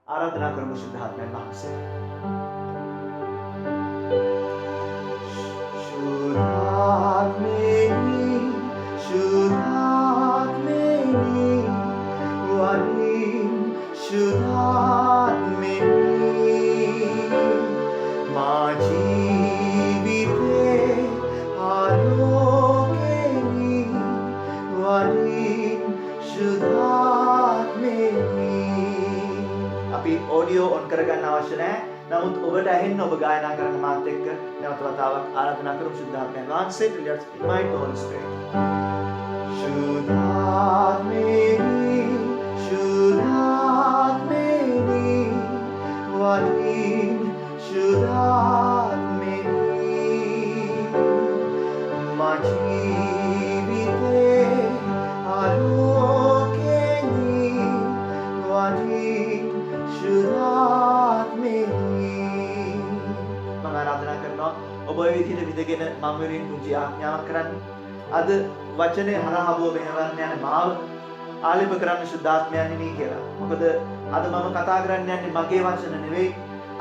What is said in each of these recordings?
ආරාධනා කරමු ශුද්ධාත්මයන් වහන්සේ. Shudhatmeni, Shudhatmeni, Varim Shudhatmeni, Ma jeevite alokeni, Varim Shudhatmeni. අපි ඔඩියෝ ඔන් කරගන්න අවශ්‍ය නැහැ. නමුත් ඔබට ඇහෙන්න ඔබ ගායනා කරන මාත් එක්ක නැවත වතාවක් ආරාධනා කරමු ශුද්ධාත්මයන් වහන්සේට. Let's invite the Holy Spirit. Shudhatmeni, Shudhatmeni, Varim Shudhatmeni, Ma jeevite alokeni, Varim Shudhatmeni. මම ආරාධනා කරනවා ඔබ ඔය විදිහට විදගෙන මම වෙරින් පුංචි ආඥාවක් කරන්න. අද වචනේ හරහා ඔබ මෙහෙවන්න යන මාව ආලේප කරන්න ශුද්ධාත්මයන්ෙනි කියලා. මොකද අද මම කතා කරන්න යන්නේ මගේ වචන නෙවෙයි.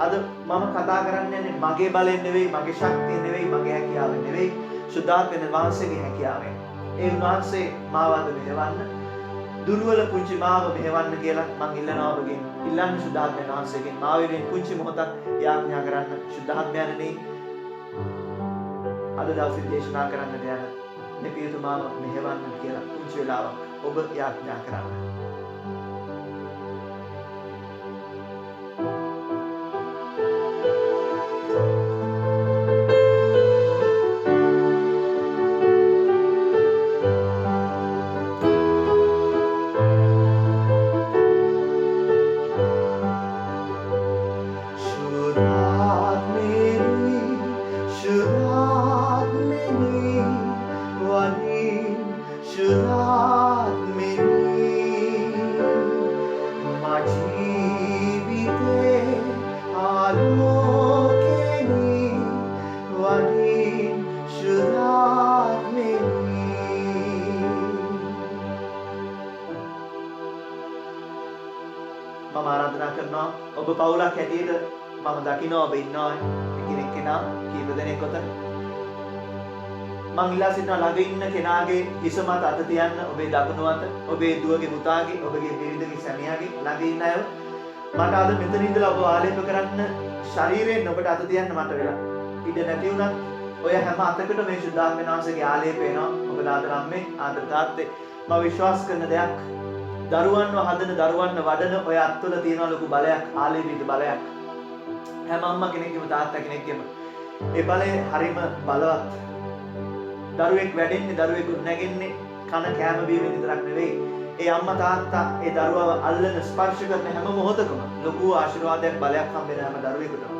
අද මම කතා කරන්න යන්නේ මගේ බලයෙන් නෙවෙයි, මගේ ශක්තිය නෙවෙයි, මගේ හැකියාවෙන් නෙවෙයි. ශුද්ධාත්මයන් වහන්සේගේ හැකියාවෙන්. ඒ වහන්සේ මාව අද මෙහෙවන්න, දුර්වල පුංචි මාව මෙහෙවන්න කියලා මම ඉල්ලනවා ඔබගෙන්. ඉල්ලන්න ශුද්ධාත්මයන් වහන්සේගෙන් මාව වෙරින් පුංචි මොහොතක් යාඥා කරන්න. ශුද්ධාත්මයන්ෙනි අද දවසේ දේශනා කරන්නට යන මේ පියතුමාව මෙහෙවන්න කියලා පුංචි වෙලාවක් ඔබ යාඥා කරන්න. මම ආරාධනා කරනවා ඔබ පවුලක් හැටියට මම දකිනවා ඔබ ඉන්නවා එකිනෙක කෙනා කීප දෙනෙක් උතන මං ඉල්ලා සිටිනවා ළඟ ඉන්න කෙනාගේ හිස මත අත තියන්න ඔබේ දකුණු අත ඔබේ දුවගේ පුතාගේ ඔබගේ බිරිඳගේ සැමියාගේ ළඟ ඉන්න අය මට අද මෙතන ඉඳලා ඔබ ආලේප කරන්න ශරීරයෙන් ඔබට අත තියන්න මට වෙලා ඉඩ නැති වුණත් ඔය හැම අතකට මේ ශුද්ධාත්මයන් වහන්සේගේ ආලේප එනවා ඔබ ආදර අම්මේ ආදර තාත්තේ මම විශ්වාස කරන දෙයක් දරුවන්ව හදන දරුවන්ව වඩන ඔය අත් තුළ තියෙන ලොකු බලයක් ආලේපිත බලයක් හැම අම්මා කෙනෙක්ගේම තාත්තා කෙනෙක්ගේම ඒ බලය හරිම බලවත් දරුවෙක් වැඩෙන්නේ දරුවෙක් නැගෙන්නේ කන කෑම බීම විතරක් නෙවෙයි ඒ අම්මා තාත්තා ඒ දරුවව අල්ලන ස්පර්ශ කරන හැම මොහොතකම ලොකු ආශිර්වාදයක් බලයක් හම්බෙන හැම දරුවෙකුටම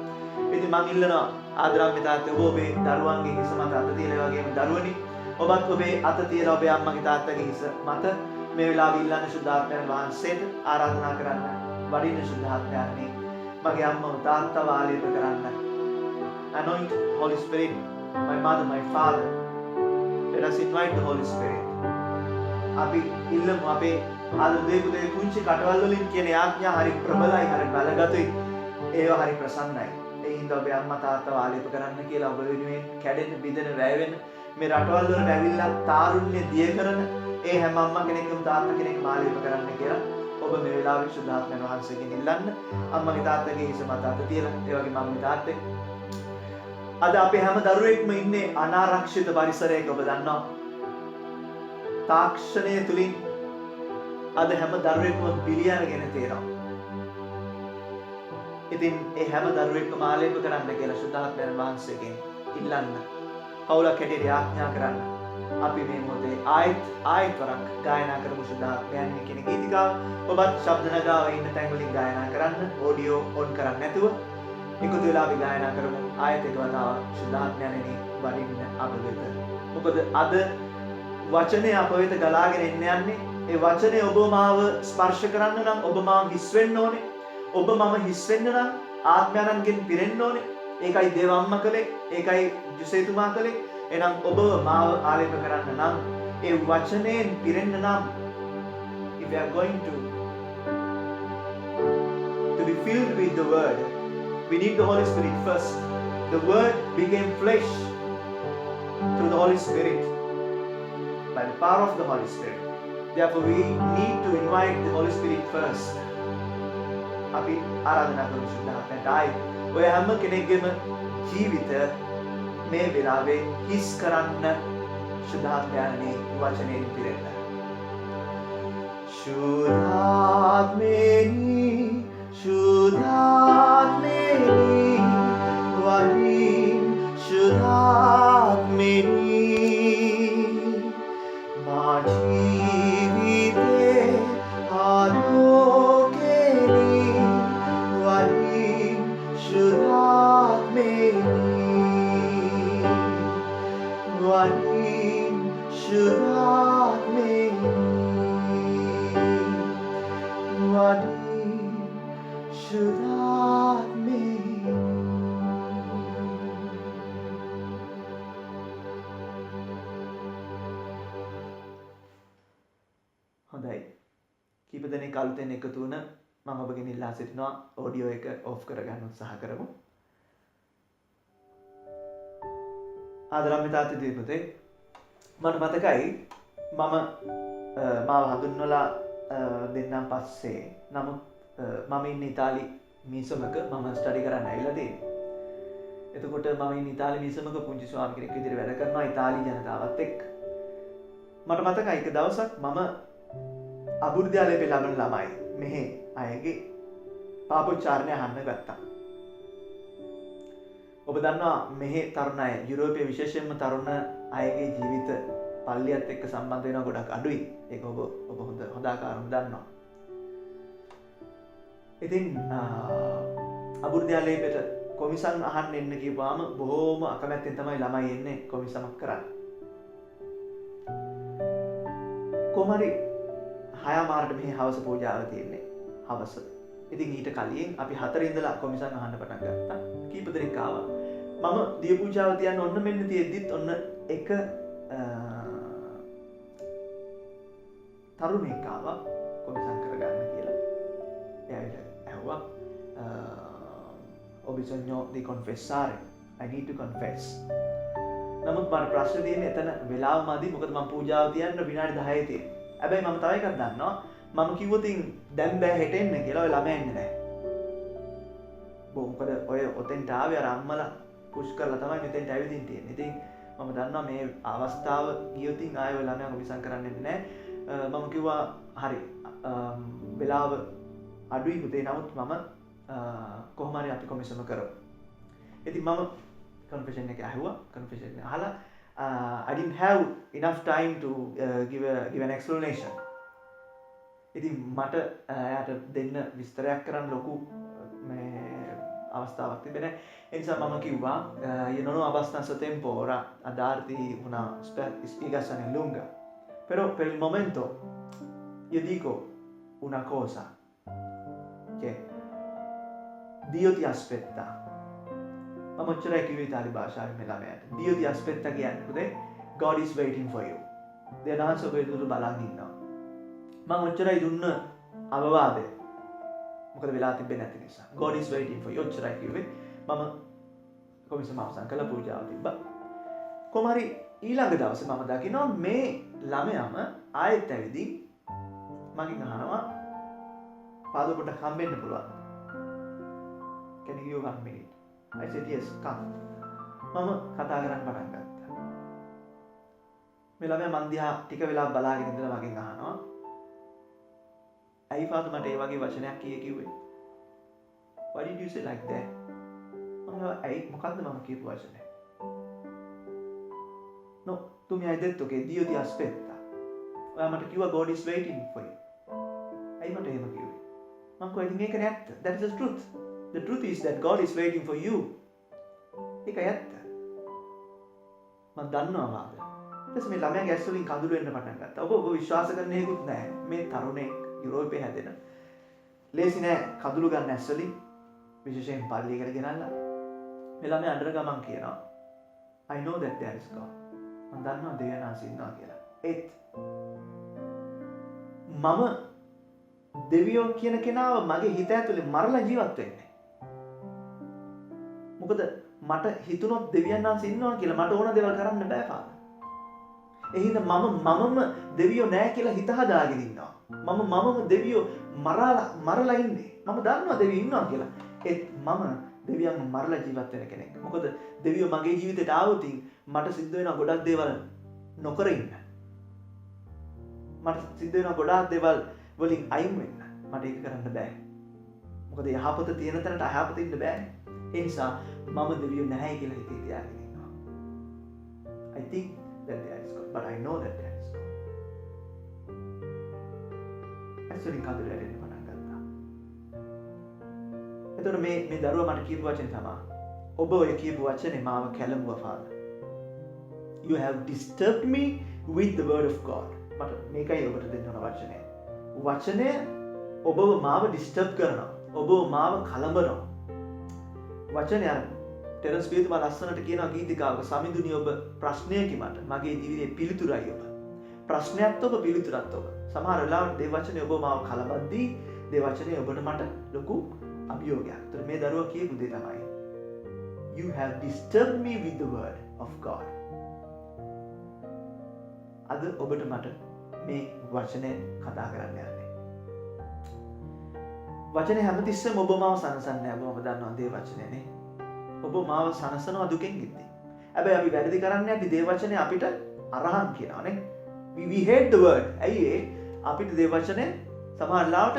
ඉතින් මං ඉල්ලනවා ආදරම්මේ තාත්තේ ඔබ ඔබේ දරුවන්ගේ හිස මත අත තියලා වගේම දරුවනි ඔබත් ඔබේ අත තියලා ඔබේ අම්මගේ තාත්තගේ හිස මත මේ වෙලාවේ ඉල්ලන්න ශුද්ධාත්මයන් වහන්සේට ආරාධනා කරන්න වඩින්න ශුද්ධාත්මයන්නි මගේ අම්මව තාත්තව ආලේප කරන්න anoint Holy Spirit my mother my father let us invite the Holy Spirit අපි ඉල්ලමු අපේ ආදරේ පුතේ කුංචි කටවල් වලින් කියන ආඥා හරි ප්‍රබලයි හරි බලගතුයි ඒවා හරි ප්‍රසන්නයි ඒ හින්දා ඔබේ අම්මා තාත්තව ආලේප කරන්න කියලා ඔබ වෙනුවෙන් කැඩෙන්න බිඳෙන වැය වෙන මේ රටවල් වලට ඇවිල්ලා තාරුණ්‍ය දිය කරන ඒ හැම අම්මා කෙනෙක්ගේම තාත්තා කෙනෙක්ම ආලේප කරන්න කියලා ඔබ මේ වෙලාවේ ශුද්ධාත්මයන් වහන්සේගෙන් ඉල්ලන්න අම්මගේ තාත්තගේ හිස මත අත තියලා ඒ වගේම අම්මගේ තාත්තේ අද අපේ හැම දරුවෙක්ම ඉන්නේ අනාරක්ෂිත පරිසරයක ඔබ දන්නවා තාක්ෂණය තුලින් අද හැම දරුවෙක්ම පිළි අරගෙන තියෙනවා ඉතින් ඒ හැම දරුවෙක්ම ආලේප කරන්න කියලා ශුද්ධාත්මයන් වහන්සේගෙන් ඉල්ලන්න පවුලක් හැටියට ආඥා කරන්න අපි මේ මොහොතේ ආයත් වරක් ගායනා කරමු ශුද්ධාත්මයන් කියන ගීතිකාව ඔබත් ශබ්ද නගාව ඉන්න තැන් වලින් ගායනා කරන්න ඔඩියෝ ඔන් කරන්නේ නැතුව එකතු වෙලා අපි ගායනා කරමු ආයත් එක වතාවක් ශුද්ධාත්මයන්ෙනි වඩින්න අප වෙත මොකද අද වචනේ අප වෙත ගලාගෙන එන්න යන්නේ ඒ වචනේ ඔබ මාව ස්පර්ශ කරන්න නම් ඔබ මාව හිස් වෙන්න ඕනේ ඔබ මම හිස් වෙන්න නම් ආත්මයන්ගෙන් පිරෙන්න ඕනේ ඒකයි දේව අම්මා කලේ ඒකයි ජුසේතුමා කලේ එහෙනම් ඔබ මාව ආලේප කරන්න නම් ඒ වචනයෙන් පිරෙන්න නම් if you are going to to be filled with the Word, we need the Holy Spirit first. The Word became flesh through the Holy Spirit, by the power of the Holy Spirit. Therefore, we need to invite the Holy Spirit first. අපි ආරාධනා කරමු ශුද්ධාත්මයට ආයි ඔය හැම කෙනෙක්ගේම ජීවිත මේ වෙලාවේ හිස් කරන්න ශුද්ධාත්මයන්ගේ වචනයෙන් පිරෙන්න. ශුද්ධාත්මෙනි ශුද්ධාත්මෙනි වඩින් ශුද්ධාත්මෙනි මා ජීවිතේ ආලෝකෙනි වඩින් ශුද්ධාත්මෙනි වඩින් ශුද්ධාත්මෙනි වඩින් ශුද්ධාත්මෙනි. හොඳයි. කීප දෙනෙක් අලුතෙන් එකතු වුණ මම ඔබගෙන් ඉල්ලා සිටිනවා ඔඩියෝ එක ඔෆ් කරගන්න උත්සාහ කරමු. ආදරණීය තාත්ති දීපතේ මට මතකයි මම මාව හඳුන්වලා දෙන්නම් පස්සේ නමුත් මම ඉන්නේ ඉතාලි මිසමක මම ස්ටඩි කරන්න ඇවිල්ලා තියෙන්නේ. එතකොට මම ඉන්නේ ඉතාලි මිසමක පුංචි ස්වාමි කෙනෙක් විදිහට වැඩ කරනවා ඉතාලි ජනතාවත් එක්ක. මට මතකයි එක දවසක් මම අබුර්ධාලයේ ලබන ළමයි මෙහි අයගේ පාපොච්චාරණය අහන්න ගත්තා. ඔබ දන්නවා මෙහි තරුණ අය යුරෝපයේ විශේෂයෙන්ම තරුණ අයගේ ජීවිත පල්ලියත් එක්ක සම්බන්ධ වෙනවා ගොඩක් අඩුයි. ඒක ඔබ හොඳ ආකාරව දන්නවා. ඉතින් අබුර්ධාලයට කොමිසම් අහන්න එන්න කියපුවාම බොහෝම අකමැත්තෙන් තමයි ළමයි එන්නේ කොමිසමක් කරන්න. කොහමරි 6 මාරට මෙහි හවස පූජාව තියෙන්නේ. හවස. ඉතින් ඊට කලින් අපි 4 ඉඳලා කොමිසම් අහන්න පටන් ගත්තා. කීප දෙනෙක් ආවා. මම දිය පූජාව තියන්න ඔන්න මෙන්න තියෙද්දිත් ඔන්න එක තරුණෙක් ආවා කොමිසම් කරගන්න කියලා. එයාට ඇහුවා "Ho bisogno di confessare. I need to confess." නමුත් මට ප්‍රශ්නේ තියෙන්නේ එතන වෙලාව මදි. මොකද මම පූජාව තියන්න විනාඩි 10 තියෙනවා. හැබැයි මම තව එකක් දන්නවා. මම කිව්වොත් දැන් බෑ හෙට එන්න කියලා ඔය ළමයා එන්නේ නැහැ. මොකද ඔය ඔතෙන්ට ආවේ අර අම්මලා පුෂ් කරලා තමයි මෙතෙන්ට ඇවිදින් තියෙන්නේ. ඉතින් මම දන්නවා මේ අවස්ථාව ගියොත් ආයෙ ඔය ළමයා කොමිසම් කරන්න එන්නේ නැහැ. මම කිව්වා හරි වෙලාව අඩුයි පුතේ නමුත් මම කොහොම හරි අපි කොමිසම කරමු. ඉතින් මම confession එක ඇහුවා. confession එක අහලා I didn't have enough time to give an explanation. ඉතින් මට එයාට දෙන්න විස්තරයක් කරන්න ලොකු මේ අවස්ථාවක් තිබෙන්නේ. ඒ නිසා මම කිව්වා "Io non ho abbastanza tempo ora a darti una spiegazione lunga. Però per il momento io dico una cosa che Dio ti aspetta." මම ඔච්චරයි කිව්වේ ඉතාලි භාෂාවෙන් මේ ළමයාට. Dio ti aspetta කියන්නේ පුතේ God is waiting for you. දෙයනාස ඔබේ දුර බලන් ඉන්නවා. මම ඔච්චරයි දුන්න අවවාදය. මොකද වෙලා තිබෙන්නේ නැති නිසා. God is waiting for you. ඔච්චරයි කිව්වේ. මම කොමිසම අවසන් කළා පූජාව තිබ්බා. කොහොම හරි ඊළඟ දවසේ මම දකිනවා මේ ළමයාම ආයෙත් ඇවිදින් මගෙන් අහනවා "පාද පොඩ්ඩක් හම්බෙන්න පුළුවන්. Can you give 1 minute?" I said yes, come. මම කතා කරන්න පටන් ගත්තා. මේ ළමයා මන් දිහා ටික වෙලා බලාගෙන ඉඳලා මගෙන් අහනවා "ඇයි පාද මට ඒ වගේ වචනයක් කිව්වේ?" Why did you say like that? මම ඇයි මොකද්ද මම කියපු වචනේ? No, tu mi hai detto che Dio ti aspetta. ඔයා මට කිව්වා God is waiting for you. ඇයි මට එහෙම කිව්වේ? මම කිව්වා ඉතින් ඒක නැත්ත. That is the truth. The truth is that God is waiting for you. ඒක ඇත්ත. මම දන්නවා වාද. ඊට මේ ළමයාගේ ඇස් වලින් කඳුළු එන්න පටන් ගත්තා. ඔබ විශ්වාස කරන්න හේකුත් නැහැ. මේ තරුණෙක් යුරෝපේ හැදෙන. ලේසි නෑ කඳුළු ගන්න ඇස් වලින් විශේෂයෙන් පල්ලියකට ගෙනල්ලා. මේ ළමයා අඬන ගමන් කියනවා I know that there is God. මම දන්නවා දෙවියන් වහන්සේ ඉන්නවා කියලා. ඒත් මම දෙවියෝ කියන කෙනාව මගේ හිත ඇතුලේ මරලා ජීවත් වෙන්නේ. මොකද මට හිතුනොත් දෙවියන් වහන්සේ ඉන්නවා කියලා මට ඕන දේවල් කරන්න බෑ පාද. එහෙනම් මමම දෙවියෝ නෑ කියලා හිත හදාගෙන ඉන්නවා. මමම දෙවියෝ මරලා ඉන්නේ. මම දන්නවා දෙවියෝ ඉන්නවා කියලා. ඒත් මම දෙවියන්ව මරලා ජීවත් වෙන කෙනෙක්. මොකද දෙවියෝ මගේ ජීවිතේට ආවොත් මට සිද්ධ වෙන ගොඩක් දේවල් නොකර ඉන්න. මට සිද්ධ වෙන ගොඩාක් දේවල් වලින් අයින් වෙන්න. මට ඒක කරන්න බෑ. මොකද යහපත තියෙන තැනට අයහපත ඉන්න බෑනේ. ඒ නිසා මම දෙවියෝ නැහැ කියලා හිතේ තියාගෙන ඉන්නවා. I think that there is God, but I know that there is God. ඇස්වලින් කඳුළු ඇරෙන්න පටන් ගත්තා. එතකොට මේ දරුවා මට කියපු වචනේ තමයි ඔබ ඔය කියපු වචනේ මාව කැළඹුවා Father. You have disturbed me with the word of God. මට මේකයි ඔබට දෙන්න ඕන වචනේ. වචනය ඔබව මාව ඩිස්ටර්බ් කරනවා. ඔබව මාව කලඹනවා. වචනය ටෙරන්ස් පීතුමා ලස්සනට කියනවා ගීතිකාවක සමිඳුනි ඔබ ප්‍රශ්නයකි මට මගේ ජීවිතේ පිළිතුරයි ඔබ. ප්‍රශ්නයක්ත් ඔබ පිළිතුරත් ඔබ. සමහර වෙලාවට මේ වචනේ ඔබ මාව කලබද්දී මේ වචනේ ඔබට මට ලොකු අභියෝගයක්. ඒතර මේ දරුවා කියපු දේ තමයි You have disturbed me with the word of God. අද ඔබට මට මේ වචනේ කතා කරන්න යන්නේ. වචනේ හැමතිස්සෙම ඔබ මාව සනසන්නේ නැහැ. ඔබම දන්නවා දේ වචනේනේ. ඔබ මාව සනසනවා දුකෙන් ඉද්දී. හැබැයි අපි වැරදි කරන්නේ අපි දේ වචනේ අපිට අරහන් කියනවානේ. We hate the word. ඇයි ඒ? අපිට දේ වචනේ සමහර ලාවට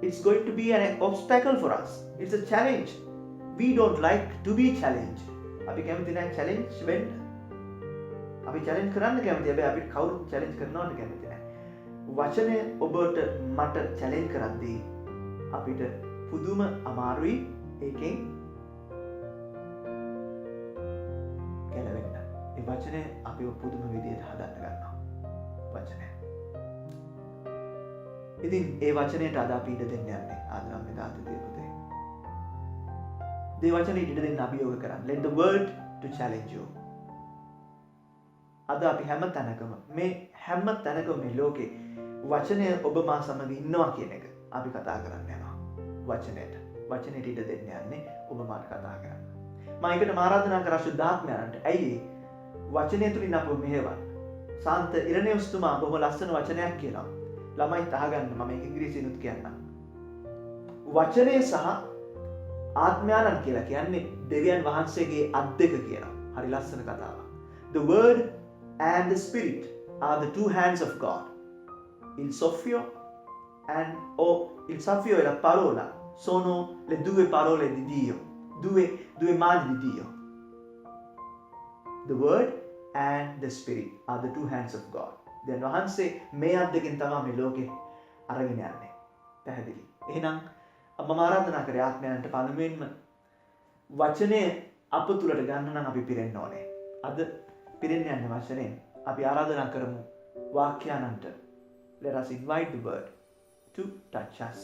it's going to be an obstacle for us. It's a challenge. We don't like to be challenged. අපි කැමති නැහැ challenge වෙන්න. අපි challenge කරන්න කැමති. හැබැයි අපිට කවුරුත් challenge කරනවට කැමති නැහැ. වචනේ ඔබට මට challenge කරද්දී අපිට පුදුම අමාරුයි ඒකෙන් ගැලවෙන්න. ඒ වචනේ අපිව පුදුම විදියට හදන්න ගන්නවා. වචනය. ඉතින් ඒ වචනයට අද අපි ඉඩ දෙන්න යන්නේ ආදරණීය දාතේ පුතේ. දේ වචනේ ඉඩ දෙන්න අභියෝග කරන්න. Let the word to challenge you. අද අපි හැම තැනකම මේ ලෝකේ වචනය ඔබ මා සමග ඉන්නවා කියන එක අපි කතා කරන්න යනවා. වචනයට ඉඩ දෙන්න යන්නේ ඔබ මාට කතා කරන්න. මම ඒකට ආරාධනා කරා සුද්ධාත්මයන්ට. ඇයි වචනය තුලින් අපව මෙහෙවන්න. සාන්ත ඉරණියස්තුමා බොහොම ලස්සන වචනයක් කියනවා. ළමයි තහගන්න මම ඒක ඉංග්‍රීසියෙන්ත් කියන්නම්. වචනය සහ ආත්මයන්න් කියලා කියන්නේ දෙවියන් වහන්සේගේ අත් දෙක කියනවා. හරි ලස්සන කතාවක්. The word and the spirit are the two hands of God. Il soffio è la parola, sono le due parole di Dio, due mani di Dio. The word and the spirit are the two hands of God. දැන් වහන්සේ මේ අත් දෙකෙන් තමයි මේ ලෝකේ අරගෙන යන්නේ. පැහැදිලි. එහෙනම් මම ආරාධනා කරේ ආත්මයන්ට පළමුවෙන්ම වචනය අප තුලට ගන්න නම් අපි පිරෙන්න ඕනේ. අද පිරෙන්න යන්නේ වචනේ. අපි ආරාධනා කරමු වාක්‍යයන්ට. Let us invite the word to touch us.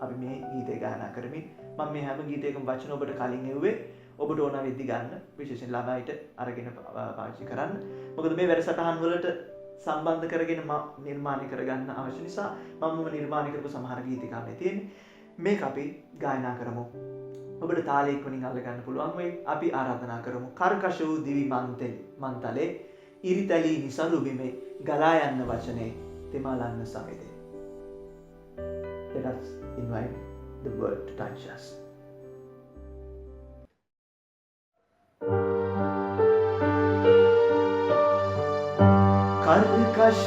අපි මේ ගීතය ගායනා කරමින් මම මේ හැම ගීතයකම වචන ඔබට කලින් එව්වේ ඔබට ඕන වෙද්දි ගන්න විශේෂයෙන් ළමයිට අරගෙන පාවිච්චි කරන්න. මොකද මේ වැඩසටහන් වලට සම්බන්ධ කරගෙන නිර්මාණය කරගන්න අවශ්‍ය නිසා මම නිර්මාණය කරපු සමහර ගීතිකා මේ තියෙන්නේ. මේක අපි ගායනා කරමු. ඔබට තාලයක් වලින් අල්ල ගන්න පුළුවන් වෙයි. අපි ආරාධනා කරමු කර්කශ වූ දිවි මන්තලේ ඉරිතැලි නිසරු බිමේ ගලා යන්න වචනේ තෙමලන්න සමෙදේ. Let us invite the word to touch us. कर्कश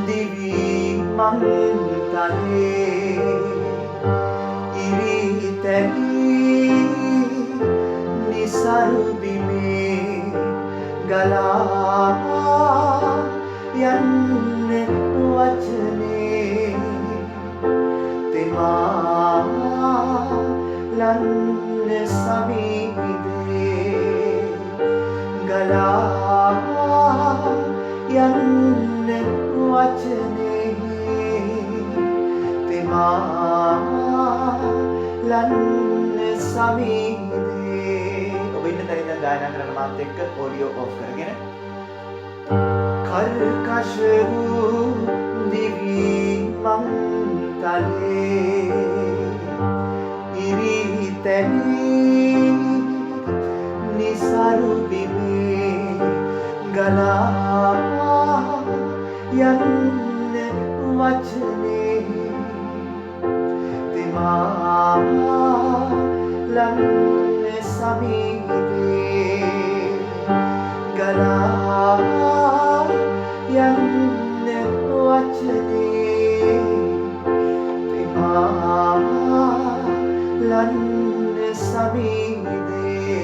दिवी मंतले इरितली निसरुबी में गला यन्ने वचने तिमा लन्ने समीदे गला යන්න වචනේ තෙමා ලන්න සමීදේ. ඔබ ඉන්න තැන ඉඳන් ගායනා කරන මාත් එක්ක ඔඩියෝ ඔෆ් කරගෙන. කර්කශ වූ දිවි මංතලේ ඉරිතැනි නිසරු බිමේ ගලා යන්න වචනේ තිමා ලන්න සමීපේ ගලා යන්න වචනේ තිමා ලන්න සමීපේ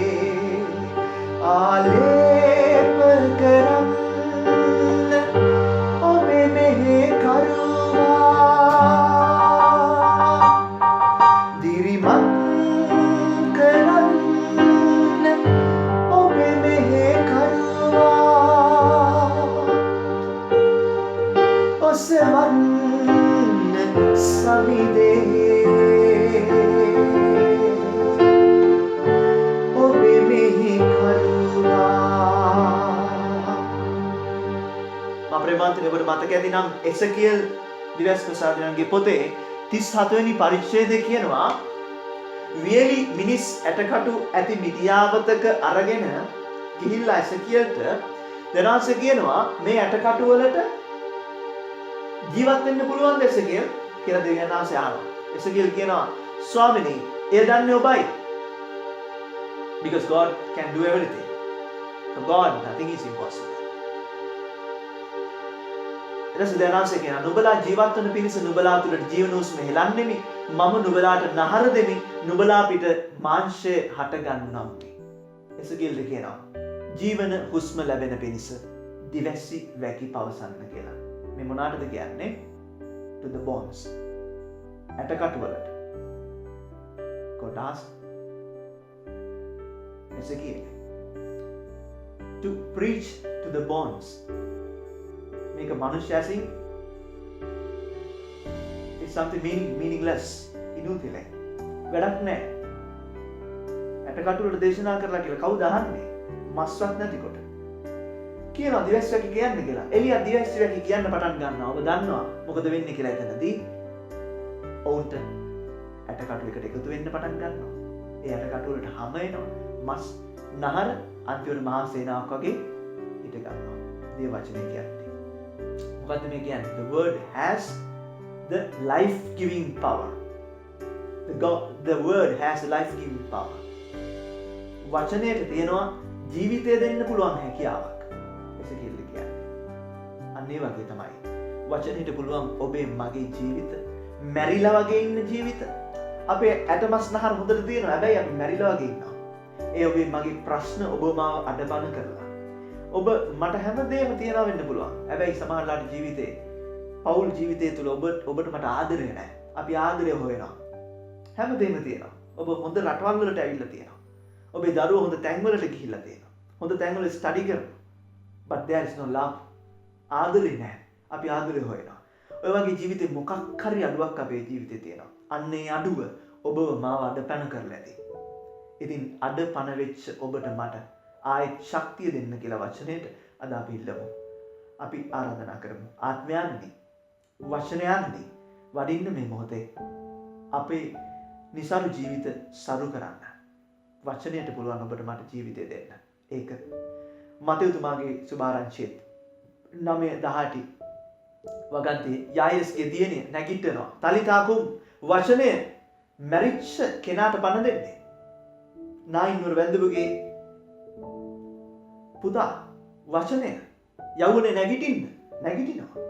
ආලේප කරන්න ඔබේ මෙහෙ කරුවා දිරිමත් කරන්න ඔබේ මෙහෙ කරුවා ඔසවන්න සමිදේ ඔබේ මෙහෙ කරුවා ප්‍රේමාන්තනේ ඔබට මතක ඇති නම් එසකියල් දිවස්කසාදනන්ගේ පොතේ 37 වෙනි පරිච්ඡේදයේ කියනවා වියලි මිනිස් ඇටකටු ඇති මිදියාවතක අරගෙන ගිහිල්ලා එසකියල්ට දෙනාස කියනවා මේ ඇටකටු වලට ජීවත් වෙන්න පුළුවන් එසකියල් කියලා දෙවියන් වහන්සේ අහනවා. එසකියල් කියනවා ස්වාමිනී එය දන්නේ ඔබයි. Because God can do everything. For God nothing is impossible. එතකොට දෙනාසේ කියන නුඹලා ජීවත් වන පිණිස නුඹලා තුළට ජීවන හුස්ම හෙලන්නෙමි මම නුඹලාට නහර දෙමි නුඹලා පිට මාංශය හට ගන්නම්. එසකියල් කියනවා ජීවන හුස්ම ලැබෙන පිණිස දිවැසි වැකි පවසන්න කියලා. මේ මොනකටද කියන්නේ? To the bones. ඇටකටු වලට. God asked Ezekiel to preach to the bones. Make a manushyasin is something meaningless. ඉනුතිලයි. වැඩක් නැහැ. ඇටකටු වලට දේශනා කරලා කියලා කවුද අහන්නේ? මස්වත් නැතිකොට. කියනවා දිවැස් වැකි කියන්න කියලා. එළිය දිවැස් වැකි කියන්න පටන් ගන්නවා. ඔබ දන්නවා මොකද වෙන්නේ කියලා එතනදී. ඔවුන්ට ඇටකටු එකට එකතු වෙන්න පටන් ගන්නවා. ඒ ඇටකටු වලට හැම එනවා. මස් නහර අන්තිමට මහා සේනාවක් වගේ හිට ගන්නවා. මේ වචනේ කියන්නේ. මොකද්ද මේ කියන්නේ? The word has the life giving power. The word has the life giving power. වචනයට තියෙනවා ජීවිතය දෙන්න පුළුවන් හැකියාවක්. එසකියල් කියන්නේ. අන්න ඒ වගේ තමයි. වචනයට පුළුවන් ඔබේ මගේ ජීවිත මැරිලා වගේ ඉන්න ජීවිත. අපේ ඇටමස් නහර හොඳට තියෙනවා. හැබැයි අපි මැරිලා වගේ ඉන්නවා. ඒ ඔබේ මගේ ප්‍රශ්න ඔබ මාව අඩබන කරලා. ඔබ මට හැමදේම තියනවා වෙන්න පුළුවන්. හැබැයි සමහරලාට ජීවිතේ පෞල් ජීවිතය තුළ ඔබට මට ආදරය නැහැ. අපි ආදරය හොයනවා. හැමදේම තියෙනවා. ඔබ හොඳ රටවල් වලට ඇවිල්ලා තියෙනවා. ඔබේ දරුවෝ හොඳ තැන් වලට ගිහිල්ලා තියෙනවා. හොඳ තැන් වල ස්ටඩි කරනවා. But there is no love. ආදරේ නැහැ. අපි ආදරය හොයනවා. ඔය වගේ ජීවිතේ මොකක් හරි අඩුවක් අපේ ජීවිතේ තියෙනවා. අන්න ඒ අඩුව ඔබව මාව අඩපැන කරලා ඇති. ඉතින් අඩ පන වෙච්ච ඔබට මට ආයෙත් ශක්තිය දෙන්න කියලා වචනයට අද අපි ඉල්ලමු. අපි ආරාධනා කරමු. ආත්මයන්නි වචනයන්නි වඩින්න මේ මොහොතේ අපේ නිසරු ජීවිත සරු කරන්න. වචනයට පුළුවන් ඔබට මට ජීවිතය දෙන්න. ඒක මතයුතුමාගේ සුභාරංචියත් 9:18 වගන්තියේ යායිස්ගේ දියණිය නැගිටිනවා. තලිතාකුම් වචනය මැරිච්ච කෙනාට පණ දෙන්නේ. නායින්වර වැන්දඹගේ පුතා වචනය යවුනේ නැගිටිනවා.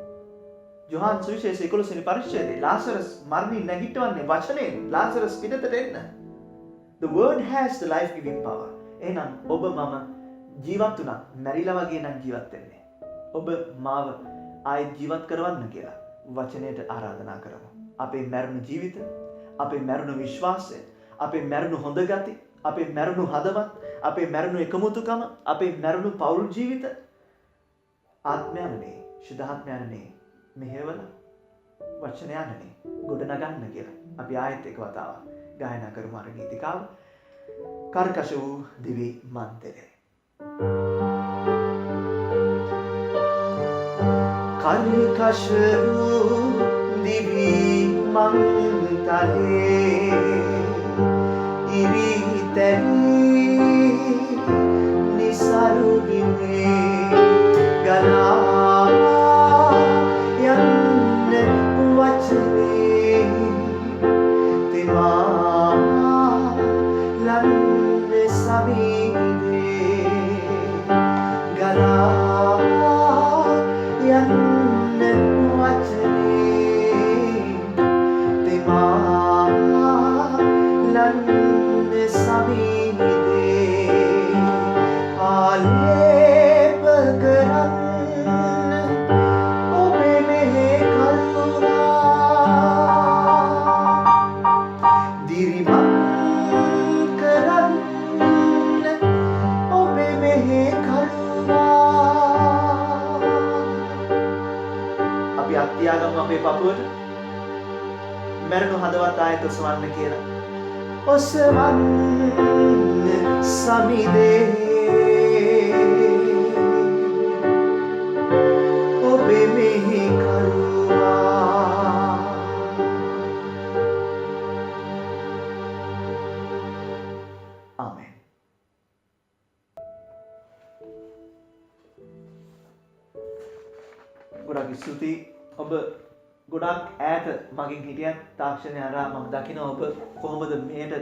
යොහාන් සුවිශේෂ 11 වෙනි පරිච්ඡේදයේ ලාසරස් මරණින් නැගිටවන්නේ වචනයෙන්. ලාසරස් පිටතට එන්න. The word has the life giving power. එහෙනම් ඔබ මම ජීවත් වුණා මැරිලා වගේ නම් ජීවත් වෙන්නේ. ඔබ මාව ආයෙත් ජීවත් කරවන්න කියලා වචනයට ආරාධනා කරමු. අපේ මැරුණු ජීවිත, අපේ මැරුණු විශ්වාසය, අපේ මැරුණු හොඳ ගති, අපේ මැරුණු හදවත්, අපේ මැරුණු එකමුතුකම, අපේ මැරුණු පෞල් ජීවිත ආත්මයන්නේ, ශුද්ධාත්මයන්නේ මෙහෙවල වචනයන්නේ ගොඩනගන්න කියලා අපි ආයෙත් එක වතාවක් ගායනා කරමු අර ගීතිකාව. කර්කශ වූ දිවි මන්තරේ කර්කශ වූ දිවි මංතලේ ඉරිතැවි නිසරු බිමේ ගලා යන්න වචනේ තෙමා ලන්නේ සමීදේ ගලා යන්න වචනේ තෙමා ලන්නේ සමීදේ ආලේප කරන්න ඔබේ මෙහෙ කරුණා දිරිමත් කරන්න ඔබේ මෙහෙ කරුණා අපි අත්‍යාගම අපේ පපුවට මරණු හදවත් ආයත ඔසවන්න කියලා ඔසවන්න සමිදේ ඔබේ මෙහි කරුණා ආමෙන්. ගොඩක් ස්තුතියි. ඔබ ගොඩක් ඈත මගෙන් හිටියත් තාක්ෂණය හරහා මම දකිනවා ඔබ කොහොමද මෙහෙට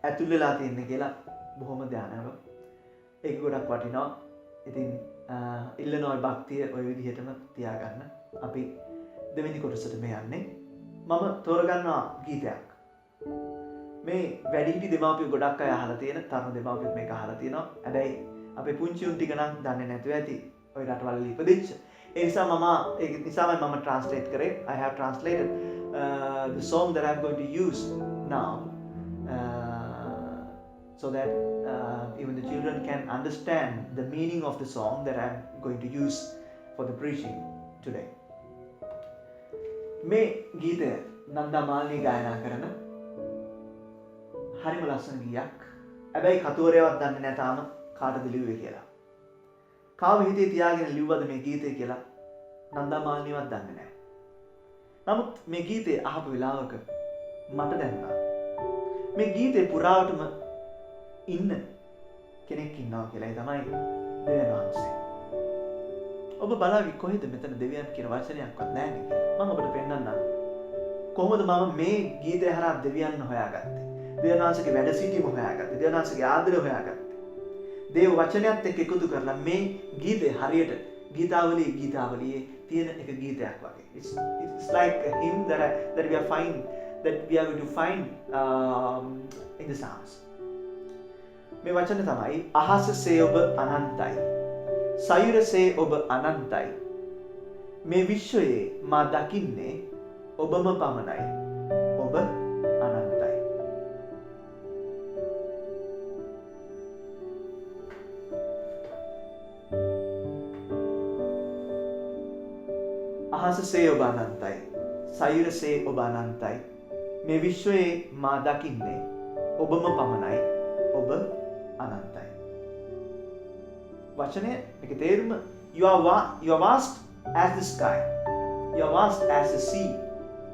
ඇතුල් වෙලා තියන්නේ කියලා බොහොම ධානයව. ඒක ගොඩක් වටිනවා. ඉතින් ඉල්ලනවා භක්තිය ඔය විදිහටම තියාගන්න. අපි දෙවෙනි කොටසට මේ යන්නේ. මම තෝරගන්නවා ගීතයක්. මේ වැඩිහිටි දෙමාපියෝ ගොඩක් අය අහලා තියෙන තරුණ දෙමාපියෝ මේක අහලා තියෙනවා. හැබැයි අපේ පුංචි උන් ටික නම් දන්නේ නැතුව ඇති. ඔය රටවල් ඉපදිච්ච. ඒ නිසා ඒක නිසාමයි මම translate කරේ. I have translated the song that I'm going to use now so that even the children can understand the meaning of the song that I'm going to use for the preaching today. මේ ගීතය නන්දා මාලිනී ගායනා කරන හරිම ලස්සන ගීයක්. හැබැයි කතුවරයවත් දන්නේ නැහැ තාම කාටද ලිව්වේ කියලා. කාව හිතේ තියාගෙන ලිව්වද මේ ගීතය කියලා නන්දා මාලිනීවත් දන්නේ නැහැ. නමුත් මේ ගීතේ අහපු වෙලාවක මට දැනුණා මේ ගීතේ පුරාවටම ඉන්න කෙනෙක් ඉන්නවා කියලා. ඒ තමයි දෙවියන් වහන්සේ. ඔබ බලවි කොහෙද මෙතන දෙවියන් කියන වචනයක්වත් නැහැ නේ කියලා. මම ඔබට පෙන්නන්නම් කොහොමද මම මේ ගීතය හරහා දෙවියන් හොයාගත්තේ. දෙවියන් වහන්සේගේ වැඩ සිටීම හොයාගත්තේ. දෙවියන් වහන්සේගේ ආදරය හොයාගත්තේ. දේව වචනයත් එක්ක එකතු කරලා මේ ගීතේ හරියට ගීතාවලියේ තියෙන එක ගීතයක් වගේ. It's like a hymn that we are going to find in the Psalms. මේ වචන තමයි අහසසේ ඔබ අනන්තයි. සයුරසේ ඔබ අනන්තයි. මේ විශ්වයේ මා දකින්නේ ඔබම පමණයි. ඔබ අනන්තයි. අහසසේ ඔබ අනන්තයි. සයුරසේ ඔබ අනන්තයි. මේ විශ්වයේ මා දකින්නේ ඔබම පමණයි. ඔබ අනන්තයි. වචනය මේක තේරුම you are vast as the sky. You are vast as the sea.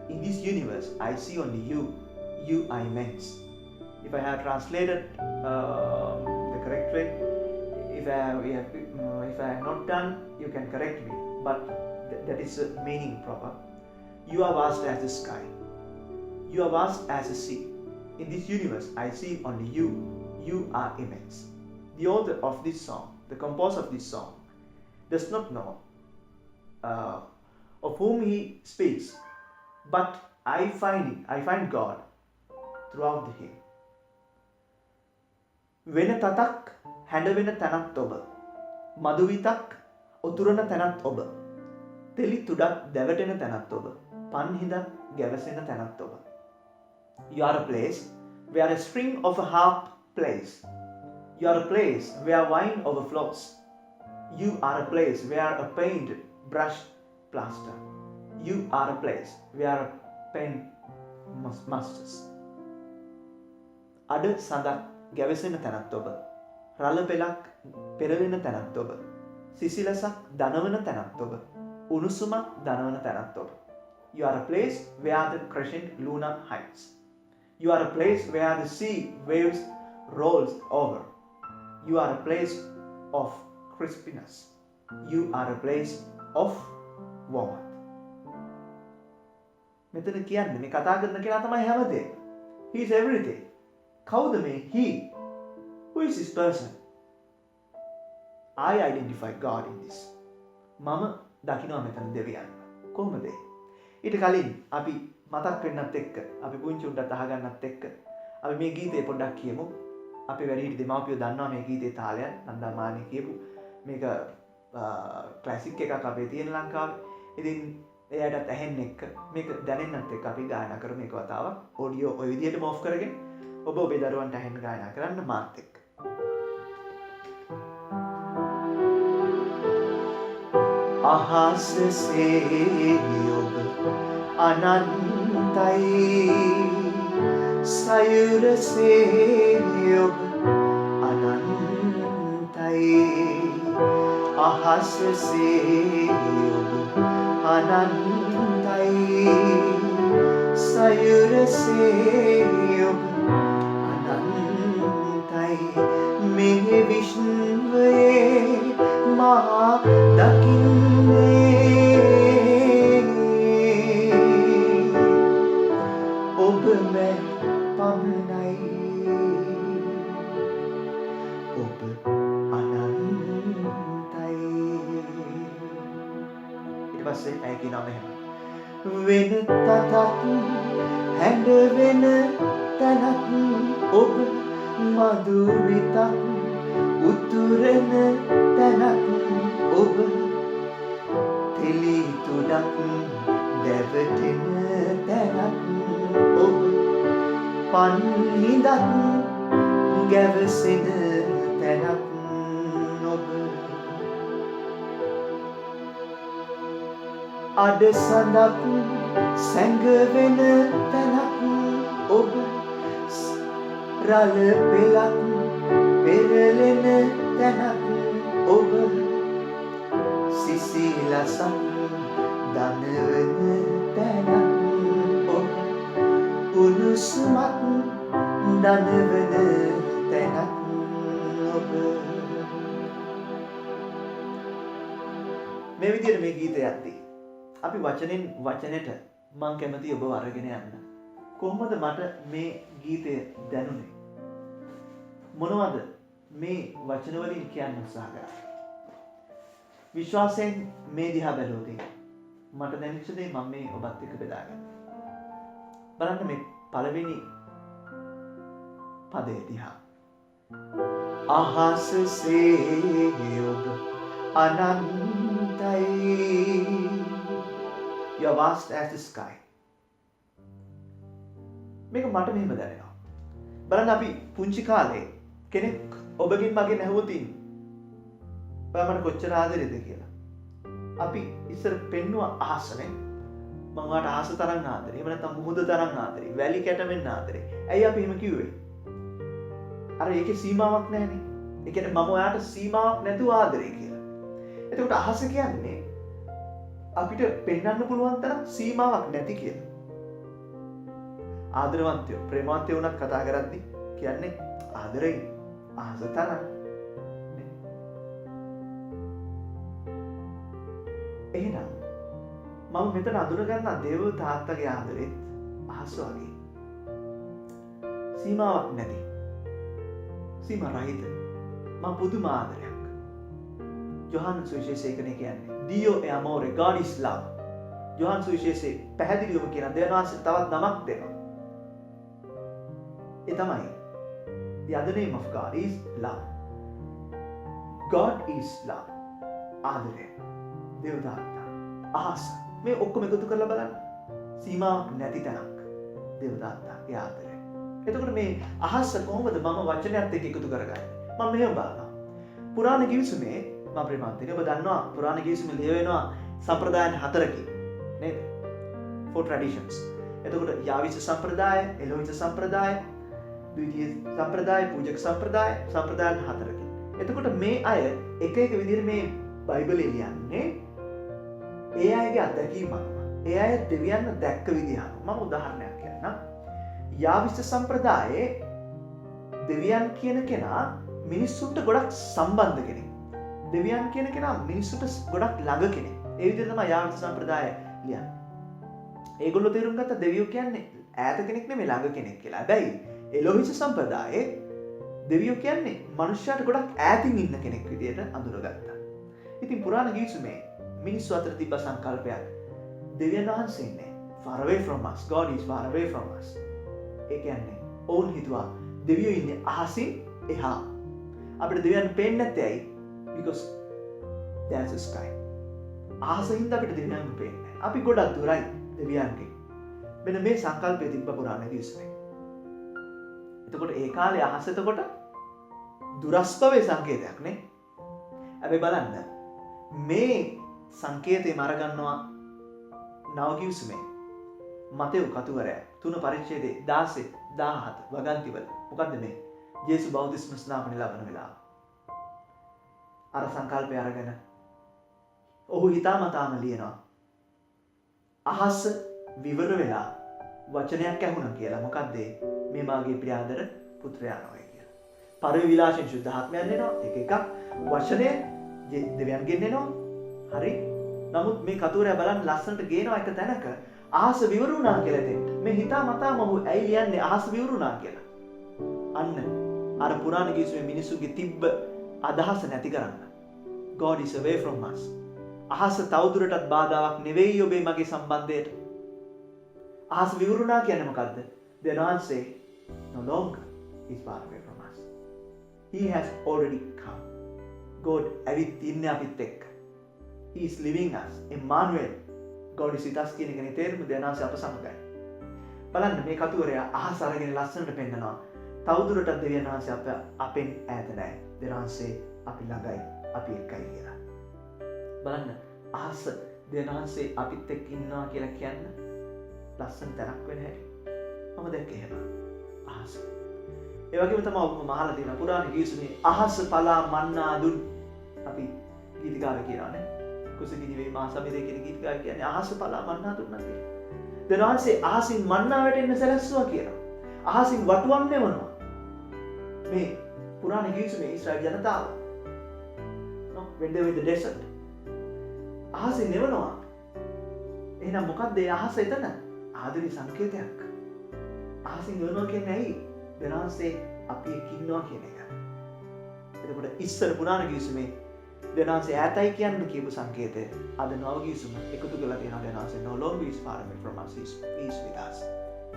In this universe I see only you. You are immense. If I have translated the correct way, if I have not done, you can correct me, but that is the meaning proper. You are vast as the sky. You are vast as the sea. In this universe I see only you. You are immense. The author of this song, the composer of this song, does not know of whom he speaks, but I find God throughout the hymn. වෙන තතක් හැඬවෙන තැනත් ඔබ, මදුවිතක් උතුරන තැනත් ඔබ, තෙලි තුඩක් දැවටෙන තැනත් ඔබ, පන්හිඳක් ගැවසෙන තැනත් ඔබ. You are a place where a string of a harp plays. You are a place where wine overflows. You are a place where a paint brush plaster. You are a place where a pen masters. අඩ සඳක් ගැවසෙන තැනත් ඔබ, රළ පෙලක් පෙරලෙන තැනත් ඔබ, සිසිලසක් දනවන තැනත් ඔබ, උණුසුමක් දනවන තැනත් ඔබ. You are a place where the crescent lunar hides. You are a place where the sea waves rolls over. You are a place of crispiness. You are a place of warmth. මෙතන කියන්නේ මේ කතා කරන කෙනා තමයි හැමදේම. He is everything. කවුද මේ he? Who is this person? I identify God in this. මම දකිනවා මෙතන දෙවියන්. කොහොමද? ඊට කලින් අපි මතක් වෙන්නත් එක්ක අපි පුංචි උන්ටත් අහගන්නත් එක්ක අපි මේ ගීතේ පොඩ්ඩක් කියමු. අපි වැඩිහිටි දෙමාපියෝ දන්නවා මේ ගීතේ තාලය. නන්දමානි කියපු මේක ක්ලාසික් එකක් අපේ තියෙන ලංකාවේ. ඉතින් එයාටත් ඇහෙන්න එක්ක මේක දැනෙන්නත් එක්ක අපි ගායනා කරමු මේක වතාවක්. ඔඩියෝ ඔය විදිහටම ඔෆ් කරගෙන ඔබ ඔබේ දරුවන්ට ඇහෙන්න ගායනා කරන්න මාත් එක්ක. අහසසේ ඔබ අනන්තයි සයුරසේ ඔබ අනන්තයි අහසසේ ඔබ අනන්තයි සයුරසේ ඔබ අනන්තයි මේ විශ්වයේ මා දකින්නේ ඔබ මැ පමණයි ඔබ අනන්තයි. ඊට පස්සේ ඇය කියනවා මෙහෙම වෙන තතක් හැඬ වෙන තැනක් ඔබ මధు විතක් උතුරන තැනක් ඔබ තෙලි තුඩක් දැවටෙන තැනක් ඔබ පන්හිඳක් ගැවසෙන තැනක් ඔබ අඩසඳක් සැඟවෙන තැනක් ඔබ රළ පෙලක් පෙරලෙන තැනක් ඔබ සිසිලසක් දනවන තැනක් ඔබ උණුසුමක් දනවන තැනක් ඔබ. මේ විදිහට මේ ගීතය යද්දී අපි වචනෙන් වචනෙට මං කැමති ඔබ අරගෙන යන්න. කොහොමද මට මේ ගීතය දැනුනේ? මොනවද මේ වචන වලින් කියන්න උත්සාහ කරන්නේ? විශ්වාසයෙන් මේ දිහා බැලුවොත් මට දැනෙච්ච දේ මම මේ ඔබත් එක්ක බෙදාගන්න. බලන්න මේ පළවෙනි පදේ දිහා. අහසසේ ඔබ අනන්තයි. You are vast as the sky. මේක මට මෙහෙම දැනෙනවා. බලන්න අපි පුංචි කාලේ කෙනෙක් ඔබගෙන් මගෙන් ඇහුවොත් ඔයා මට කොච්චර ආදරේද කියලා. අපි ඉස්සර පෙන්නුවා අහසනේ. මම ඔයාට අහස තරම් ආදරේ. එහෙම නැත්නම් මුහුද තරම් ආදරේ. වැලි කැටමෙන් ආදරේ. ඇයි අපි එහෙම කිව්වේ? අර ඒකේ සීමාවක් නැහැනේ. ඒ කියන්නේ මම ඔයාට සීමාවක් නැතුව ආදරේ කියලා. එතකොට අහස කියන්නේ අපිට පෙන්වන්න පුළුවන් තරම් සීමාවක් නැති කියලා. ආදරවන්තයෝ ප්‍රේමවන්තයෝ උනත් කතා කරද්දී කියන්නේ ආදරේ අහස තරම්. එහෙනම් මම මෙතන අඳුනගන්නා දේව තාත්තගේ ආදරෙත් අහස වගේ. සීමාවක් නැති. සීමා රහිත. මම පුදුම ආදරයක්. යොහාන් සුවිශේෂයකනේ කියන්නේ Dio e amore, God is love. Yohan සුවිශේෂයේ පැහැදිලිවම කියන දෙවියන් වහන්සේ තවත් නමක් දෙනවා. ඒ තමයි the other name of God is love. God is love. ආදරය. දේව තාත්තා. අහස. මේ ඔක්කොම එකතු කරලා බලන්න. සීමාවක් නැති තැනක්. දේව තාත්තාගේ ආදරය. එතකොට මේ අහස කොහොමද මම වචනයත් එක්ක එකතු කරගන්නේ? මම මෙහෙම බලනවා. පුරාණ කිවිසුමේ මම ප්‍රේමන්තනේ ඔබ දන්නවා පුරාණ කිවිසුමේ ලියවෙනවා සම්ප්‍රදායන් 4කින් නේද? 4 traditions. එතකොට යාවිස සම්ප්‍රදාය, එලෝහිත සම්ප්‍රදාය, ද්විතීය සම්ප්‍රදාය, පූජක සම්ප්‍රදාය, සම්ප්‍රදායන් 4කින්. එතකොට මේ අය එක එක විදිහට මේ බයිබලේ ලියන්නේ ඒ අයගේ අත්දැකීම් අනුව ඒ අය දෙවියන්ව දැක්ක විදිහ අනුව මම උදාහරණයක් කියන්නම්. යාවිස්ස සම්ප්‍රදායේ දෙවියන් කියන කෙනා මිනිස්සුන්ට ගොඩක් සම්බන්ධ කෙනෙක්. දෙවියන් කියන කෙනා මිනිස්සුන්ට ගොඩක් ළඟ කෙනෙක්. ඒ විදිහට තමයි යාවිස්ස සම්ප්‍රදාය ලියන්නේ. ඒගොල්ලෝ තේරුම් ගත්ත දෙවියෝ කියන්නේ ඈත කෙනෙක් නෙමෙයි ළඟ කෙනෙක් කියලා. හැබැයි එලෝහිස සම්ප්‍රදායේ දෙවියෝ කියන්නේ මනුෂ්‍යයාට ගොඩක් ඈතින් ඉන්න කෙනෙක් විදිහට අඳුරගත්තා. ඉතින් පුරාණ ගීසුමේ මිනිස්සු අතර තිබ්බ සංකල්පයක් දෙවියන් වහන්සේ ඉන්නේ far away from us. God is far away from us. ඒ කියන්නේ ඔවුන් හිතුවා දෙවියෝ ඉන්නේ අහසින් එහා. අපිට දෙවියන් පේන්නේ නැත්තේ ඇයි? Because there's a sky. අහසින් අපිට දෙවියන් පේන්නේ නැහැ. අපි ගොඩක් දුරයි දෙවියන්ගෙන්. මෙන්න මේ සංකල්පය තිබ්බ පුරාණ ගීසුමේ. එතකොට ඒ කාලේ අහස එතකොට දුරස්පවේ සංකේතයක් නේ. හැබැයි බලන්න මේ සංකේතය මරගන්නවා නවගිවිසුමේ මතෙව් කතුවරයා 3 පරිච්ඡේදයේ 16 17 වගන්තිවල මොකද්ද මේ ජේසු බෞද්ධිස්ම ස්නාපන ලබන වෙලාව. අර සංකල්පය අරගෙන ඔහු හිතාමතාම ලියනවා අහස විවර වෙලා වචනයක් ඇහුණා කියලා. මොකද්ද මේ මාගේ ප්‍රියාදර පුත්‍රයා නොවේ කියලා. පරිවි විලාසෙන් සුද්ධාත්මයන් එනවා එක එකක් වචනය දෙවියන්ගෙන් එනවා. හරි. නමුත් මේ කතුවරයා බලන්න ලස්සනට ගේනවා එක තැනක අහස විවරුණා කියලා දෙන්න. මේ හිතාමතාම ඔහු ඇයි ලියන්නේ අහස විවරුණා කියලා. අන්න අර පුරාණ ගීසුමේ මිනිසුන්ගේ තිබ්බ අදහස නැති කරන්න. God is away from us. අහස තවදුරටත් බාධාවක් නෙවෙයි ඔබේ මගේ සම්බන්ධයට. අහස විවරුණා කියන්නේ මොකද්ද? The answer no longer is far away from us. He has already come. God ඇවිත් ඉන්නේ අපිත් එක්ක. He is living us. Emmanuel. God is with us කියන එකනේ තේරුම. The answer අප සමගයි. බලන්න මේ කතුවරයා අහස අරගෙන ලස්සනට පෙන්නනවා. තවදුරටත් දෙවියන් වහන්සේ අපෙන් ඈත නැහැ. The answer අපි ළඟයි. අපි එක්කයි කියලා. බලන්න අහස දෙවියන් වහන්සේ අපිත් එක්ක ඉන්නවා කියලා කියන්න ලස්සන තැනක් වෙන හැටි. මම දැක්කේ එහෙම. අහස. ඒ වගේම තමයි ඔබම අහලා තියෙන පුරාණ ගීසුනේ අහස පලා මන්නා දුන් අපි ගීතිකාවේ කියනවානේ. කුසගිනි වේ මා සමිරේ කියන ගීතිකාව කියන්නේ අහස පලා මන්නා දුන්නා කියලා. දෙවියන් වහන්සේ අහසින් මන්නා වැටෙන්න සැලැස්සුවා කියනවා. අහසින් වටුවක් නෙවනවා. මේ පුරාණ ගීසුනේ ඊශ්‍රායල් ජනතාව. when they were in the desert. අහසින් නෙවනවා. එහෙනම් මොකක්ද ඒ අහස එතන? ආදරේ සංකේතයක්. අහසින් නෙවනවා කියන්නේ ඇයි? දෙනාසේ අපි එක්ක ඉන්නවා කියන එක. එතකොට ඉස්සර පුරාණ ගීසුමේ දෙනාසේ ඈතයි කියන්න කියපු සංකේතය අද නව ගීසුම එකතු කරලා තියෙනවා. දෙනාසේ no longer is far away from us, he is with us.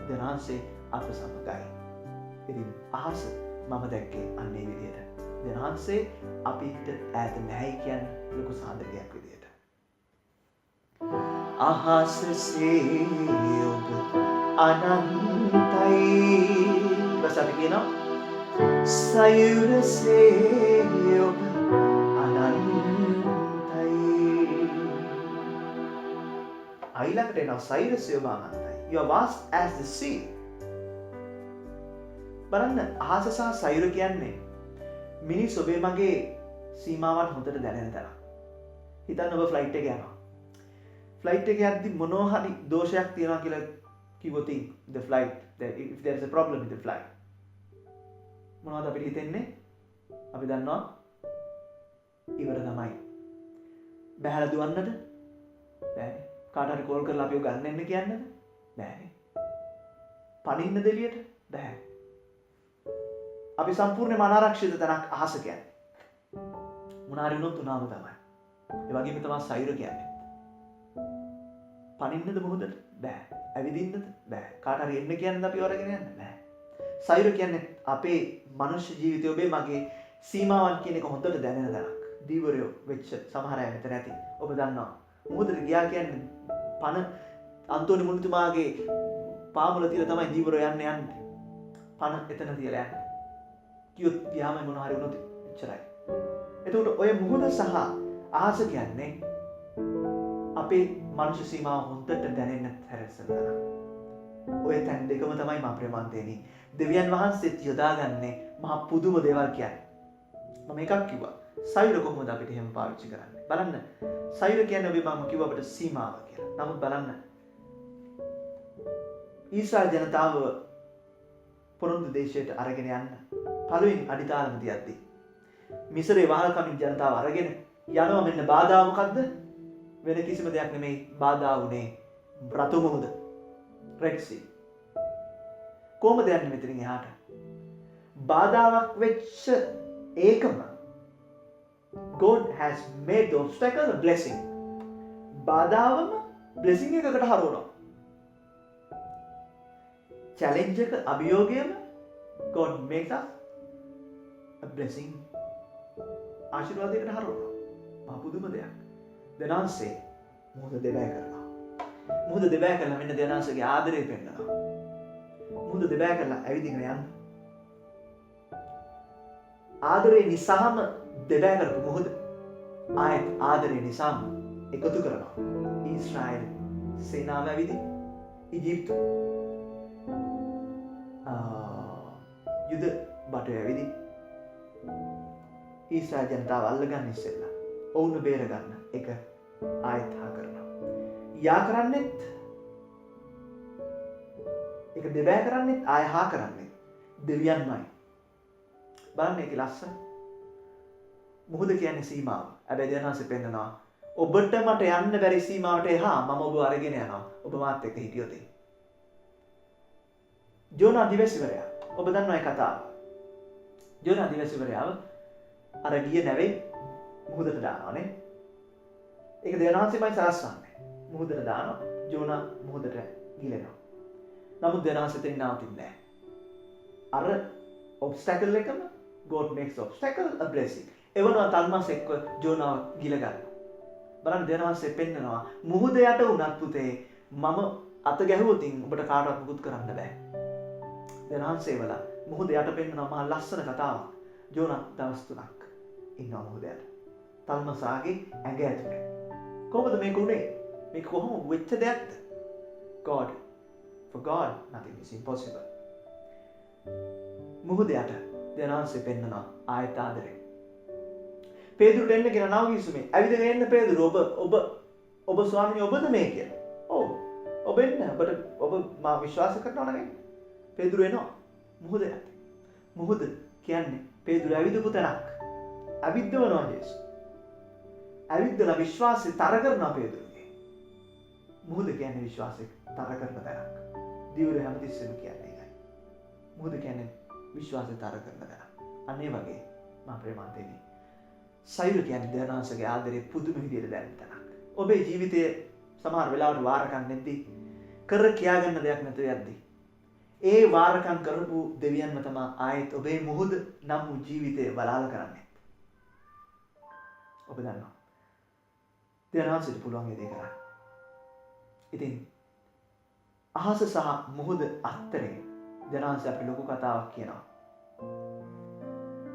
දෙනාසේ අප සමගයි. ඉතින් අහස මම දැක්කේ අන්නේ විදිහට. දෙනාසේ අපිට ඈත නැහැ කියන්නේ ලොකු සාධකයක් විදිහට. අහසසේ ඔබ අනන්තයි වසඅපි කියනවා සයුරසේ ඔබ අනන්තයි. අයිලකට එනවා සයුරසේ ඔබ අනන්තයි. You are vast as the sea. බලන්න අහස සහ සයුර කියන්නේ මිනිස් ඔබේ මගේ සීමාවන් හොඳට දැනෙන තැන. හිතන්න ඔබ ෆ්ලයිට් එක යනවා. ෆ්ලයිට් එක යද්දි මොනවා හරි දෝෂයක් තියෙනවා කියලා කිව්වොත් the flight if there is a problem with the flight මොනවද අපිට හිතෙන්නේ? අපි දන්නවා ඉවර තමයි. බහැලා දුවන්නද? බෑනේ. කාට හරි කෝල් කරලා අපිව ගන්න එන්න කියන්නද? බෑනේ. පණින්නද එළියට? බෑ. අපි සම්පූර්ණයෙන්ම අනාරක්ෂිත තැනක් අහස කියන්නේ. මොනාරි වුණොත් උනාම තමයි. ඒ වගේම තමයි සයුර කියන්නේ. පණින්නද මොහොතට? බෑ. ඇවිදින්නද? බෑ. කාට හරි එන්න කියන්නද අපි වරගෙන යන්න? බෑ. සයුර කියන්නේ අපේ මනුෂ්‍ය ජීවිතය ඔබේ මගේ සීමාවන් කියන එක හොඳට දැනෙන තැනක්. දීවරයෝ වෙච්ච සමහර අය මෙතන ඇති. ඔබ දන්නවා. මොහොතට ගියා කියන්නේ පණ අන්තෝනි මුනිතුමාගේ පාමුල තියලා තමයි දීවරයෝ යන්නේ. පණ එතන තියලා යන්නේ. කියොත් ගියාම මොන හරි වුණොත් එච්චරයි. එතකොට ඔය මුහුද සහ අහස කියන්නේ අපේ මනුෂ්‍ය සීමාව හොඳට දැනෙන්න හැරෙස්සන තරම්. ඔය තැන් දෙකම තමයි මා ප්‍රේමන්තේනි දෙවියන් වහන්සේත් යොදාගන්නේ මහා පුදුම දේවල් කියන්නේ. මම එකක් කිව්වා. සයුර කොහොමද අපිට එහෙම පාවිච්චි කරන්නේ? බලන්න. සයුර කියන්නේ ඔබ මම කිව්ව අපිට සීමාව කියලා. නමුත් බලන්න. ඊශ්‍රායල් ජනතාව පොරොන්දු දේශයට අරගෙන යන්න පළවෙනි අඩිතාලම තියද්දී මිසරේ වහල්කමින් ජනතාව අරගෙන යනවා. මෙන්න බාධා මොකද්ද? වෙන කිසිම දෙයක් නෙමෙයි බාධා වුණේ රතු මුහුද. රෙඩ් සී. කොහොමද යන්නේ මෙතනින් එහාට? බාධාවක් වෙච්ච ඒකම God has made the obstacle a blessing. බාධාවම blessing එකකට හරවනවා. challenge එක අභියෝගයම God makes us a blessing. ආශිර්වාදයකට හරවනවා. මහ පුදුම දෙයක්. දෙනාන්සේ මුහුද දෙබෑ කරනවා. මුහුද දෙබෑ කරලා මෙන්න දෙනාන්සේගේ ආදරය පෙන්නනවා. මුහුද දෙබෑ කරලා ඇවිදින්න යන්න. ආදරේ නිසාම දෙබෑ කරපු මුහුද ආයත් ආදරේ නිසාම එකතු කරනවා. ඊශ්‍රායල් සේනාව ඇවිදින් ඊජිප්තු යුද බටු ඇවිදින් ඊශ්‍රායල් ජනතාව අල්ලගන්න ඉස්සෙල්ලා ඔවුන් බේරගන්න එක ආයත් හා කරනවා. යා කරන්නෙත් එක දෙබෑ කරන්නෙත් ආය හා කරන්නෙත් දෙවියන්මයි. බලන්න ඒකේ ලස්සන. මුහුද කියන්නේ සීමාව. හැබැයි දෙනාසේ පෙන්නනවා ඔබට මට යන්න බැරි සීමාවට එහා මම ඔබ අරගෙන යනවා. ඔබ මාත් එක්ක හිටියොත්. ජෝනා දිවසිවරයා. ඔබ දන්නවා ඒ කතාව. ජෝනා දිවසිවරයාව අර ගිය නැවේ මුහුදට දානවානේ. ඒක දෙනාසෙමයි සලස්වන්නේ. මුහුදට දානවා. ජෝනා මුහුදට ගිලෙනවා. නමුත් දෙනාසෙ තෙන් නවතින්නේ නැහැ. අර obstacle එකම God makes obstacle a blessing. එවනවා තල්මස් එක්ක ජෝනාව ගිල ගන්නවා. බලන්න දෙනාසේ පෙන්නනවා මුහුද යට වුණත් පුතේ මම අත ගැහුවොතින් ඔබට කාටවත් මුකුත් කරන්න බෑ. දෙනාසේ වල මුහුද යට පෙන්නනවා මහා ලස්සන කතාවක්. ජෝනා දවස් 3ක් ඉන්නවා මුහුද යට. තල්මසාගේ ඇඟ ඇතුලේ. කොහොමද මේක උනේ? මේක කොහොම වෙච්ච දෙයක්ද? God. For God nothing is impossible. මුහුද යට දෙනාසේ පෙන්නනවා ආයත ආදරේ. පේදුරුට එන්න කියන නවගිස්සුමේ ඇවිදගෙන එන්න පේදුරු ඔබ ස්වාමීනි ඔබද මේ කියලා. ඔව්. ඔබ එන්න. ඔබ මා විශ්වාස කරනවා නම් එන්න. පේදුරු එනවා මුහුද යට. මුහුද කියන්නේ පේදුරු ඇවිදපු තැනක්. අවිද්දවනවා ජේසුස්. ඇවිද්දලා විශ්වාසය තර කරනවා පේදුරුගේ. මුහුද කියන්නේ විශ්වාසය තර කරන තැනක්. දිවුර හැමතිස්සෙම කියන්නේ ඒකයි. මුහුද කියන්නේ විශ්වාසය තර කරන තැනක්. අන්න ඒ වගේ මා ප්‍රේමන්තේනි. සයුර කියන්නේ දෙනාසගේ ආදරේ පුදුම විදියට දැනෙන තැනක්. ඔබේ ජීවිතයේ සමහර වෙලාවට වාරකම් නැද්දි කර කියාගන්න දෙයක් නැතුව යද්දි ඒ වාරකම් කරපු දෙවියන්ම තමයි ආයෙත් ඔබේ මුහුද නම් වූ ජීවිතය බලාල කරන්නේ. ඔබ දන්නවා. දෙනාසට පුළුවන් ඒ දේ කරන්න. ඉතින් අහස සහ මුහුද අතරේ දෙනාස අපිට ලොකු කතාවක් කියනවා.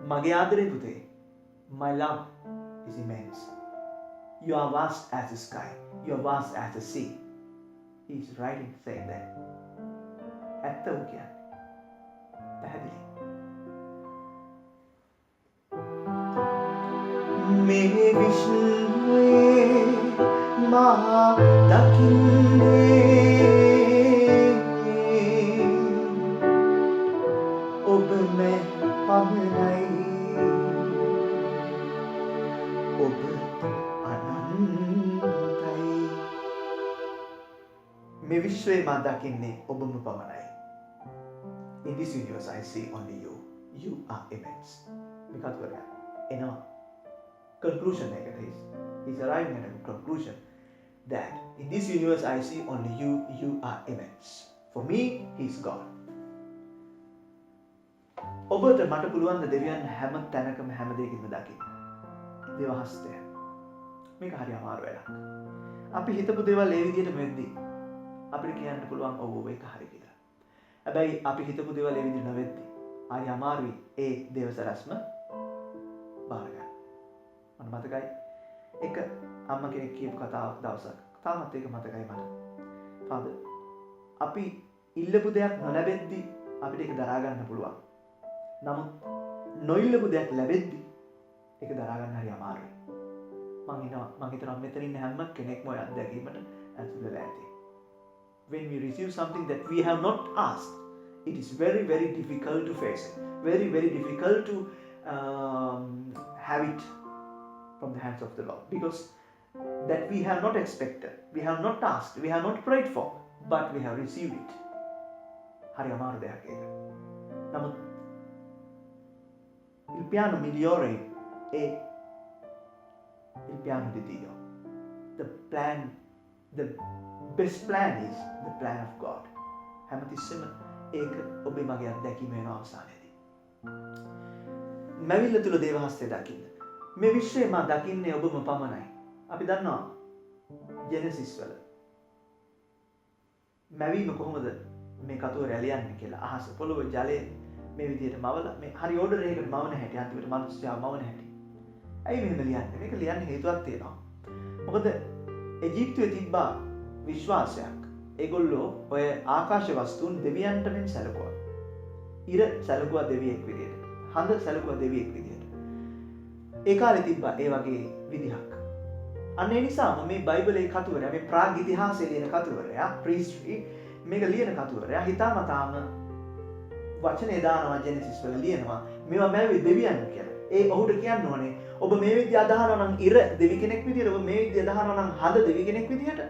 මගේ ආදරේ පුතේ, my love is immense. You are vast as the sky. You are vast as the sea. He is writing saying that. ඇත්ත වූ කියන්නේ. පැහැදිලි. මේ විශ්වයේ මහා දකින්නේ ඔබ මේ පමණයි. ඔබ අනන්තයි. මේ විශ්වයේ මා දකින්නේ ඔබම පමණයි. In this universe I see only you. You are immense. මේකත් වරයා එනවා conclusion එකට. He's arriving at a conclusion that in this universe I see only you. You are immense. For me, he's God. ඔබට මට පුළුවන් දෙවියන් හැම තැනකම හැම දෙයකින්ම දකින්න. දේව හස්තය. මේක හරි අමාරු වැඩක්. අපි හිතපු දේවල් ඒ විදිහටම වෙද්දී අපිට කියන්න පුළුවන් ඔව් ඒක හරි කියලා. හැබැයි අපි හිතපු දේවල් ඒ විදිහට නොවෙද්දී හරි අමාරුයි ඒ දේව සරස්ම බාර ගන්න. මට මතකයි එක අම්මා කෙනෙක් කියපු කතාවක් දවසක්. තාමත් ඒක මතකයි මට. ෆාදර් අපි ඉල්ලපු දෙයක් නොලැබෙද්දී අපිට ඒක දරා ගන්න පුළුවන්. නමුත් නොඉල්ලපු දෙයක් ලැබෙද්දී ඒක දරා ගන්න හරි අමාරුයි. මම හිතනවා මෙතන ඉන්න හැම කෙනෙක්ම ඔය අත්දැකීමට ඇතුළත් වෙලා ඇති. When we receive something that we have not asked, it is very, very difficult to face it. Very, very difficult to have it from the hands of the Lord. Because that we have not expected, we have not asked, we have not prayed for, but we have received it. හරි අමාරු දෙයක් ඒක. නමුත් il piano migliore è il piano di Dio. The best plan is the plan of God. හැමතිස්සෙම ඒක ඔබේ මගේ අත්දැකීම වෙන අවසානයේදී. මැවිල්ල තුල දේව හස්තය දකින්න. මේ විශ්වය මා දකින්නේ ඔබම පමණයි. අපි දන්නවා ජෙනසිස් වල මැවීම කොහොමද මේ කතුවරයා ලියන්නේ කියලා. අහස පොළොව ජලය මේ විදිහට මවලා මේ හරි ඕඩර් එකකට මවන හැටි අන්තිමට මිනිස්සයා මවන හැටි. ඇයි මෙහෙම ලියන්නේ? මේක ලියන්න හේතුවක් තියෙනවා. මොකද ඊජිප්තුවේ තිබ්බා විශ්වාසයක්. ඒගොල්ලෝ ඔය ආකාශ වස්තුන් දෙවියන්ට මෙන් සැලකුවා. ඉර සැලකුවා දෙවියෙක් විදියට. හඳ සැලකුවා දෙවියෙක් විදියට. ඒ කාලේ තිබ්බා ඒ වගේ විදිහක්. අන්න ඒ නිසාම මේ බයිබලයේ කතුවරයා මේ ප්‍රාග් ඉතිහාසයේ ලියන කතුවරයා ප්‍රීස්ට්‍රි මේක ලියන කතුවරයා හිතාමතාම වචනේ දානවා ජෙනසිස් වල ලියනවා මේවා මැවි දෙවියන් කියලා. ඒ ඔහුට කියන්න ඕනේ ඔබ මේ විදිය අදහනවා නම් ඉර දෙවි කෙනෙක් විදියට ඔබ මේ විදිය අදහනවා නම් හඳ දෙවි කෙනෙක් විදියට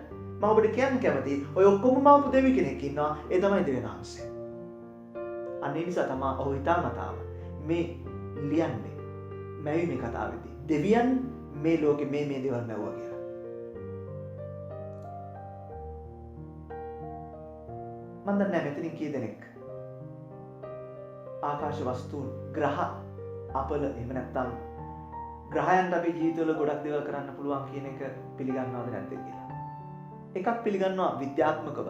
මම ඔබට කියන්න කැමතියි ඔය ඔක්කොම මවපු දෙවි කෙනෙක් ඉන්නවා ඒ තමයි දෙවියන් වහන්සේ. අන්න ඒ නිසා තමයි ඔහු හිතාමතාම මේ ලියන්නේ මැවීමේ කතාවේදී දෙවියන් මේ ලෝකෙ මේ දේවල් මැවුවා කියලා. මම දන්නේ මෙතනින් කී දෙනෙක් ආකාශ වස්තුන් ග්‍රහ අපල එහෙම නැත්නම් ග්‍රහයන්ට අපේ ජීවිතවල ගොඩක් දේවල් කරන්න පුළුවන් කියන එක පිළිගන්නවද නැද්ද කියලා. එකක් පිළිගන්නවා විද්‍යාත්මකව.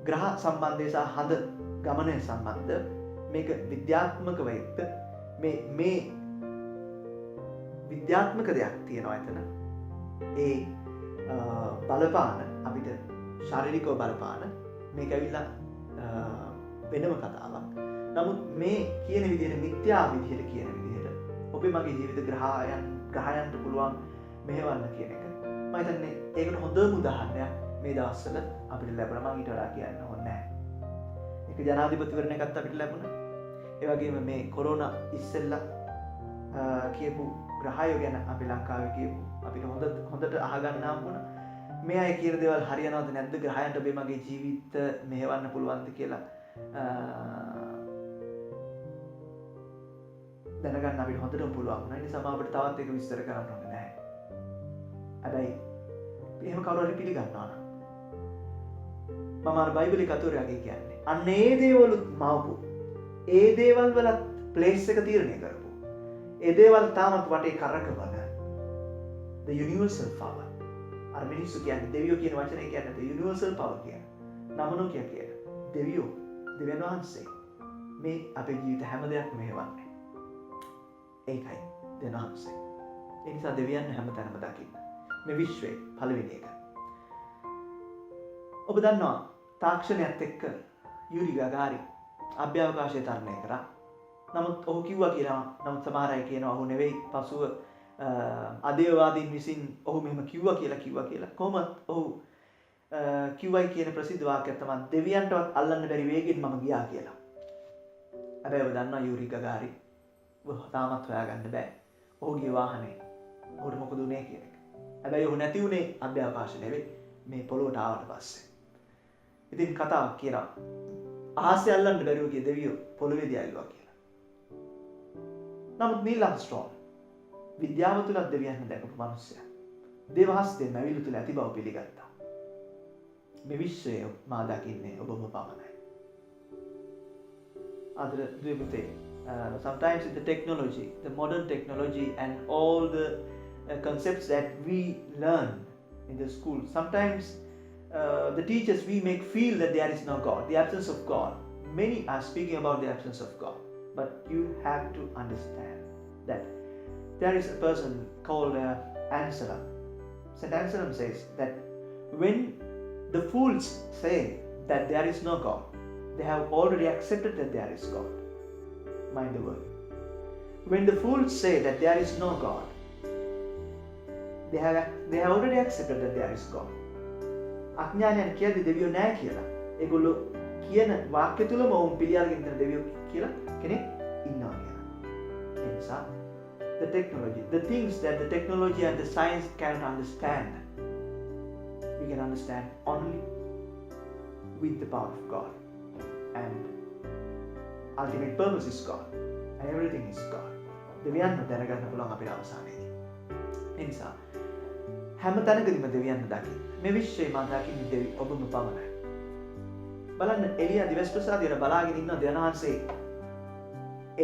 ග්‍රහ සම්බන්ධය සහ හඳ ගමනය සම්බන්ධ මේක විද්‍යාත්මකව එක්ක මේ විද්‍යාත්මක දෙයක් තියෙනවා එතන. ඒ බලපාන අපිට ශාරීරිකව බලපාන මේක ඇවිල්ලා වෙනම කතාවක්. නමුත් මේ කියන විදිහට මිත්‍යා විදිහට කියන විදිහට ඔබේ මගේ ජීවිත ග්‍රහයන්ට පුළුවන් මෙහෙවන්න කියන එක. මම හිතන්නේ ඒකට හොඳම උදාහරණයක් මේ දවස්වල අපිට ලැබුණා. මම ඊට වඩා කියන්න ඕනේ නැහැ. ඒක ජනාධිපතිවරණයකත් අපිට ලැබුණා. ඒ වගේම මේ කොරෝනා ඉස්සෙල්ලා කියපු ග්‍රහය ගැන අපි ලංකාවේ කියපු අපිට හොඳට අහගන්න හම්බුණා. මේ අය කියන දේවල් හරියනවද නැද්ද ග්‍රහයන්ට ඔබේ මගේ ජීවිත මෙහෙවන්න පුළුවන්ද කියලා දැනගන්න අපිට හොඳටම පුළුවන්. ඒ නිසා මම අපිට තවත් එක විස්තර කරන්න ඕනේ නැහැ. හැබැයි එහෙම කවුරු හරි පිළිගන්නවා නම් මම අර බයිබලයේ කතෝරයාගේ කියන්නේ අන්න ඒ දේවලුත් මවපු ඒ දේවල් වල ප්ලේස් එක තීරණය කරපු ඒ දේවල් තාමත් වටේ කරකවන the universal power. අර මිනිස්සු කියන්නේ දෙවියෝ කියන වචනේ කියන්නේ the universal power කියන. නමනෝ කියන දෙවියෝ දෙවියන් වහන්සේ මේ අපේ ජීවිත හැම දෙයක්ම මෙහෙවන්නේ. ඒකයි දෙවියන් වහන්සේ. ඒ නිසා දෙවියන් හැමතැනම දකින්න. මේ විශ්වයේ පළවෙනි එක. ඔබ දන්නවා තාක්ෂණයත් එක්ක යූරි ගගාරි අභ්‍යවකාශය තරණය කරා. නමුත් ඔහු කිව්වා කියලා නමුත් සමහර අය කියනවා ඔහු නෙවෙයි පසුව අදේවවාදීන් විසින් ඔහු මෙහෙම කිව්වා කියලා කොහොමද ඔහු කිව්වයි කියන ප්‍රසිද්ධ වාක්‍යයක් තමයි දෙවියන්ටවත් අල්ලන්න බැරි වේගෙන් මම ගියා කියලා. හැබැයි ඔබ දන්නවා යූරි ගගාරි තාමත් හොයාගන්න බෑ. ඔහුගේ වාහනේ ඔහුට මොකද උනේ කියන එක. හැබැයි ඔහු නැති උනේ අභ්‍යවකාශ නෙවෙයි මේ පොළොවට ආවට පස්සේ. ඉතින් කතාවක් කියනවා අහසේ අල්ලන්න බැරිව ගිය දෙවියෝ පොළොවේදී ඇල්ලුවා කියලා. නමුත් නීල් ආම්ස්ට්‍රෝං විද්‍යාව තුල දෙවියන් දැකපු මිනිසයා. දේවහස්තේ මැවිලි තුල ඇති බව පිළිගත්තා. මේ විශ්වය මා දකින්නේ ඔබම පමණයි. අදර දුවපුතේ sometimes in the technology, the modern technology and all the concepts that we learn in the school, sometimes the teachers we make feel that there is no God, the absence of God. Many are speaking about the absence of God, but you have to understand that there is a person called Anselm. St. Anselm says that when the fools say that there is no God, they have already accepted that there is God. Mind the word. when the fools say that there is no God, they have already accepted that there is God. අඥානයන් කියද්දි දෙවියෝ නැහැ කියලා. ඒගොල්ලෝ කියන වාක්‍ය තුලම වුන් පිළිඅරගෙන ඉන්න දෙවියෝ කියලා කෙනෙක් ඉන්නවා කියලා. ඒ නිසා the things that the technology and the science cannot understand, we can understand only with the power of God. And ultimate purpose is God. And everything is God. දෙවියන්ව දැනගන්න පුළුවන් අපේ අවසානයේදී. ඒ නිසා හැම තැනකදීම දෙවියන්ව දකින්න. මේ විශ්වයේ මා දකින්නේ දෙවි ඔබම පමණයි. බලන්න එලියා දිවස් ප්‍රසාදයට බලාගෙන ඉන්න දෙවියන්වහන්සේ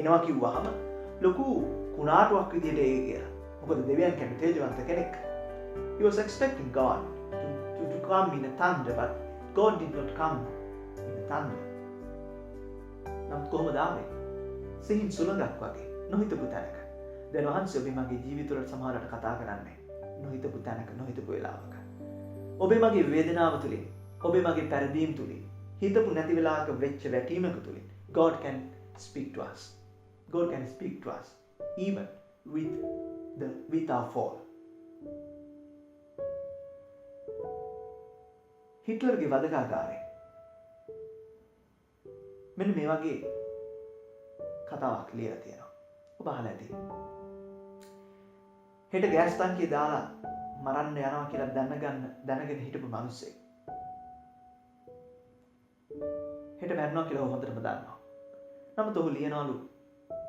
එනවා කිව්වහම ලොකු කුණාටුවක් විදියට ඒ කියලා. මොකද දෙවියන් කියන්නේ තේජවන්ත කෙනෙක්. He was expecting God to come in a thunder, but God did not come in a thunder. නම් කොහොමද ආවේ? සිහින් සුළඟක් වගේ නොහිතපු තැනක. දැන් වහන්සේ ඔබේ මගේ ජීවිතවලට සමහරකට කතා කරන්නේ නොහිතපු තැනක නොහිතපු වෙලාවක. ඔබේ මගේ වේදනාව තුලින්, ඔබේ මගේ පෙරදීම් තුලින්, හිතපු නැති වෙලාවක වෙච්ච වැටීමක තුලින් God can speak to us. God can speak to us even with our fall. හිට්ලර්ගේ වදකාගාරේ මෙන්න මේ වගේ කතාවක් ලියලා තියෙනවා. ඔබ අහලා ඇති. හෙට ගෑස් ටැංකිය දාලා මරන්න යනවා කියලා දැනගෙන හිටපු මිනිස්සෙක්. හෙට මැරෙනවා කියලා ඔහු හොඳටම දන්නවා. නමුත් ඔහු ලියනවලු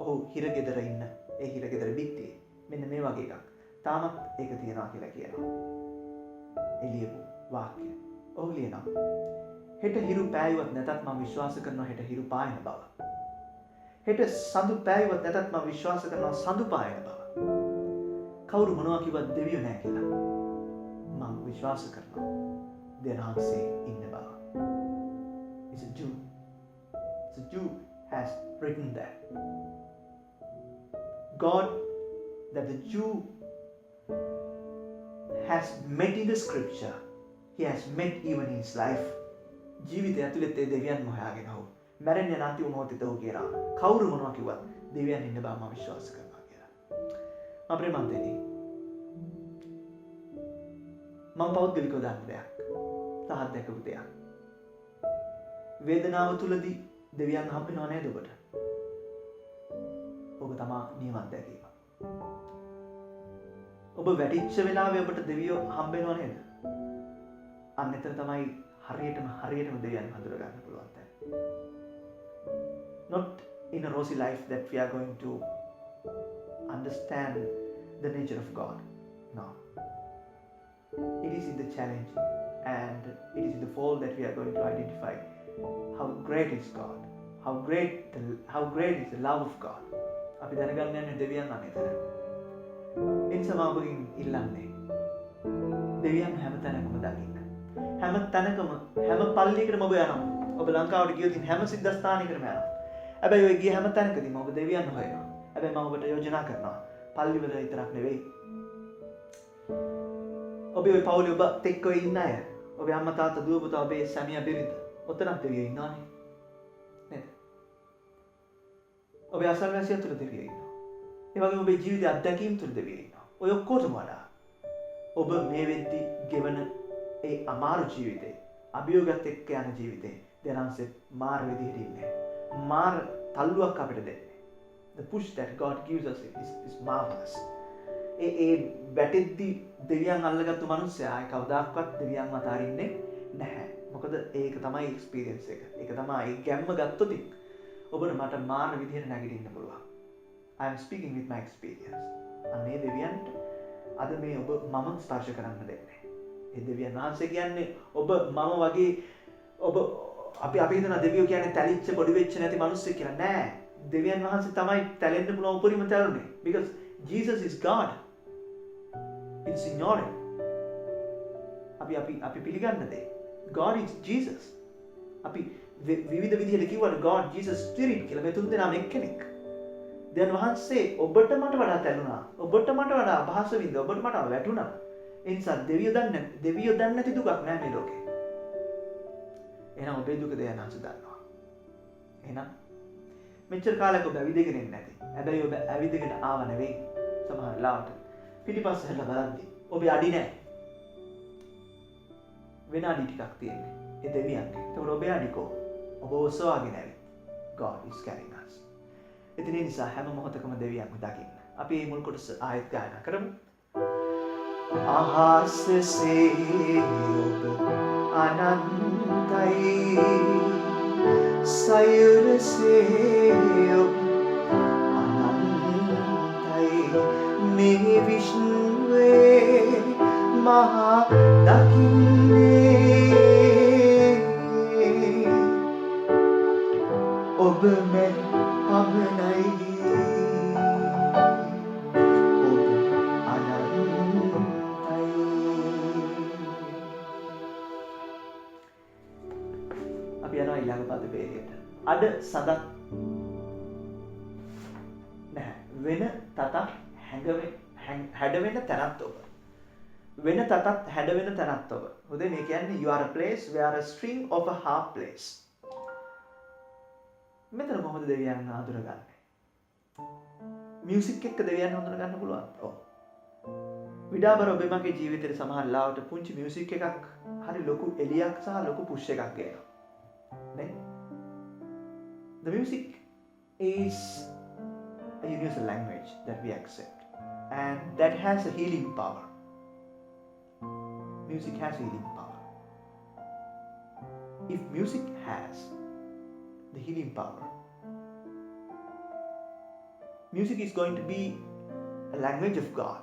ඔහු හිරගෙදර ඉන්න ඒ හිරගෙදර බිත්තියේ මෙන්න මේ වගේ එකක්. තාමත් ඒක තියනවා කියලා කියනවා. එළියපු වාක්‍ය. ඔහු ලියනවා හෙට හිරු පෑයුවත් නැතත් මම විශ්වාස කරනවා හෙට හිරු පායන බව. හෙට සඳු පෑයුවත් නැතත් මම විශ්වාස කරනවා සඳු පායන බව. කවුරු මොනවා කිව්වත් දෙවියෝ නැහැ කියලා මම විශ්වාස කරනවා දෙවියන්සේ ඉන්න බව. It's a Jew has written that. God that the Jew has met in the scripture, he has met even in his life. ජීවිතය ඇතුළත ඒ දෙවියන් හොයාගෙන හො මැරෙන්නේ නැති මොහොතේ තෝ කියලා කවුරු මොනවා කිව්වත් දෙවියන් ඉන්න බව මම විශ්වාස කරනවා කියලා. මම ප්‍රේමන්තේනි මම පෞද්ගලිකව දන්න දෙයක් තාහත් දැකපු දෙයක්. වේදනාව තුලදී දෙවියන් හම්බෙනව නේද ඔබට? ඔබ තමා නිවන් දැකීම. ඔබ වැටිච්ච වෙලාවේ ඔබට දෙවියෝ හම්බෙනව නේද? අන්න එතන තමයි හරියටම දෙවියන් හඳුර ගන්න පුළුවන් තැන. Not in a rosy life that we are going to understand the nature of God. No. It is in the challenge and it is in the fall that we are going to identify how great is God. How great is the love of God. අපි දැනගන්න යන්නේ දෙවියන් අනේතර. එනිසා මම ඔබගෙන් ඉල්ලන්නේ දෙවියන් හැම තැනකම දකින්න. හැම තැනකම හැම පල්ලියකටම ඔබ යනවා. ඔබ ලංකාවට ගියොත් හැම සිද්ධාස්ථානයකටම යනවා. හැබැයි ඔය ගිය හැම තැනකදීම ඔබ දෙවියන් හොයනවා. හැබැයි මම ඔබට යෝජනා කරනවා පල්ලිවල විතරක් නෙවෙයි. ඔබ ඔය පවුලේ ඔබත් එක්ක ඉන්න අය, ඔබේ අම්මා තාත්තා දුව පුතා ඔබේ සැමියා බිරිඳ, ඔතනත් දෙවියෝ ඉන්නවනේ. නේද? ඔබේ අසල්වැසියන් තුල දෙවියෝ ඉන්නවා. ඒ වගේම ඔබේ ජීවිතය අත්දැකීම් තුල දෙවියෝ ඉන්නවා. ඔය ඔක්කොටම වඩා ඔබ මේ වෙද්දි ගෙවන ඒ අමාරු ජීවිතේ, අභියෝගات එක්ක යන ජීවිතේ දැනන්සෙත් මාර විදිහට ඉන්නේ. මාර තල්ලුවක් අපිට දෙන්නේ. The push that God gives us is marvelous. ඒ බැටෙද්දි දෙවියන් අල්ලගත්තු මිනිස්සයා ආයි කවදාවත් දෙවියන්ව අතාරින්නේ නැහැ. මොකද ඒක තමයි එක්ස්පීරියන්ස් එක. ඒක තමයි ඒ ගැම්ම ගත්තොත් ඔබට මට මාර විදිහට නැගිටින්න පුළුවන්. I am speaking with my experience. අනේ දෙවියන්ට අද මේ ඔබ මම ස්පර්ශ කරන්න දෙන්නේ. ඒ දෙවියන් වහන්සේ කියන්නේ ඔබ මම වගේ ඔබ අපි හිතන දෙවියෝ කියන්නේ තැලිච්ච පොඩි වෙච්ච නැති මිනිස්සෙක් කියලා නෑ. දෙවියන් වහන්සේ තමයි තැලෙන්න පුළුවන් උපරිම තැලුනේ. Because Jesus is God. It's ignored. අපි පිළිගන්න දේ. God is Jesus. අපි විවිධ විදිහට කිව්වට God, Jesus, Spirit කියලා මේ තුන් දෙනාම එක්කෙනෙක්. දෙවියන් වහන්සේ ඔබට මට වඩා තැලුණා. ඔබට මට වඩා අපහාස විඳ, ඔබට මට වැටුණා. ඒ නිසා දෙවියෝ දන්නේ නැති දුකක් නෑ මේ ලෝකේ. එහෙනම් ඔබේ දුක දෙවියන් වහන්සේ දන්නවා. එහෙනම් මෙච්චර කාලයක් ඔබ ඇවිදගෙන ඉන්නේ නැති. හැබැයි ඔබ ඇවිදගෙන ආව නෙවෙයි. සමහර ලාවට පිටිපස්ස හැල්ලා බලද්දි ඔබේ අඩි නැහැ. වෙන අඩි ටිකක් තියෙන්නේ. ඒ දෙවියන්ගේ. ඒතකොට ඔබේ අඩි කො? ඔබ ඔසවාගෙන ඇවිත්. God is carrying us. ඉතින් ඒ නිසා හැම මොහොතකම දෙවියන්ව දකින්න. අපි මේ මුල් කොටස ආයෙත් ගායනා කරමු. අහස්සේ ඔබ අනන්තයි සයුරසේ ඔබ අනන්තයි මේ විශ්වයේ මහා දකින්නේ ඔබ මේ පමණයි අඩ සදක් නැහැ. වෙන තතක් හැඩවෙන තැනත් ඔබ. වෙන තතත් හැඩවෙන තැනත් ඔබ. උදේ මේ කියන්නේ you are a place where a string of a harp plays. මෙතන කොහොමද දෙවියන් හඳුනගන්නේ? මියුසික් එක්ක දෙවියන් හඳුනගන්න පුළුවන්. ඔව්. විඩාබර ඔබේ මගේ ජීවිතේ සමහර ලාවට පුංචි මියුසික් එකක් හරි ලොකු එලියක් සහ ලොකු පුෂ් එකක් ගේනවා. නේ? The music is a universal language that we accept and that has a healing power. Music has healing power. If music has the healing power, music is going to be a language of God.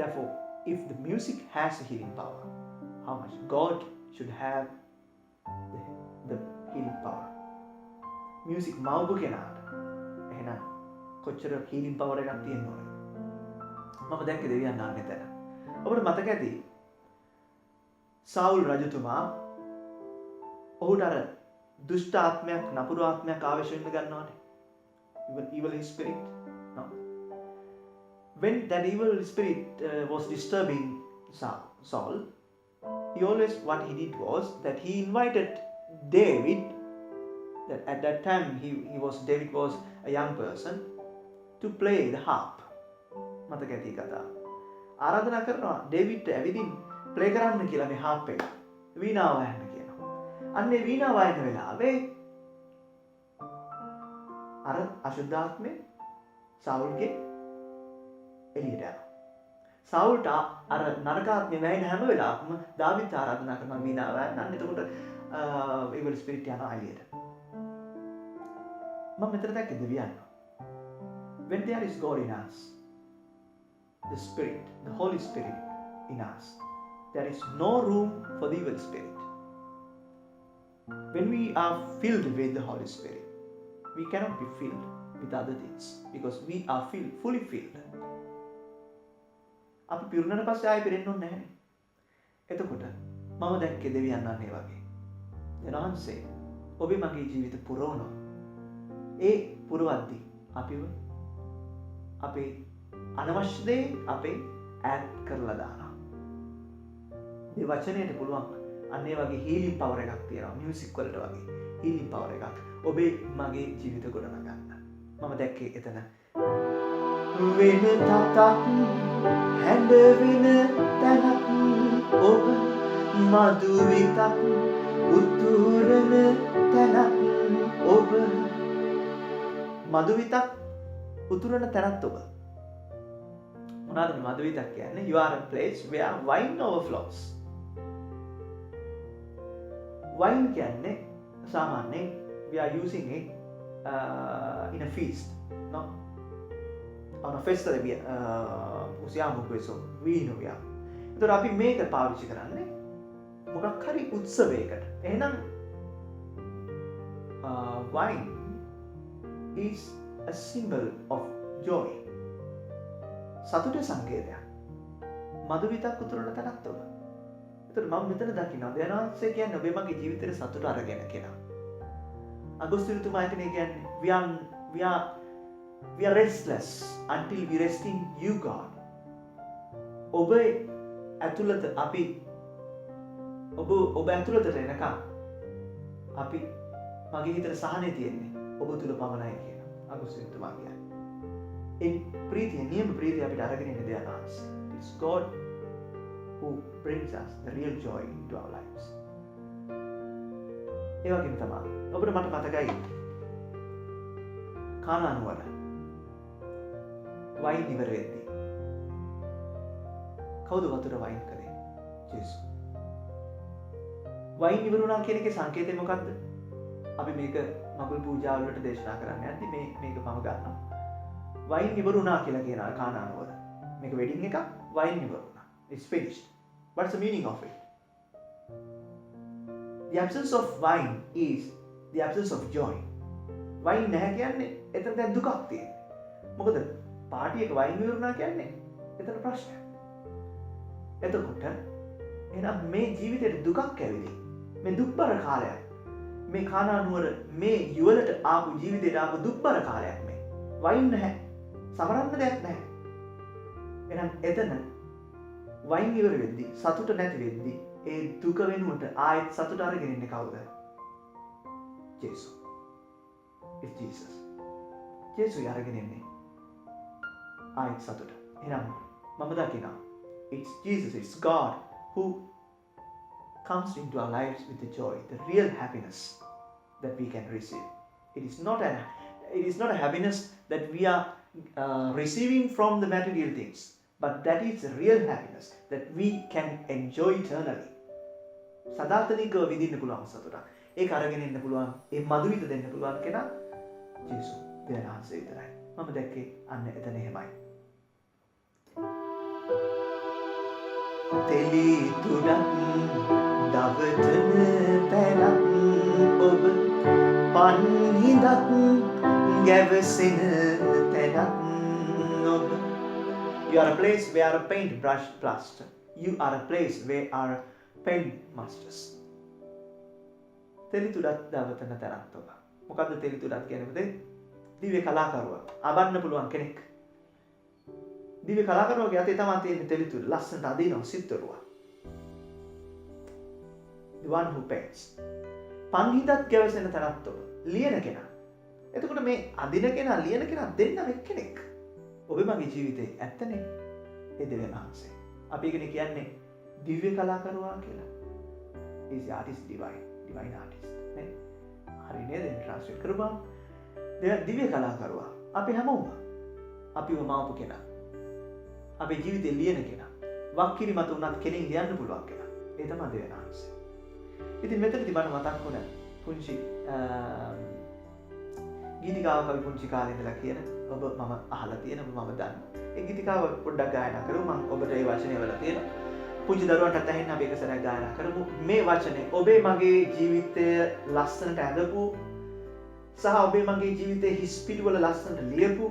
Therefore, if the music has a healing power, how much God should have the healing power. Music මවපු කෙනාට එහෙනම් කොච්චර healing power එකක් තියෙන්න ඕනද? මම දැක්කේ දෙවියන් නාන්නේ තැන. ඔබට මතක ඇති සාවුල් රජතුමා ඔහුට අර දුෂ්ට ආත්මයක් නපුරු ආත්මයක් ආවේශ වෙන්න ගන්නවානේ. Evil spirit. No. When that evil spirit was disturbing Saul, what he did was that he invited David, that at that time David was a young person, to play the harp. මතක ඇති කතාව. ආරාධනා කරනවා ඩේවිඩ්ට ඇවිදින් play කරන්න කියලා මේ harp එක. වීණාව වයන්න කියනවා. අන්නේ වීණාව වයන වෙලාවේ අර අශුද්ධාත්මේ සාවුල්ගේ එළියට යනවා. සාවුල්ට අර නරකාත්මේ වැයෙන හැම වෙලාවකම දාවිත් ආරාධනා කරනවා වීණාව වයන්න. අන්න එතකොට evil spirit යනවා එළියට. මම මෙතන දැක්කේ දෙවියන්. When there is God in us, the Spirit, the Holy Spirit in us, there is no room for the evil spirit. When we are filled with the Holy Spirit, we cannot be filled with other things because we are fully filled. අපි පිරුණාට පස්සේ ආයෙ පිරෙන්න ඕනේ නැහැ. එතකොට මම දැක්කේ දෙවියන් අන්නේ වගේ. එනහන්සේ ඔබේ මගේ ජීවිත පුරවනවා. ඒ පුරවද්දී අපිව අපේ අනවශ්‍ය දේ අපේ ඈඩ් කරලා දානවා. මේ වචනයට පුළුවන් අන්න ඒ වගේ හීලින් පවර් එකක් තියෙනවා. මියුසික් වලට වගේ හීලින් පවර් එකක් ඔබේ මගේ ජීවිත ගොඩනගන්න. මම දැක්කේ එතන වෙන තතක් හැඬවෙන තැනක් ඔබ මధుවිතක් උතුරන තැනක් ඔබ මధుවිතක් උතුරන තැනක් ඔබ. මොනවාද මధుවිතක් කියන්නේ? You are a place where wine overflows. wine කියන්නේ සාමාන්‍යයෙන් we are using it in a feast, no? On a festa usiamo questo vino via. ඒතර අපි මේක පාවිච්චි කරන්නේ මොකක් හරි උත්සවයකට. එහෙනම් wine is a symbol of joy. සතුටේ සංකේතයක්. මధුවිතක් උතුරන තැනක් ඔබ. ඒතර මම මෙතන දකිනවා දෙනාන්සේ කියන්නේ ඔබේ මගේ ජීවිතේ සතුට අරගෙන කෙනා. අගොස්තුතුමා කියන්නේ we are restless until we rest in you, God. ඔබ ඇතුළත අපි ඔබ ඇතුළතට එනකම් අපි මගේ හිතට සහනය තියෙන්නේ ඔබ තුල පමණයි කියන අගුස්තින තුමා කියන්නේ. In ප්‍රීතිය නියම ප්‍රීතිය අපිට අරගෙන ඉන්න දෙයක් ආන්සේ. It's God who brings us the real joy into our lives. ඒ වගේම තමයි ඔබට මට මතකයි කානාන් වල වයින් ඉවර වෙද්දී කවුද වතුර වයින් කරේ? ජේසු. වයින් ඉවර වුණා කියන එකේ සංකේතය මොකක්ද? අපි මේක මඟුල් පූජාවල වලට දේශනා කරන්න යද්දි මේක මම ගන්නවා. වයින් ඉවර වුණා කියලා කියනවා කානාන් වල. මේක වෙඩින් එකක් වයින් ඉවර වුණා. It's finished. What's the meaning of it? The absence of wine is the absence of joy. වයින් නැහැ කියන්නේ එතන දැන් දුකක් තියෙනවා. මොකද පාටි එක වයින් ඉවර වුණා කියන්නේ එතන ප්‍රශ්නයක්. එතකොට එහෙනම් මේ ජීවිතේට දුකක් ඇවිලි. මේ දුක්බර කාලයක්. මේ කානාන් නුවර මේ යුවලට ආපු ජීවිතේට ආපු දුක්බර කාලයක් මේ. වයින් නැහැ. සමරන්න දෙයක් නැහැ. එහෙනම් එතන වයින් ඉවර වෙද්දී සතුට නැති වෙද්දී ඒ දුක වෙනුවට ආයෙත් සතුට අරගෙන ඉන්නේ කවුද? ජේසු. It's Jesus. ජේසු අරගෙන ඉන්නේ ආයෙත් සතුට. එහෙනම් මම දකිනවා it's Jesus, it's God who comes into our lives with the joy, the real happiness that we can receive. It is not a happiness that we are receiving from the material things, but that is the real happiness that we can enjoy eternally. සදාතනිකව විඳින්න පුළුවන් සතුටක්. ඒක අරගෙන ඉන්න පුළුවන්, ඒ මధుවිත දෙන්න පුළුවන් කෙනා ජේසු දෙවියන්සේ විතරයි. මම දැක්කේ අන්න එතන එහෙමයි. තෙලි තුඩක් දවටන තැනක් ඔබ පන්හිඳක් ගැවසෙන තැනක් ඔබ. You are a place where a paint brush plaster. You are a place where are paint masters. තෙලි තුඩක් දවටන තැනක් ඔබ. මොකද්ද තෙලි තුඩක් කියන්නේ? දිව්‍ය කලාකරුවා අබන්න පුළුවන් කෙනෙක්. දිව්‍ය කලාකරුවාගේ අතේ තමයි තියෙන තෙලි තුඩ ලස්සනට අදිනවා සිත්තරුවා. The one who paints. පන්හිඳක් ගැවසෙන තැනක් ඔබ. ලියන කෙනා. එතකොට මේ අදින කෙනා ලියන කෙනා දෙන්නම එක්කෙනෙක්. ඔබේ මගේ ජීවිතේ ඇත්තනේ ඒ දෙවියන් වහන්සේ. අපි ඉගෙන කියන්නේ දිව්‍ය කලාකරුවා කියලා. Is the artist divine artist. නේ? හරි නේද? ට්‍රාන්ස්ලේට් කරපුවාම දිව්‍ය කලාකරුවා. අපි හැමෝම අපිව මාපු කෙනා. අපේ ජීවිතේ ලියන කෙනා. වක්කිරි මත උනත් කෙනෙක් ලියන්න පුළුවන් කෙනා. ඒ තමයි දෙවියන් වහන්සේ. ඉතින් මෙතනදී මට මතක් වුණා පුංචි ගීතිකාවක් අපි පුංචි කාලේ ඉඳලා කියන ඔබ මම අහලා තියෙන ඔබ මම දන්න. ඒ ගීතිකාව පොඩ්ඩක් ගායනා කරමු. මම ඔබට ඒ වචනේ වල තියෙනවා. පුංචි දරුවන්ටත් ඇහෙන්න අපි එක සැරයක් ගායනා කරමු. මේ වචනේ ඔබේ මගේ ජීවිතය ලස්සනට ඇඳපු සහ ඔබේ මගේ ජීවිතයේ හිස් පිටුවල ලස්සනට ලියපු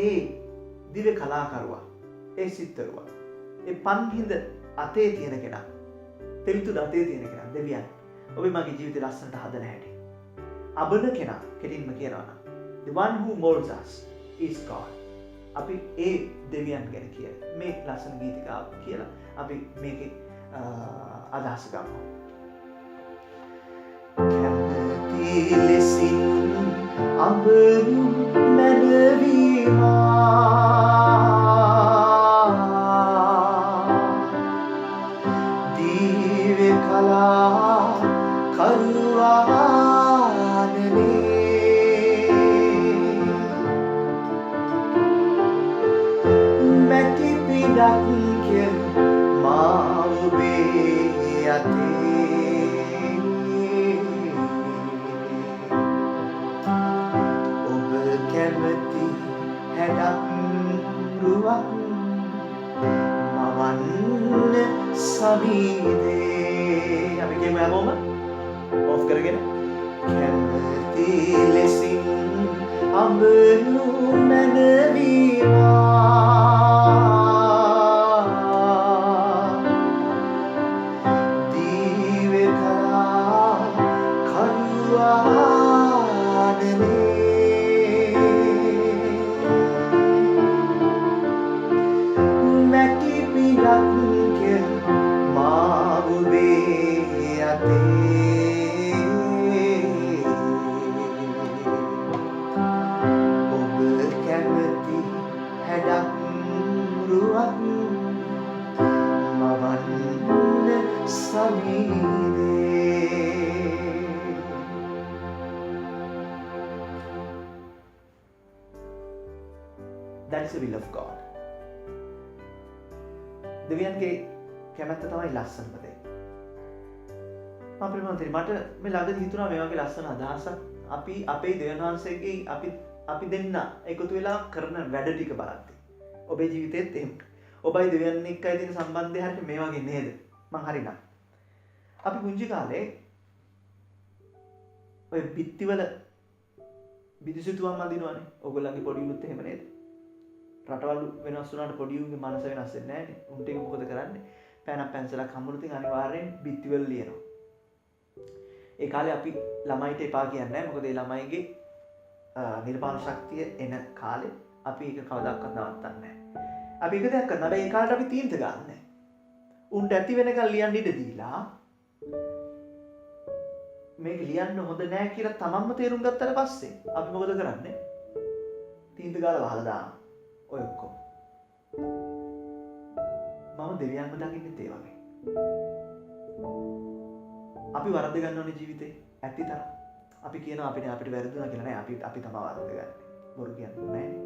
ඒ දිව්‍ය කලාකරුවා, ඒ සිත්තරුවා, ඒ පන්හිඳ අතේ තියෙන කෙනා, තෙලිතුඩ අතේ තියෙන කෙනා දෙවියන් ඔබේ මගේ ජීවිතය ලස්සනට හදන හැටි. අබන කෙනා කෙටින්ම කියනවා නම් the one who molds us is God. අපි ඒ දෙවියන් ගැන කියන මේ ලස්සන ගීතිකාව කියලා අපි මේකේ අදහස ගමු. කැමති ලෙසින් අඹරු මැනවීමා දිව්‍ය කලා කරුවානනේ මැටි පිඩක් කෙල් මා ඔබේ අතේ ඔබ කැමති හැඩක් රුවක් මවන්න සමීදේ අපි කියමු හැමෝම ඔෆ් කරගෙන කැමති ලෙසින් අඹරු මැනවීමා දිව්‍ය කලා කරුවානනේ මැටි පිඩක් කෙල් මා ඔබේ අතේ හිතුවත් මවන්න සමීරේ. That is the will of God. දෙවියන්ගේ කැමැත්ත තමයි ලස්සනම දේ. අපේ මන්ත්‍රී මට මේ ළඟදී හිතුණා මේ වගේ ලස්සන අදහසක් අපි අපේ දෙවියන් වහන්සේගේ අපි දෙන්න එකතු වෙලා කරන වැඩ ටික බලද්දී. ඔබේ ජීවිතේත් එහෙම. ඔබයි දෙවියන් එක්කයි තියෙන සම්බන්ධය හරියට මේ වගේ නේද? මං හරිනම්. අපි පුංචි කාලේ ඔය බිත්තිවල බිදිසුතුවම් අඳිනවනේ. ඕගොල්ලන්ගේ පොඩි උනුත් එහෙම නේද? රටවල් වෙනස් වුණාට පොඩි උන්ගේ මනස වෙනස් වෙන්නේ නැහැ නේ. උන්ට ඒක මොකද කරන්නේ? පෑනක් පැන්සලක් හම්බුනොත් අනිවාර්යෙන් බිත්තිවල ලියනවා. ඒ කාලේ අපි ළමයිට එපා කියන්නේ නැහැ. මොකද ඒ ළමයිගේ නිර්මාණ ශක්තිය එන කාලේ අපි ඒක කවදාවත් නවත්තන්නේ නැහැ. අපි එක දෙයක් කරනවා. හැබැයි ඒ කාලේට අපි තීන්ත ගන්නෑ. උන්ට ඇති වෙනකන් ලියන්න ඉඩ දීලා මේක ලියන්න හොඳ නෑ කියලා තමන්ම තේරුම් ගත්තට පස්සේ අපි මොකද කරන්නේ? තීන්ත ගාලා වහලා දානවා. ඔය ඔක්කොම. මම දෙවියන්ව දකින්නෙත් ඒ වගේ. අපි වරද්ද ගන්න ඕනේ ජීවිතේ ඇත්ති තරම්. අපි කියනවා අපිට වැරදුනා කියලා නෑ. අපි තමයි වරද්ද ගන්නේ. බොරු කියන්නේ නෑනේ.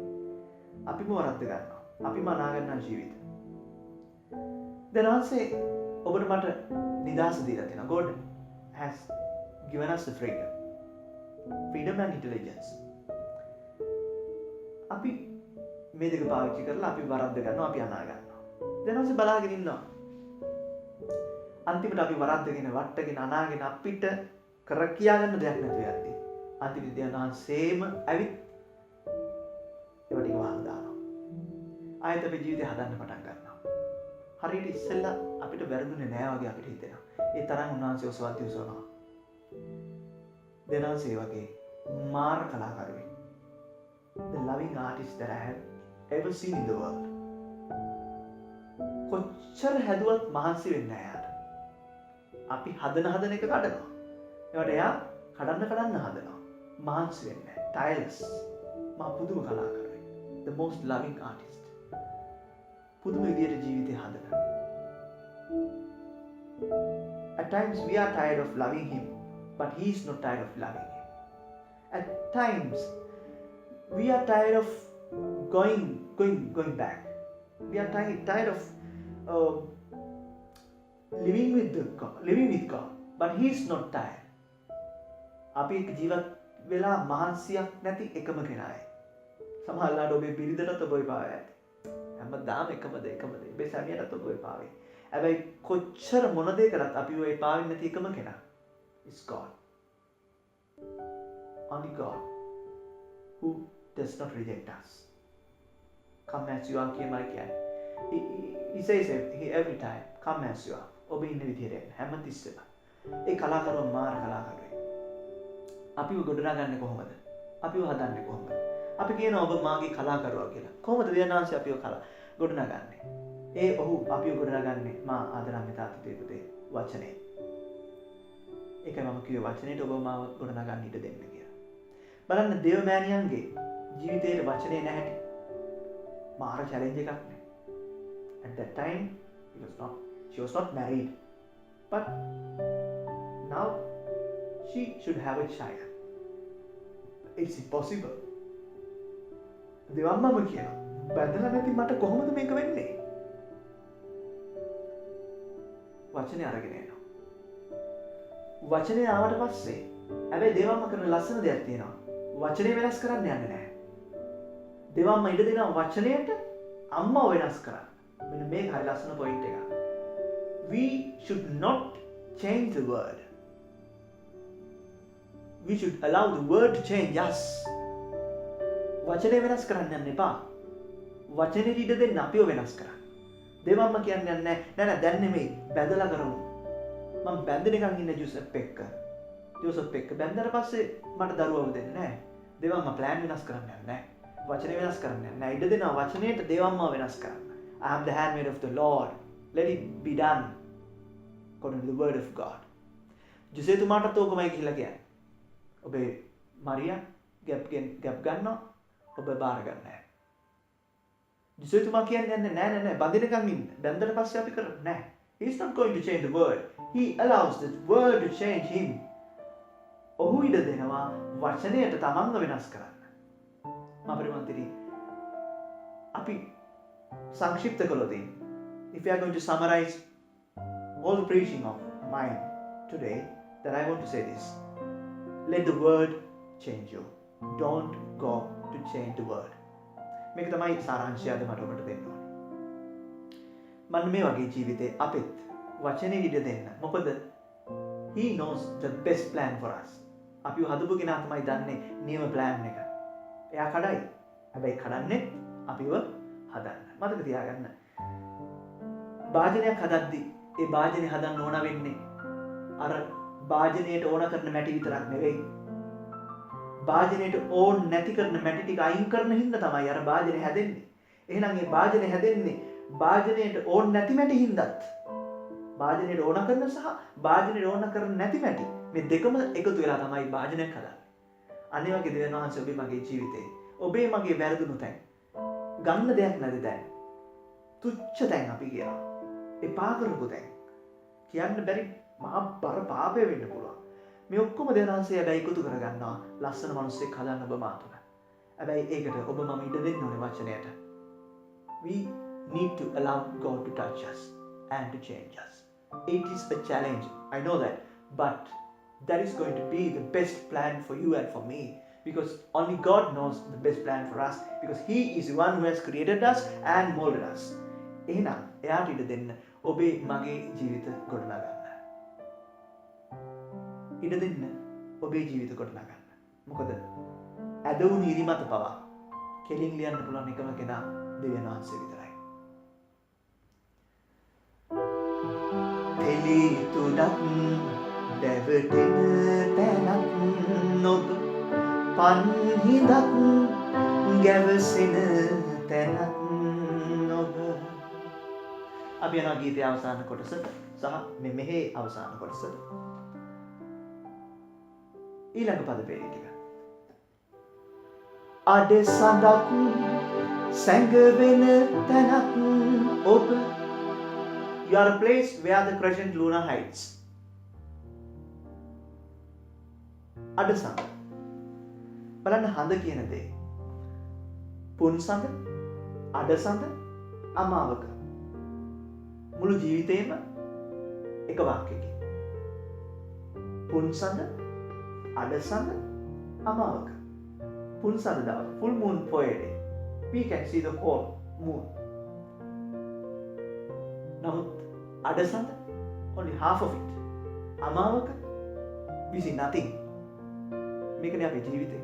අපිම වරද්ද ගන්නවා. අපිම අනා ගන්නා ජීවිත. දැනන්සේ ඔබට මට නිදහස දීලා තියෙනවා. God has given us the freedom and intelligence. අපි මේ දෙක පාවිච්චි කරලා අපි වරද්ද ගන්නවා, අපි අනා ගන්නවා. දැනන්සේ බලාගෙන ඉන්නවා. අන්තිමට අපි වරද්දගෙන වට්ටගෙන අනාගෙන අපිට කර කියා ගන්න දෙයක් නැතුව යද්දී අන්තිමට දෙවියන්වහන්සේම ඇවිත් ඒවා ටික වහලා දානවා. ආයෙත් අපේ ජීවිතය හදන්න පටන් ගන්නවා. හරියට ඉස්සෙල්ලා අපිට වැරදුනේ නෑ වගේ අපිට හිතෙනවා. ඒ තරම් උන්වහන්සේ ඔසවද්දී ඔසවනවා. දෙනාසේ වගේ මාර කලාකරුවෙක්. The loving artist that I have ever seen in the world. කොච්චර හැදුවත් මහන්සි වෙන්නේ නෑ යාට. අපි හදන එක කඩනවා. ඒවට එයා කඩන්න හදනවා. මහන්සි වෙන්නේ නෑ. tireless. මහා පුදුම කලාකරුවෙක්. The most loving artist. පුදුම විදියට ජීවිතය හදන. At times we are tired of loving him, but he is not tired of loving him. At times we are tired of going back. We are tired of living with God, but he is not tired. අපි ජීවත් වෙලා මහන්සියක් නැති එකම කෙනායි. සමහරවිට ඔබේ බිරිඳටත් ඔබ එපා ඇති. හැමදාම එකම දේ. ඔබේ සැමියාටත් ඔබ එපා වෙයි. හැබැයි කොච්චර මොන දේ කරත් අපි ඔය එපා වෙන්නේ නැති එකම කෙනා is God. Only God who does not reject us. Come as you are කියමයි කියන්නේ. He says every time, come as you are. ඔබ ඉන්න විදිහට හැමතිස්සෙම. ඒ කලාකරුවා මාර කලාකරුවෙක්. අපිව ගොඩනගන්නේ කොහොමද? අපිව හදන්නේ කොහොමද? අපි කියනවා ඔබ මාගේ කලාකරුවා කියලා. කොහොමද දෙවියන්වහන්සේ අපිව ගොඩනගන්නේ? ඔහු අපිව ගොඩනගන්නේ මා ආදරණීය තාත්තේ පුතේ වචනේ. ඒකයි මම කිව්වේ වචනේට ඔබ මාව ගොඩනගන්න ඉඩ දෙන්න කියලා. බලන්න දේවමෑණියන්ගේ ජීවිතයේ වචනේ නැහැටි. මාර චැලෙන්ජ් එකක් නේ. At that time she was not married, but now she should have a child. It's impossible. දෙවම්මම කියනවා බැඳලා නැති මට කොහොමද මේක වෙන්නේ? වචනේ අරගෙන එනවා. වචනේ ආවට පස්සේ හැබැයි දෙවම්ම කරන ලස්සන දෙයක් තියෙනවා. වචනේ වෙනස් කරන්න යන්නේ නැහැ. දෙවම්ම ඉඩ දෙනවා වචනයට අම්මව වෙනස් කරන්න. මෙන්න මේක හරි ලස්සන පොයින්ට් එකක්. We should not change the word. We should allow the word to change us. වචනේ වෙනස් කරන්න යන්න එපා. වචනේ ඉඩ දෙන්න අපිව වෙනස් කරන්න. දෙවම්ම කියන්නේ නෑ දැන් නෙමෙයි බැඳලා කරමු. මම බැඳගෙන ඉන්නේ ජෝසප් එක්ක. ජෝසප් එක්ක බැඳලා පස්සේ මට දරුවව දෙන්න නෑ. දෙවම්ම ප්ලෑන් වෙනස් කරන්න යන්නේ නෑ. වචනේ වෙනස් කරන්න යන්නේ නෑ. ඉඩ දෙනවා වචනේට දෙවම්ම වෙනස් කරන්න. I am the handmaid of the Lord. Let it be done according to the word of God. ජොසේතුමාටත් ඕකමයි කියලා කියන්නේ. ඔබේ මරියා ගැප් ගන්නවා ඔබ බාර ගන්න නැහැ. ජිසුතුමා කියන්නේ නෑ බඳිනකම් ඉන්න. බැඳලා පස්සේ අපි කරන්නේ නෑ. He's not going to change the world. He allows the world to change him. ඔහු ඉඩ දෙනවා වචනයට තමන්ව වෙනස් කරන්න. මාපරිමන්තිරි අපි සංක්ෂිප්ත කළොත් if we are going to summarize all the preaching of mine today, then I want to say this. Let the word change you. Don't go to change the world. මේක තමයි සාරාංශය අද මට ඔබට දෙන්න ඕනේ. මම මේ වගේ ජීවිතේ අපිත් වචනේ ඉඩ දෙන්න. මොකද he knows the best plan for us. අපි හදපු කෙනා තමයි දන්නේ නියම plan එක. එයා කඩයි. හැබැයි කඩන්නේ අපිව හදන්න. මතක තියාගන්න. භාජනයක් හදද්දී ඒ භාජනය හදන්න ඕන වෙන්නේ අර භාජනයට ඕන කරන මැටි විතරක් නෙවෙයි. භාජනයට ඕන නැති කරන මැටි ටික අයින් කරන හින්දා තමයි අර භාජනය හැදෙන්නේ. එහෙනම් මේ භාජනය හැදෙන්නේ භාජනයට ඕන නැති මැටි හින්දාත්. භාජනයට ඕන කරන සහ භාජනයට ඕන කරන නැති මැටි මේ දෙකම එකතු වෙලා තමයි භාජනයක් හදන්නේ. අනිත් වගේ දෙවියන් වහන්සේ ඔබේ මගේ ජීවිතේ ඔබේ මගේ වැරදුණු තැන් ගන්න දෙයක් නැති තැන් තුච්ච තැන් අපි කියලා එපා කරපු තැන් කියන්න බැරි මහා බර පාපය වෙන්න පුළුවන්. මේ ඔක්කොම දෙවියන් වහන්සේ හැබැයි එකතු කරගන්නවා ලස්සන මිනිස්සෙක් හදන්න ඔබ මා තුළ. හැබැයි ඒකට ඔබ මම ඉඩ දෙන්න ඕනේ වචනයට. We need to allow God to touch us and to change us. It is a challenge, I know that, but that is going to be the best plan for you and for me, because only God knows the best plan for us, because He is the one who has created us and molded us. එහෙනම් එයාට ඉඩ දෙන්න ඔබේ මගේ ජීවිත ගොඩනගන්න. ඉඩ දෙන්න ඔබේ ජීවිත ගොඩනගන්න. මොකද ඇදවුණු ඉරිමත පවා කෙලින් ලියන්න පුළුවන් එකම කෙනා දෙවියන් වහන්සේ විතරයි. එලි තුඩක් දැවටෙන තැනක් නොබ පන්හිඳක් ගැවසෙන තැනක් නොබ. අපි යනවා ගීතයේ අවසාන කොටසට සහ මෙහි අවසාන කොටසට. ඊළඟ පද පේරි ටික. අඩ සඳක් සැඟවෙන තැනක් ඔබ. You are a place where the crescent luna hides. අඩ සඳ. බලන්න හඳ කියන දේ. පුන් සඳ, අඩ සඳ, අමාවක. මුළු ජීවිතේම එක වාක්‍යයකින්. පුන් සඳ, අඩ සඳ, අමාවක. පුන් සඳ දවස, full moon Friday. We can see the whole moon. නමුත් අඩ සඳ, only half of it. අමාවක, we see nothing. මේකනේ අපේ ජීවිතේ.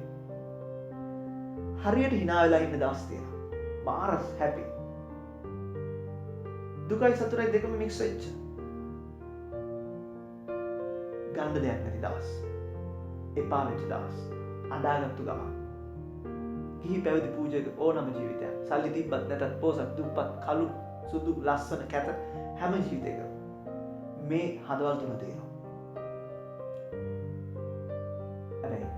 හරියට hina වෙලා ඉන්න දවස් තියෙනවා. මාරස් happy. දුකයි සතුටයි දෙකම mix වෙච්ච. ගන්න දෙයක් නැති දවස්. එපා වෙච්ච දවස්. අඬාගත්තු ගමන්. ගිහි පැවිදි පූජක ඕනම ජීවිතයක්. සල්ලි තිබ්බත් නැතත් පොසත් දුප්පත් කළු සුදු ලස්සන කැත හැම ජීවිතයකම මේ හදවල් තුන තියෙනවා. හැබැයි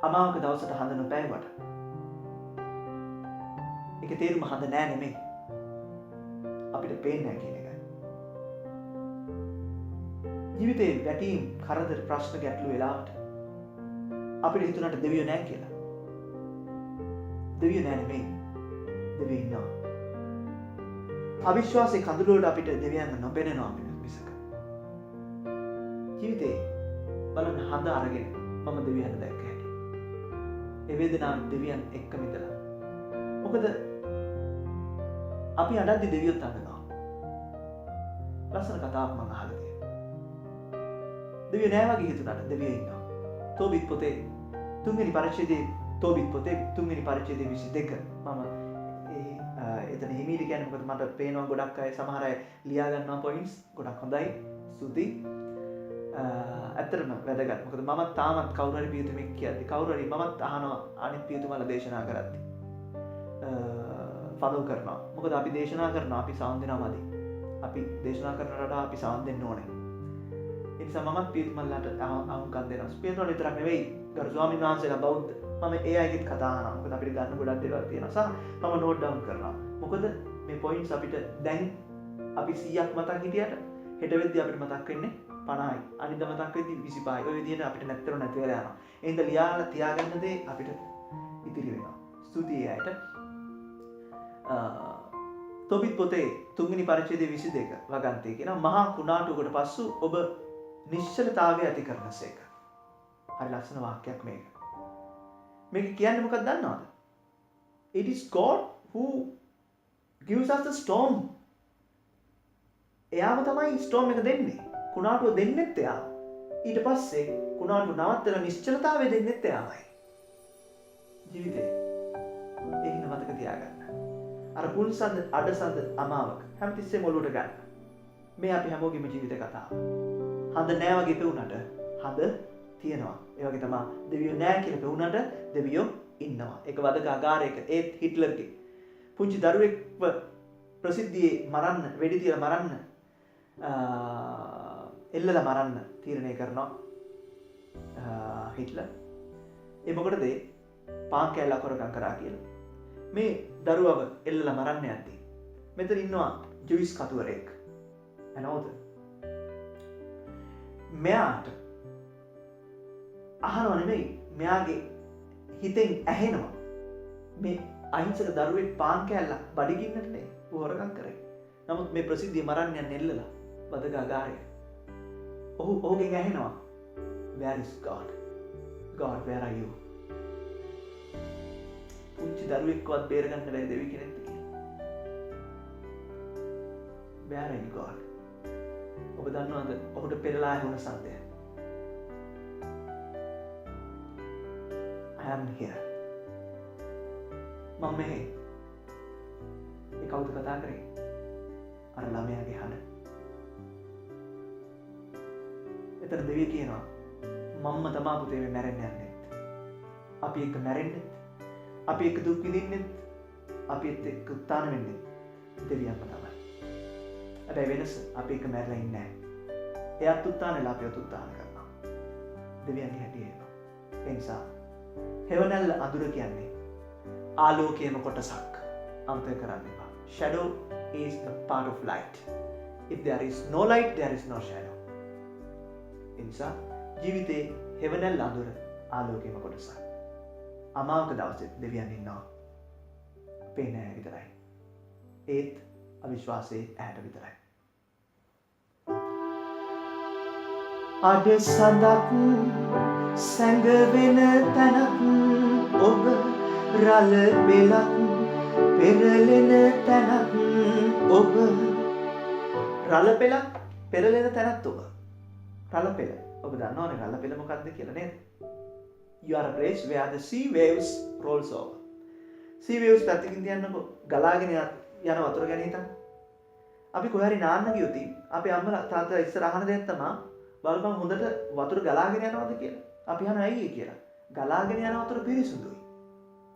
අමාවක දවසට හඳ නොපෑවට ඒක තේරුම හඳ නෑ නෙමෙයි. අපිට පේන්නේ නැහැ කියන එකයි. ජීවිතේ වැටීම් කරදර ප්‍රශ්න ගැටලු වෙලාවට අපිට හිතුණාට දෙවියෝ නැහැ කියලා. දෙවියෝ නැහැ නෙමෙයි. දෙවියෝ ඉන්නවා. අවිශ්වාසයේ කඳුළු වලට අපිට දෙවියන් නොපෙනෙනවා මිසක. ජීවිතේ බලන්න හඳ අරගෙන මම දෙවියන් දැක්ක හැටි. ඒ වේදනාව දෙවියන් එක්කම ඉඳලා. මොකද අපි අඬද්දි දෙවියොත් අඬනවා. ලස්සන කතාවක් මම අහලා තියෙනවා. දෙවියෝ නෑ වගේ හිතුණාට දෙවියෝ ඉන්නවා. තෝබිත් පොතේ තුන්වෙනි පරිච්ඡේදයේ තෝබිත් පොතේ තුන්වෙනි පරිච්ඡේදයේ 22 මම එතන හිමීට කියන්නේ මොකද මට පේනවා ගොඩක් අය සමහර අය ලියා ගන්නවා පොයින්ට්ස් ගොඩක් හොඳයි ස්තුතියි. ඇත්තටම වැදගත්. මොකද මම තාමත් කවුරු හරි පියුතුමෙක් කියද්දි කවුරු හරි මමත් අහනවා අනිත් පියුතුමලා දේශනා කරද්දි ෆලෝ කරනවා. මොකද අපි දේශනා කරනවා අපි සාන් දෙනවාමදි. අපි දේශනා කරනට වඩා අපි සාන් දෙන්න ඕනේ. ඒ නිසා මමත් පියුතුමලාට අහුම්කම් දෙනවා. පියුතුමලා විතරක් නෙවෙයි ගරු ස්වාමීන් වහන්සේලා බෞද්ධ මම ඒ අයගෙත් කතා කරනවා. මොකද අපිට ගන්න ගොඩක් දේවල් තියෙනවා. සහ මම නෝට් ඩවුන් කරනවා. මොකද මේ පොයින්ට්ස් අපිට දැන් අපි 100ක් මතක් හිටියට හෙට වෙද්දී අපිට මතක් වෙන්නේ 50යි. අනිද්දා මතක් වෙද්දී 25යි. ඔය විදිහට අපිට නැත්තර නැති වෙලා යනවා. ඒ හින්දා ලියාලා තියාගන්න දේ අපිට ඉතිරි වෙනවා. ස්තුතියි අයට. තොබිත් පොතේ 3 වෙනි පරිච්ඡේදයේ 22 වගන්තිය කියන මහා කුණාටුවකට පසු ඔබ නිශ්චලතාවය ඇති කරනසේක. හරි ලස්සන වාක්‍යයක් මේක. මේක කියන්නේ මොකක්ද දන්නවද? It is God who gives us the storm. එයාම තමයි ස්ටෝම් එක දෙන්නේ. කුණාටුව දෙන්නෙත් එයා. ඊට පස්සේ කුණාටුව නවත්තලා නිශ්චලතාවය දෙන්නෙත් එයාමයි. ජීවිතේ ඒක මතක තියාගන්න. අර පුල්සන්ද අඩසන්ද අමාවක හැමතිස්සෙම ඔලුවට ගන්න. මේ අපි හැමෝගෙම ජීවිත කතාව. හඳ නෑ වගේ පෙවුනට හඳ තියෙනවා. ඒ වගේ තමයි දෙවියෝ නෑ කියලා පෙවුනට දෙවියෝ ඉන්නවා. ඒක වදක අගාරයක ඒත් හිට්ලර්ගේ පුංචි දරුවෙක්ව ප්‍රසිද්ධියේ මරන්න වෙඩි තියලා මරන්න එල්ලලා මරන්න තීරණය කරනවා හිට්ලර්. ඒ මොකටද පාන් කෑල්ල අකරකම් කරා කියලා. මේ දරුවව එල්ලලා මරන්න යද්දී මෙතන ඉන්නවා ජුයිස් කතුවරයෙක්. එනෝද? මෙයාට අහනව නෙමෙයි මෙයාගේ හිතෙන් ඇහෙනවා මේ අහිංසක දරුවෙක් පාන් කෑල්ල බඩගින්නට නේ හොරකම් කරේ. නමුත් මේ ප්‍රසිද්ධිය මරන්න යන එල්ලලා බදක අගාරය. ඔහුගෙන් ඇහෙනවා Where is God? God, where are you? පුංචි දරුවෙක්වත් බේරගන්න බැරි දෙවි කෙනෙක්ද කියලා. Where are you, God? ඔබ දන්නවද ඔහුට පෙරලා ඇහුණ සද්දය? I am here. මම මෙහෙ. ඒ කවුද කතා කරේ? අර ළමයාගේ හඬ. එතන දෙවිය කියනවා මම්ම තමා පුතේ මේ මැරෙන්න යන්නේ. අපි එක්ක මැරෙන්නේ. අපි එක්ක දුක් විඳින්නේ. අපිත් එක්ක උත්තාන වෙන්නේ. දෙවියන්ම තමයි. හැබැයි වෙනස අපි එක්ක මැරලා ඉන්නේ නැහැ. එයාත් උත්තාන වෙලා අපිවත් උත්තාන කරනවා. දෙවියන්ගේ හැටි එනවා. ඒ නිසා හෙවණැල්ල අඳුර කියන්නේ ආලෝකයේම කොටසක්. අමතක කරන්න එපා. Shadow is the part of light. If there is no light, there is no shadow. ඒ නිසා ජීවිතේ හෙවණැල්ල අඳුර ආලෝකයේම කොටසක්. අමාවක දවසේ දෙවියන් ඉන්නවා. පේන්නේ නැහැ විතරයි. ඒත් අවිශ්වාසයේ ඇහැට විතරයි. අද සඳක් සැඟවෙන තැනක් ඔබ රළ පෙලක් පෙරලෙන තැනක් ඔබ රළ පෙලක් පෙරලෙන තැනක් ඔබ රළ පෙල ඔබ දන්නවනේ රළ පෙල මොකක්ද කියලා නේද? You are a place where the sea waves rolls over. Sea waves පැත්තකින් තියන්නකො ගලාගෙන යන වතුර ගැන හිතන්න. අපි කොහේ හරි නාන්න ගියොත් අපි අම්මලා තාත්තා ඉස්සර අහන දෙයක් තමයි බලපන් හොඳට වතුර ගලාගෙන යනවද කියලා. අපි අහන ඇයි ඒ කියලා. ගලාගෙන යන වතුර පිරිසුදුයි.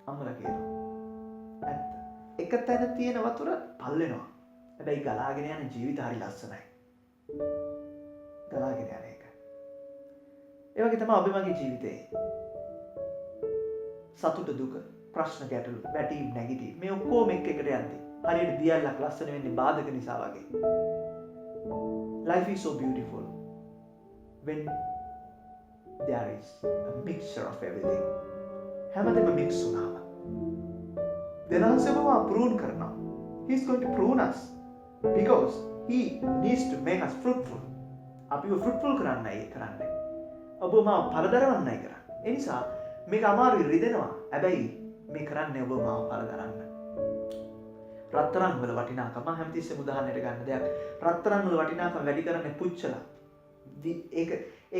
අම්මලා කියනවා. ඇත්ත. එක තැන තියෙන වතුර පල් වෙනවා. හැබැයි ගලාගෙන යන ජීවිත හරි ලස්සනයි. ගලාගෙන යන එක. ඒ වගේ තමයි ඔබ මගේ ජීවිතේ. සතුට දුක ප්‍රශ්න ගැටලු වැටීම් නැගිටීම් මේ ඔක්කොම එකට යද්දී හරියට දියල්ලක් ලස්සන වෙන්නේ බාධක නිසා වගේ. Life is so beautiful when there is a mixture of everything. හැමදේම mix වුණාම දෙනාසෙම ප්‍රූන් කරනවා. He is going to prune us because he needs to make us fruitful. අපිව fruitful කරන්නයි කරන්නේ. ඔබ මාව පළදරවන්නයි කරන්නේ. ඒ නිසා මේක අමාරුයි රිදෙනවා. හැබැයි මේ කරන්නේ ඔබ මාව පළදරන්න. රත්තරන් වල වටිනාකම හැමතිස්සෙම උදාහරණයට ගන්න දෙයක්. රත්තරන් වල වටිනාකම වැඩි කරන්නේ පුච්චලා.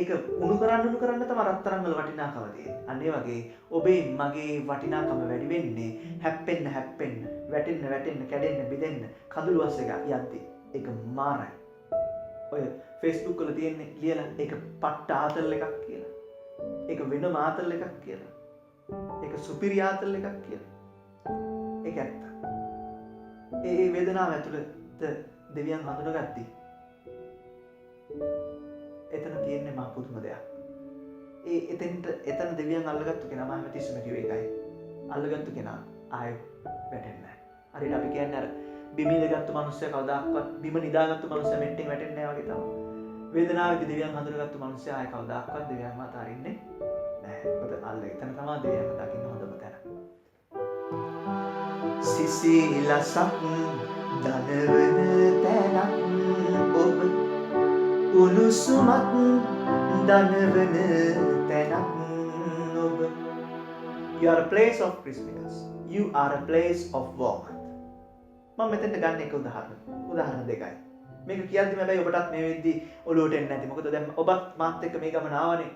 ඒක උණු කරන්න තමයි රත්තරන් වල වටිනාකම තියෙන්නේ. අන්න ඒ වගේ ඔබේ මගේ වටිනාකම වැඩි වෙන්නේ හැප්පෙන්න වැටෙන්න කැඩෙන්න බිඳෙන්න කඳුළු වස් එක යද්දි. ඒක මාරයි. ඔය Facebook වල තියෙන්නේ ලියලා ඒක පට්ට ආතල් එකක් කියලා. ඒක වෙනම ආතල් එකක් කියලා. ඒක සුපිරි ආතල් එකක් කියලා. ඒක ඇත්ත. ඒ වේදනාව ඇතුළත දෙවියන් හඳුනගත්තී. එතන තියෙන්නේ මහ පුදුම දෙයක්. එතන දෙවියන් අල්ලගත්තු කෙනා මම හැමතිස්සෙම කිව්වේ ඒකයි. අල්ලගත්තු කෙනා ආයෙ වැටෙන්නේ නැහැ. හරියට අපි කියන්නේ අර බිම ඉඳගත්තු මිනිස්සයා කවදාවත් බිම නිදාගත්තු මිනිස්සයා මෙට්ටෙන් වැටෙන්නේ නැහැ වගේ තමයි. වේදනාවේදී දෙවියන් හඳුනගත්තු මිනිස්සයා ආයෙ කවදාවත් දෙවියන්ව අතාරින්නේ නැහැ. මොකද එතන තමයි දෙවියන්ව දකින්න හොඳම තැන. සිසිලසක් දනවන තැනක් ඔබ උණුසුමක් දනවන තැනක් ඔබ. You are a place of crispiness. You are a place of warmth. මම මෙතෙන්ට ගන්න එක උදාහරණ දෙකයි. මේක කියද්දිම හැබැයි ඔබටත් මේ වෙද්දි ඔලුවට එන්නේ නැති. මොකද දැන් ඔබත් මාත් එක්ක මේ ගමන ආවනේ.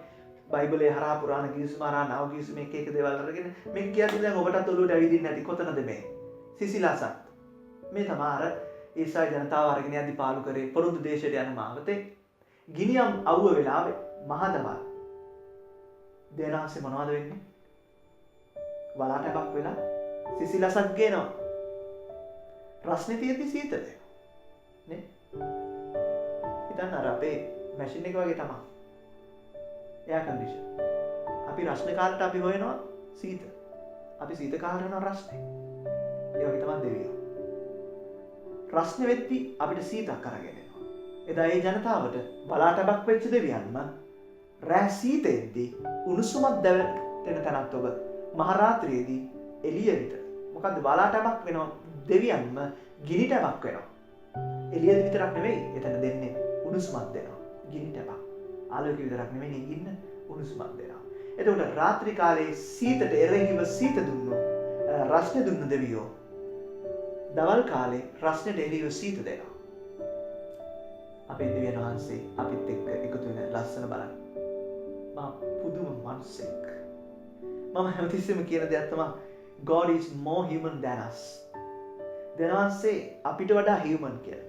බයිබලයේ හරහා පුරාණ කිවිසුම හරහා නව කිවිසුම එක දේවල් අරගෙන මේක කියද්දි දැන් ඔබටත් ඔලුවට ඇවිදින්නේ නැති. කොතනද මේ? සිසිලසක්. මේ තමයි අර ඊශ්‍රායල් ජනතාව අරගෙන යද්දි පාලු කරේ පොරුදු දේශයට යන මාවතේ ගිනියම් අවුව වෙලාවේ මහදවල් දේනාසේ මොනවද වෙන්නේ? වලාටයක් වෙලා සිසිලසක් ගේනවා. රස්නේ තියෙද්දි සීතල නේ? හිතන්න අර අපේ මැෂින් එක වගේ තමයි. එයා කන්ඩිෂන්. අපි රස්නේ කාලට අපි හොයනවා සීත. අපි සීත කාලට යනවා රස්නේ. ඒ වගේ තමයි දෙවියෝ. රස්නේ වෙද්දි අපිට සීතක් අරගෙන එනවා. එදා ඒ ජනතාවට වලාටයක් වෙච්ච දෙවියන්ම රෑ සීතෙද්දි උණුසුමක් දැවෙන තැනත් ඔබ මහරාත්‍රියේදී එළිය විතර. මොකද්ද වලාටයක් වෙනවා දෙවියන්ම ගිනිටයක් වෙනවා. එළිය විතරක් නෙවෙයි එතන දෙන්නේ උණුසුමක් දෙනවා. ගිනිටයක්. ආලෝකය විතරක් නෙවෙයි ගින්න උණුසුමක් දෙනවා. එතකොට රාත්‍රී කාලේ සීතට එරෙහිව සීත දුන්නු රස්නේ දුන්නු දෙවියෝ දවල් කාලේ රස්නේට එරෙහිව සීත දෙනවා. අපේ දෙවියන් වහන්සේ අපිත් එක්ක එකතු වෙන ලස්සන බලන්න. මම පුදුම මිනිසෙක්. මම හැමතිස්සෙම කියන දෙයක් තමයි God is more human than us. දෙවියන්සේ අපිට වඩා human කියලා.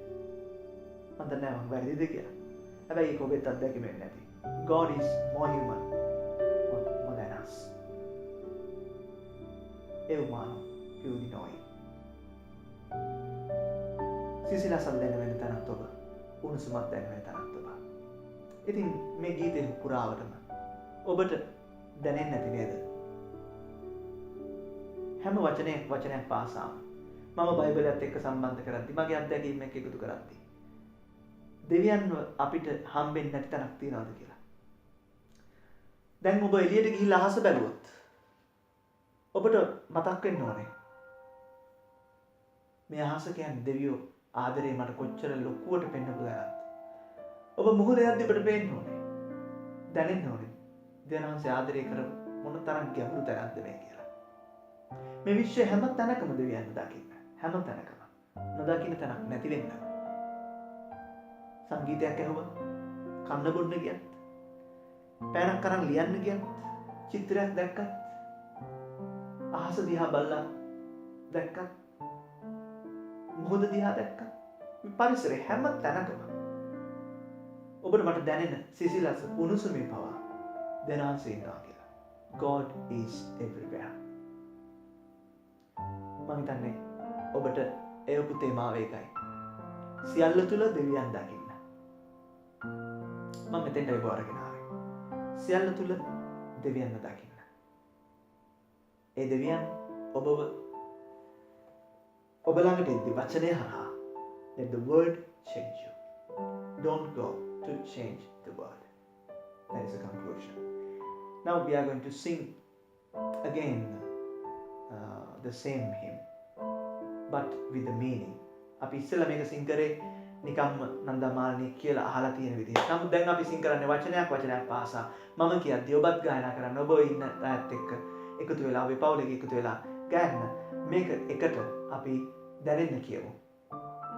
මම දන්නේ නැහැ මම වැරදිද කියලා. හැබැයි ඒක ඔබෙත් අත්දැකීම වෙන්නේ නැති. God is more human than us. É humano più di noi. සිසිලසක් දැනෙන තැනක් ඔබ. උණුසුමක් දැනෙන තැනක් ඔබ. ඉතින් මේ ගීතේ පුරාවටම ඔබට දැනෙන්නේ නැති නේද? හැම වචනයක් පාසාම මම බයිබලයත් එක්ක සම්බන්ධ කරද්දි මගේ අත්දැකීම් එක්ක එකතු කරද්දි දෙවියන්ව අපිට හම්බෙන්නේ නැති තැනක් තියනවාද කියලා. දැන් ඔබ එළියට ගිහිල්ලා අහස බැලුවොත් ඔබට මතක් වෙන්න ඕනේ මේ අහස කියන්නේ දෙවියෝ ආදරේ මට කොච්චර ලොකුවට පෙන්වපු දයත්. ඔබ මුහුද යද්දි ඔබට පේන්න ඕනේ. දැනෙන්න ඕනේ. දෙවියන්වහන්සේ ආදරේ කරපු මොන තරම් ගැඹුරු තැනක්ද මේ කියලා. මේ විශ්වයේ හැම තැනකම දෙවියන් දකින්න. හැම තැනකම. නොදකින්න තැනක් නැති වෙන්න. සංගීතයක් ඇහුවා. කන්න බොන්න ගියත්. පෑනක් අරන් ලියන්න ගියත්. චිත්‍රයක් දැක්කත්. අහස දිහා බලලා දැක්කත්. මුහුද දිහා දැක්කත්. මේ පරිසරේ හැම තැනකම ඔබට මට දැනෙන සිසිලස උණුසුමේ පවා දෙනාන්සේ ඉන්නවා කියලා. God is everywhere. මම හිතන්නේ ඔබට එයපු තේමාව ඒකයි. සියල්ල තුල දෙවියන් දකින්න. මම මෙතෙන්ට ඒක අරගෙන ආවේ. සියල්ල තුල දෙවියන්ව දකින්න. ඒ දෙවියන් ඔබ ළඟට එද්දි වචනය හරහා let the word change you. Don't go to change the world. That is the conclusion. Now we are going to sing again the same hymn, but with the meaning. අපි ඉස්සෙල්ලා මේක සිං කරේ නිකම්ම නන්දමාලිනී කියලා අහලා තියෙන විදිහට. නමුත් දැන් අපි සිං කරන්නේ වචනයක් පාසා. මම කියද්දී ඔබත් ගායනා කරන්න. ඔබ ඉන්න ඈත් එක්ක එකතු වෙලා අපි පවුලේ එකතු වෙලා ගායන්න. මේක එකට අපි දැනෙන්න කියමු.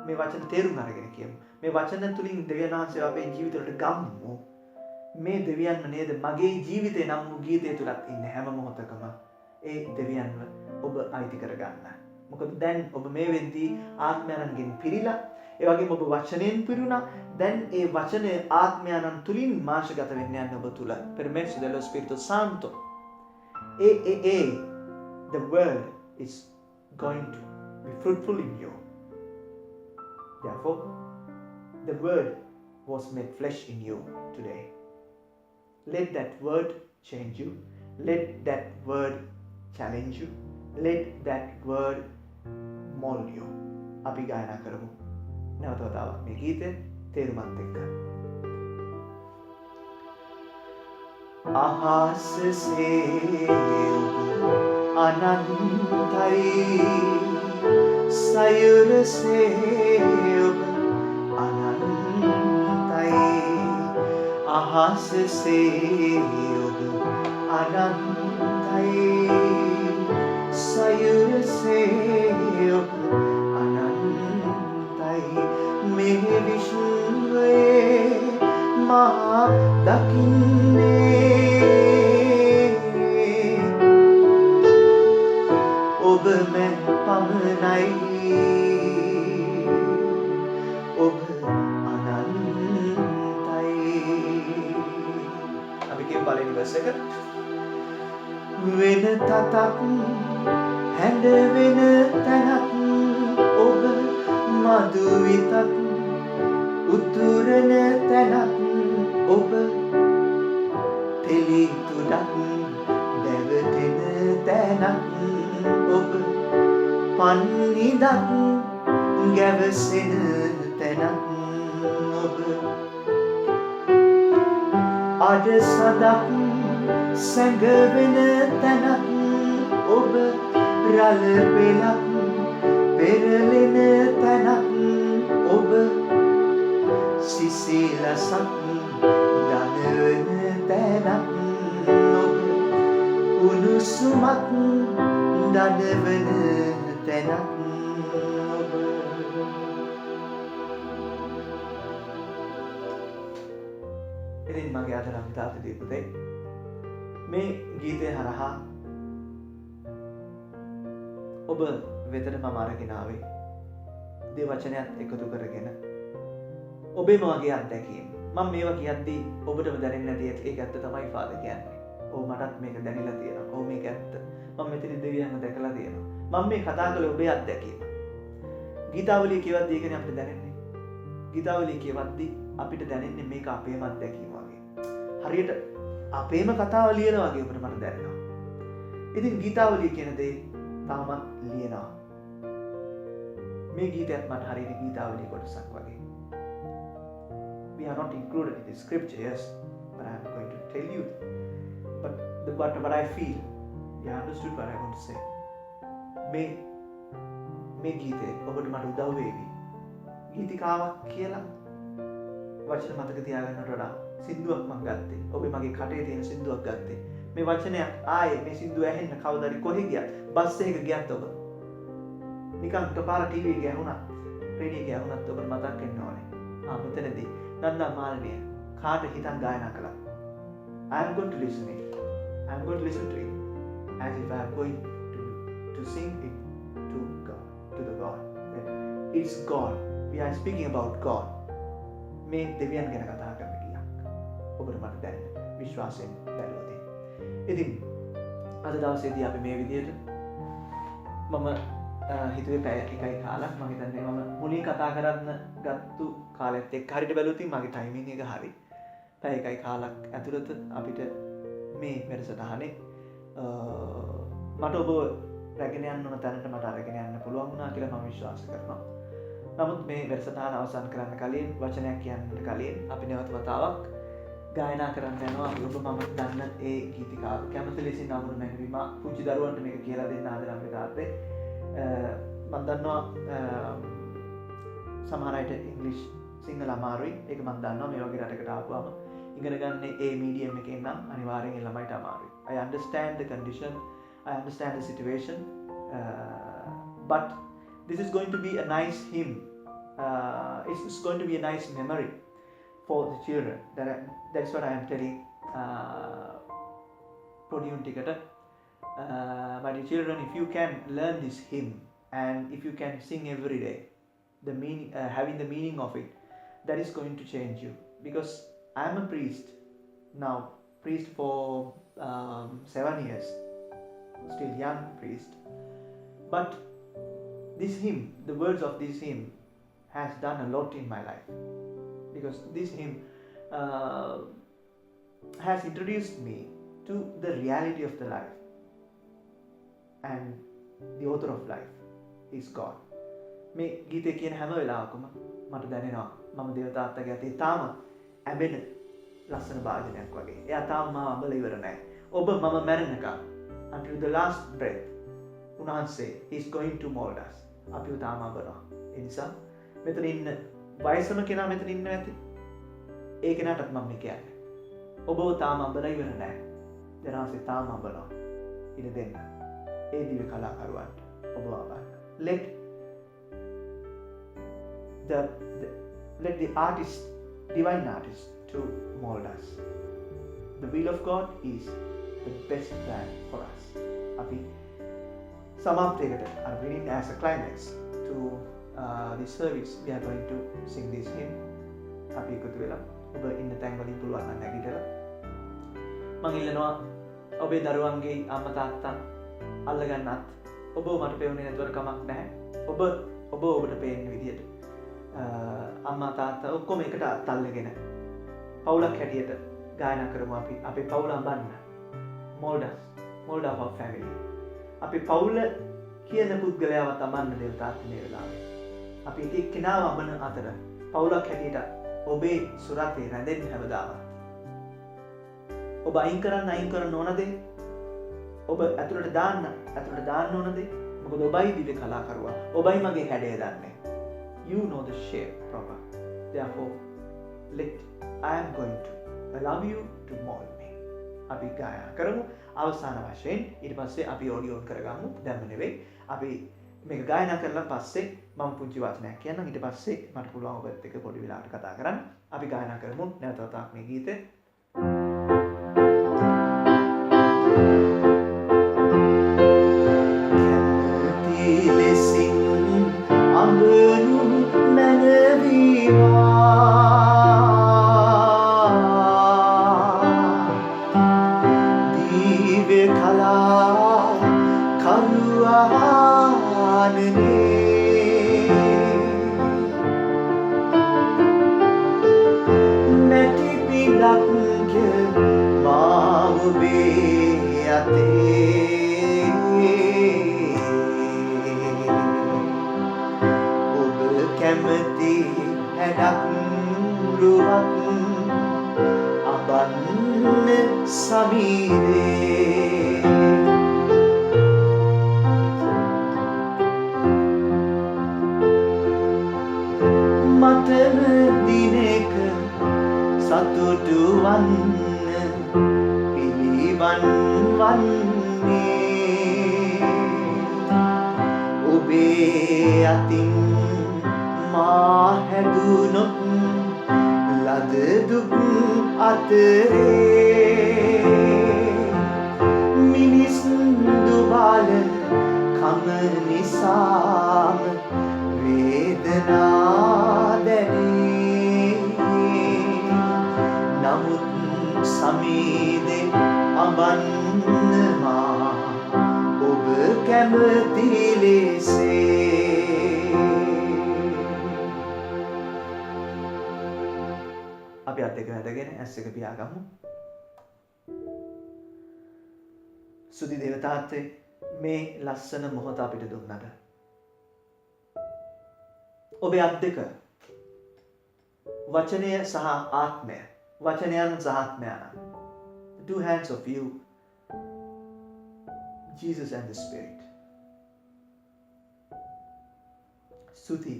මේ වචන තේරුම් අරගෙන කියමු. මේ වචන තුලින් දෙවියන් වහන්සේ අපේ ජීවිතවලට ගම්මු. මේ දෙවියන්ම නේද මගේ ජීවිතේ නම් වූ ගීතය තුලත් ඉන්නේ හැම මොහොතකම. ඒ දෙවියන්ව ඔබ අයිති කරගන්න. මොකද දැන් ඔබ මේ වෙද්දී ආත්මයන්ගෙන් පිරීලා ඒ වගේම ඔබ වචනයෙන් පිරුණා. දැන් ඒ වචනේ ආත්මයන් තුලින් මාර්ශගත වෙන්න යන ඔබ තුල permesso dello Spirito Santo. The word is going to be fruitful in you. Therefore, the word was made flesh in you today. Let that word change you. Let that word challenge you. Let that word mold you. අපි ගායනා කරමු. නැවත වතාවක් මේ ගීතය තේරුමත් එක්ක. අහසසේ ඔබ අනන්තයි, සයුරසේ ඔබ අනන්තයි, අහසසේ ඔබ අනන්තයි, සයුරසේ ඔබ අනන්තයි. මේ විශ්වයේ මා දකින්නේ ඔබ මැන් පමණයි, ඔබ අනන්තයි. අපි කියමු පළවෙනි verse එක. වෙන තතක් හැඬ වෙන තැනක් ඔබ මధుවිතක් උතුරන තැනක් ඔබ තෙලිතුඩක් දැවටෙන තැනක් ඔබ පන්නිදක් ගැවසෙන තැනක් ඔබ අඩසදක් සැඟවෙන තැනක් ඔබ රළ පෙලක් පෙරලෙන තැනක් ඔබ සිසිලසක් දනවන තැනක් ඔබ උණුසුමක් දනවන තැනක් ඔබ. ඉතින් මගේ ආදරම් තාත්තේ පුතේ මේ ගීතය හරහා ඔබ වෙතට මම අරගෙන ආවේ දේ වචනයත් එකතු කරගෙන ඔබේ මගේ අත්දැකීම්. මම මේවා කියද්දී ඔබටම දැනෙන්නේ නැති ඒක ඇත්ත තමයි ෆාදර් කියන්නේ. ඔව් මටත් මේක දැනෙලා තියෙනවා. ඔව් මේක ඇත්ත. මම මෙතන දෙවියන්ව දැකලා තියෙනවා. මම මේ කතා කළේ ඔබේ අත්දැකීම. ගීතාවලිය කියවද්දී ඒකනේ අපිට දැනෙන්නේ. ගීතාවලිය කියවද්දී අපිට දැනෙන්නේ මේක අපේම අත්දැකීම වගේ. හරියට අපේම කතාව ලියනවා වගේ ඔබට මට දැනෙනවා. ඉතින් ගීතාවලිය කියන දේ තාමත් ලියනවා. මේ ගීතයත් මට හරියට ගීතාවලිය කොටසක් වගේ. We are not included in the scripture, yes, but I am going to tell you. But what I feel, you understood what I want to say. මේ ගීතේ ඔබට මට උදව් වේවි. ගීතිකාවක් කියලා වචන මතක තියාගන්නට වඩා සින්දුවක් මම ගත්තේ. ඔබේ මගේ කටේ තියෙන සින්දුවක් ගත්තේ. මේ වචනයක් ආයේ මේ සින්දුව ඇහෙන්න කවදාරි කොහෙ ගියත් බස් එකක ගියත් ඔබ නිකන් එකපාර ටීවී එක ඇහුණත් රේඩියෝ එක ඇහුණත් ඔබට මතක් වෙන්න ඕනේ. මෙතනදී නන්දා මාල්නිය කාට හිතන් ගායනා කළා. I am going to listen it. I am going to listen to it as if I am going to sing it to God, to the God. That it's God. We are speaking about God. මේ දෙවියන් ගැන කතා කරන ගීයක්. ඔබට මට දැනෙන විශ්වාසයෙන් බැලුවා තියෙනවා. ඉතින් අද දවසේදී අපි මේ විදිහට මම හිතුවේ පැය එකයි කාලක් මම හිතන්නේ මම මුලින් කතා කරන්න ගත්තු කාලෙත් එක්ක හරියට බැලුවොත් මගේ ටයිමින් එක හරි. පැය එකයි කාලක් ඇතුළත අපිට මේ වැඩසටහනේ මට ඔබ රැගෙන යන්න ඕන තැනට මට අරගෙන යන්න පුළුවන් වුණා කියලා මම විශ්වාස කරනවා. නමුත් මේ වැඩසටහන අවසන් කරන්න කලින් වචනයක් කියන්නට කලින් අපි නැවත වතාවක් ගායනා කරන්න යනවා. අපි ඔබ මම දන්න ඒ ගීතිකාව කැමති ලෙසින් අමුණු මැනවීම පුංචි දරුවන්ට මේක කියලා දෙන්න ආදරම් තාත්තේ. මම දන්නවා සමහර අයට ඉංග්‍රීසි සිංහල අමාරුයි. ඒක මම දන්නවා මේ වගේ රටකට ආපුවම ඉගෙන ගන්න ඒ මීඩියම් එකෙන් නම් අනිවාර්යෙන් ඒ ළමයිට අමාරුයි. I understand the condition, I understand the situation, but this is going to be a nice hymn. It's going to be a nice memory for the children. That's what I am telling Podium Ticketer. My dear children, if you can learn this hymn and if you can sing every day, the meaning, having the meaning of it, that is going to change you. Because I am a priest now, priest for 7 years, still young priest. But this hymn, the words of this hymn has done a lot in my life. Because this hymn has introduced me to the reality of the life. And the author of life is God. මේ ගීතේ කියන හැම වෙලාවකම මට දැනෙනවා මම දේවතාත්තගේ අතේ තාම ඇබෙන ලස්සන භාජනයක් වගේ. එයා තාම මාව අඹලා ඉවර නැහැ. ඔබ මම මැරෙනකම් until the last breath උන්වහන්සේ he's going to mold us. අපිව තාම අඹනවා. ඒ නිසා මෙතන ඉන්න වයසම කෙනා මෙතන ඉන්න ඇති. ඒ කෙනාටත් මම මේ කියන්නේ. ඔබව තාම අඹලා ඉවර නැහැ. දෙනාසේ තාම අඹනවා. ඉඩ දෙන්න. ඒ දිව්‍ය කලාකරුවන්ට ඔබව අඹන්න. Let the artist, divine artist, to mold us. The will of God is the best plan for us. Api samaptayakata are bringing as a climax to this service. We are going to sing this hymn. Api එකතු වෙලා ඔබ ඉන්න තැන් වලින් පුළුවන් නම් නැගිටලා මම ඉල්ලනවා ඔබේ දරුවන්ගේ අම්මා තාත්තා අල්ලගන්නත් ඔබ මට පෙවුනේ නැතුව කමක් නැහැ. ඔබ ඔබට පේන විදියට අම්මා තාත්තා ඔක්කොම එකට අතල්ලගෙන පවුලක් හැටියට ගායනා කරමු අපි අපේ පවුල අඹන්න. mold our family. අපි පවුල කියන පුද්ගලයාවත් අඹන්න දේවතාත් මේ වෙලාවේ. අපි එක එක්කෙනාව අඹන අතර පවුලක් හැටියට ඔබේ සුරතේ රැඳෙන්න හැමදාම. ඔබ අයින් කරන්න ඕන දේ ඔබ ඇතුළට දාන්න ඕන දේ මොකද ඔබයි දිව්‍ය කලාකරුවා. ඔබයි මගේ හැඩය දන්නේ. You know the shape proper. Therefore, I am going to allow you to mold me. අපි ගායනා කරමු. අවසාන වශයෙන් ඊට පස්සේ අපි ඔඩියෝ ඔන් කරගමු. දැම්ම නෙවෙයි. අපි මේක ගායනා කරලා පස්සේ මම පුංචි වචනයක් කියන්නම්. ඊට පස්සේ මට පුළුවන් ඔබත් එක්ක පොඩි වෙලාවකට කතා කරන්න. අපි ගායනා කරමු නැවත වතාවක් මේ ගීතේ. අපි අත් දෙක වැදගෙන ඇස් එක පියාගමු. සුදි දේවතාත්තේ මේ ලස්සන මොහොත අපිට දුන්නට ඔබේ අත් දෙක වචනය සහ ආත්මය වචනයන් සහ ආත්මයන් the two hands of you Jesus and the Spirit. සුදි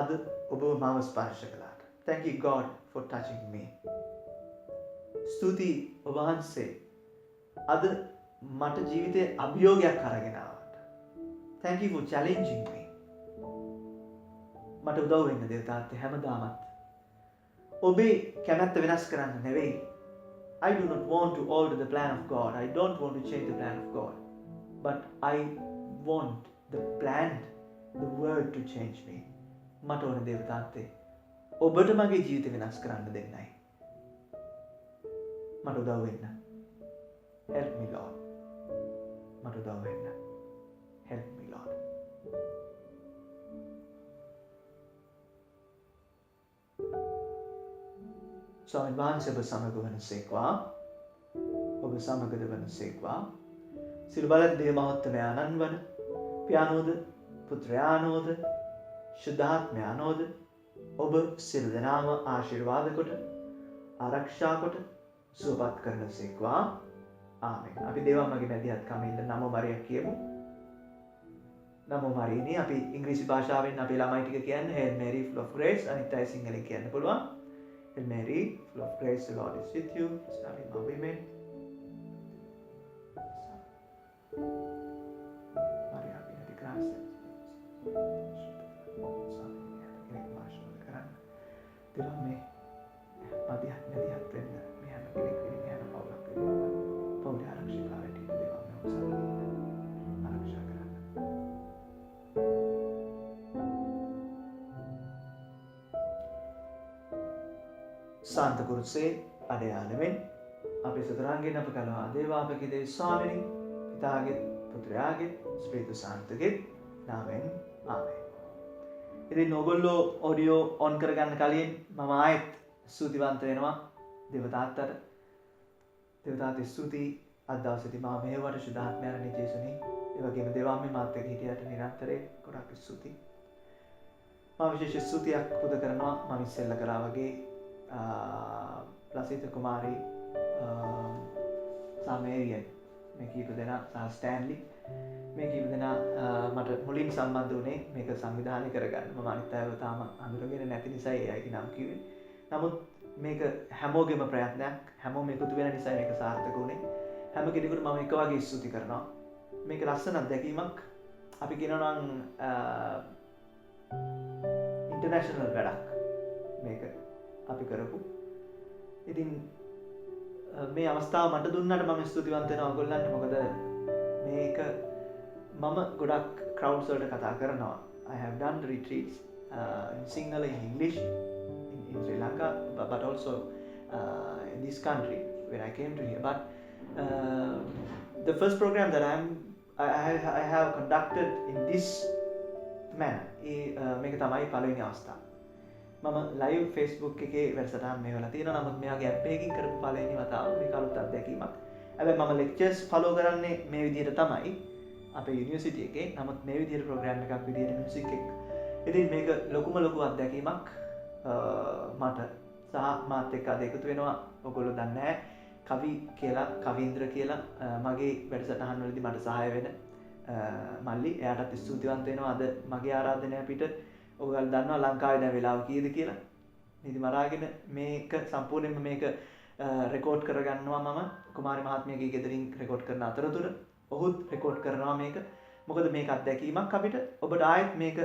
අද ඔබව මාව ස්පර්ශ කළාට thank you God for touching me. ස්තුති ඔබ වහන්සේ අද මට ජීවිතේ අභියෝගයක් අරගෙන ආවට. Thank you for challenging me. මට උදව් වෙන්න දේවතාත්තේ හැමදාමත්. ඔබේ කැමැත්ත වෙනස් කරන්න නෙවෙයි. I do not want to alter the plan of God. I don't want to change the plan of God. But I want the plan, the word to change me. මට ඕන දේවතාත්තේ ඔබට මගේ ජීවිත වෙනස් කරන්න දෙන්නයි. මට උදව් වෙන්න. Help me Lord. මට උදව් වෙන්න. Help me Lord. ස්වාමීන් වහන්සේ ඔබ සමග වන සේක්වා. ඔබ සමගද වනසේක්වා. සිළු බලත් දේව මහෝත්තමයාණන් වන පියාණෝද පුත්‍රයාණෝද ශුද්ධාත්මයාණෝද ඔබ සියලු දෙනාම ආශිර්වාද කොට ආරක්ෂා කොට සුවපත් කරනසේක්වා. ආමෙන්. අපි දේවම්මගේ මැදිහත්කම ඉල්ල නමෝ මරියක් කියමු. නමෝ මරියනි අපි ඉංග්‍රීසි භාෂාවෙන් අපේ ළමයි ටික කියන්නේ Hail Mary full of grace. අනිත් අය සිංහලෙන් කියන්න පුළුවන්. Hail Mary full of grace, the Lord is with you. Blessed among women. Maria bina di grazia. Dalam me madihat වෙන්න මේ හැම කෙනෙක් වෙන හැම පවුලක් වෙන පවුලේ ආරක්ෂකව ටික දේවා මේ උසාවියෙන් ආරක්ෂා කරන්න. සාන්ත කුරුසේ අඩයාලෙන් අපේ සතරාංගෙන් අප කලවා දේවා අපගේ දේව ස්වාමිනී පිතාගේ පුත්‍රයාගේ ස්පීතු සාන්තගේ නාමයෙන් ආමේන්. ඉතින් ඔයගොල්ලෝ ඔඩියෝ ඔන් කරගන්න කලින් මම ආයෙත් ස්තුතිවන්ත වෙනවා දෙවතාත්තට. දෙවතාත් ස්තුතියි අද දවසේදී මම මෙහෙවට ශුද්ධාත්මයන් ජේසුනි ඒ වගේම දේවාම්මේ මාත් එක්ක හිටියට නිරන්තරයෙන් ගොඩක් ස්තුතියි. මම විශේෂ ස්තුතියක් පුද කරනවා මම ඉස්සෙල්ලා කරා වගේ ලසිත කුමාරී සාමේරියන් මේ කීප දෙනා සහ ස්ටෑන්ලි මේ කීප දෙනා මට මුලින් සම්බන්ධ වුණේ මේක සංවිධානය කරගන්න. මම අනිත් අයව තාම අඳුරගෙන නැති නිසා ඒ අයගේ නම් කිව්වේ. නමුත් මේක හැමෝගෙම ප්‍රයත්නයක්. හැමෝම එකතු වෙන නිසා මේක සාර්ථක වුණේ. හැම කෙනෙකුට මම එක වගේ ස්තුති කරනවා. මේක ලස්සන අත්දැකීමක්. අපි කියනවා නම් ඉන්ටර්නැෂනල් වැඩක් මේක අපි කරපු. ඉතින් මේ අවස්ථාව මට දුන්නට මම ස්තුතිවන්ත වෙනවා ඔයගොල්ලන්ට. මොකද මේක මම ගොඩක් crowds වලට කතා කරනවා. I have done retreats in Sinhala, in English, in Sri Lanka, but also in this country when I came to here. But the first program that I have conducted in this manner, මේක තමයි පළවෙනි අවස්ථාව. මම live Facebook එකේ වැඩසටහන් මේවලා තියෙනවා. නමුත් මෙයාගේ app එකකින් කරපු පළවෙනි වතාව මේක අලුත් අත්දැකීමක්. හැබැයි මම lectures follow කරන්නේ මේ විදිහට තමයි අපේ යුනිවර්සිටි එකේ. නමුත් මේ විදිහට program එකක් විදිහට music එක. ඉතින් මේක ලොකු අත්දැකීමක් මට සහ මාත් එක්ක අද එකතු වෙනවා. ඔයගොල්ලෝ දන්නේ නැහැ කවි කියලා කවීන්ද්‍ර කියලා මගේ වැඩසටහන් වලදී මට සහාය වෙන මල්ලි. එයාටත් ස්තුතිවන්ත වෙනවා. අද මගේ ආරාධනය පිට ඔයගොල්ලෝ දන්නවා ලංකාවේ දැන් වෙලාව කීයද කියලා. ඉතින් මරාගෙන මේක සම්පූර්ණයෙන්ම මේක රෙකෝඩ් කරගන්නවා. මම කුමාරි මහත්මියගේ ගෙදරින් රෙකෝඩ් කරන අතරතුර ඔහුත් රෙකෝඩ් කරනවා මේක. මොකද මේක අත්දැකීමක් අපිට. ඔබට ආයෙත් මේක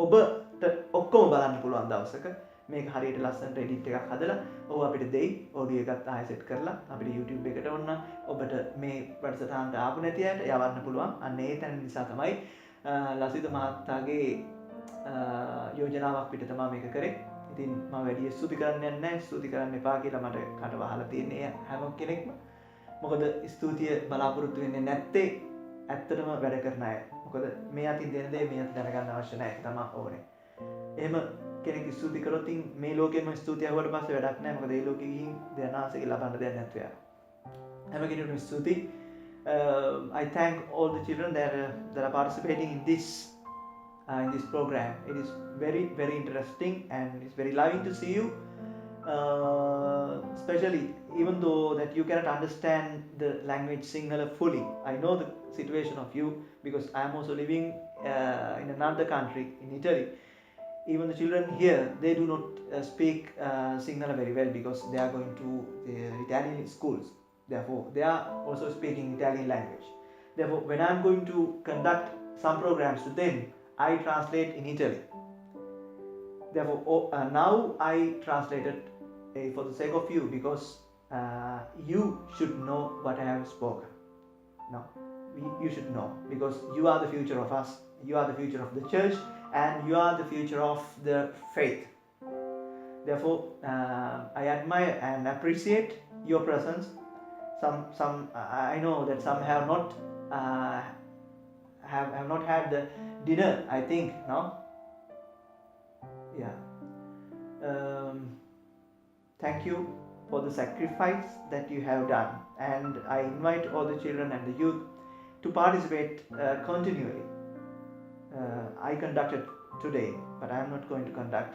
ඔබට ඔක්කොම බලන්න පුළුවන් දවසක මේක හරියට ලස්සනට එඩිට් එකක් හදලා ඔහු අපිට දෙයි. ඔඩියෝ එකත් ආයෙ සෙට් කරලා අපිට YouTube එකට ඔන්න ඔබට මේ වැඩසටහනට ආපු නැති අයට යවන්න පුළුවන්. අන්න ඒ තැන නිසා තමයි ලසිත මහත්තාගේ යෝජනාවක් පිට තමයි මේක කරේ. ඉතින් මම වැඩි ස්තුති කරන්නේ නැහැ. ස්තුති කරන්න එපා කියලා මට කට වහලා තියෙන්නේ හැම කෙනෙක්ම. මොකද ස්තුතිය බලාපොරොත්තු වෙන්නේ නැත්තේ ඇත්තටම වැඩ කරන අය. මොකද මේ අතින් දෙන දේ මේ අතින් දැනගන්න අවශ්‍ය නැහැ. ඒක තමයි ඕනේ. එහෙම කෙනෙක් ස්තුති කරොත් මේ ලෝකෙම ස්තුතිය අහුවට පස්සේ වැඩක් නැහැ. මොකද මේ ලෝකෙ ගිහින් දනාසෙක ලබන්න දෙයක් නැතු වෙනවා. හැම කෙනෙකුටම ස්තුති. I thank all the children that are participating in this program. It is very interesting and it's very loving to see you. Especially even though that you cannot understand the language Sinhala fully. I know the situation of you because I am also living in another country, in Italy. Even the children here, they do not speak Sinhala very well because they are going to the Italian schools. Therefore, they are also speaking Italian language. Therefore, when I am going to conduct some programs to them, I translate in Italy. Therefore, now I translated for the sake of you because you should know what I have spoken. No, you should know because you are the future of us. You are the future of the church and you are the future of the faith. Therefore, I admire and appreciate your presence. Some I know that some have not had the dinner. I think no. Yeah. Thank you for the sacrifice that you have done. And I invite all the children and the youth to participate continually. I conducted today, but I am not going to conduct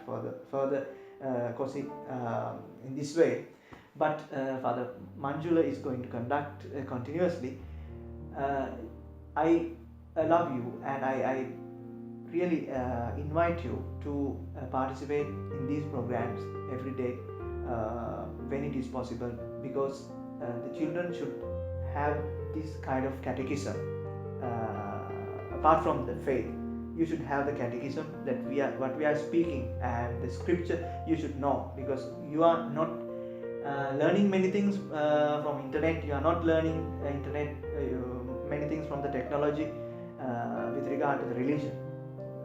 further COSI in this way. But Father Manjula is going to conduct continuously. I love you, and I really invite you to participate in these programs every day when it is possible, because the children should have this kind of catechism. Apart from the faith, you should have the catechism that what we are speaking, and the scripture you should know, because you are not learning many things from internet. You are not learning many things from the technology with regard to the religion,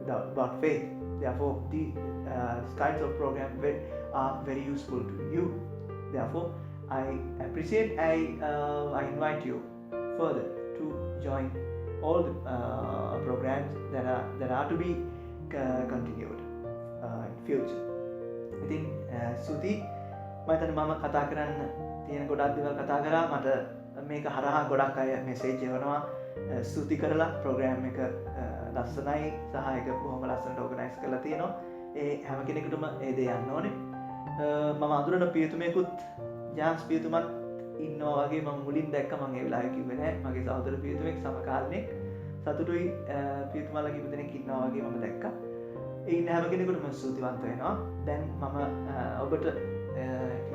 about faith. Therefore, these kinds of programs are very useful to you. Therefore, I appreciate, I invite you further to join all the programs that are to be continued in future. ඉතින් සුති මම හිතන්නේ මම කතා කරන්න තියෙන ගොඩක් දේවල් කතා කරා. මට මේක හරහා ගොඩක් අය මෙසේජ් එවනවා ස්තුති කරලා ප්‍රෝග්‍රෑම් එක ලස්සනයි සහ ඒක බොහොම ලස්සනට ඕගනයිස් කරලා තියෙනවා. ඒ හැම කෙනෙකුටම ඒ දේ යන්න ඕනේ. මම අඳුරන පියතුමෙකුත් ජාන්ස් පියතුමත් ඉන්නවා වගේ මම මුලින් දැක්ක. මම ඒ වෙලාවේ කිව්වේ නැහැ. මගේ සහෝදර පියතුමෙක් සමකාලීනෙක් සතුටුයි පියතුමාලා කිව්ව දෙනෙක් ඉන්නවා වගේ මම දැක්කා. ඒ ඉන්න හැම කෙනෙකුටම ස්තුතිවන්ත වෙනවා. දැන් මම ඔබට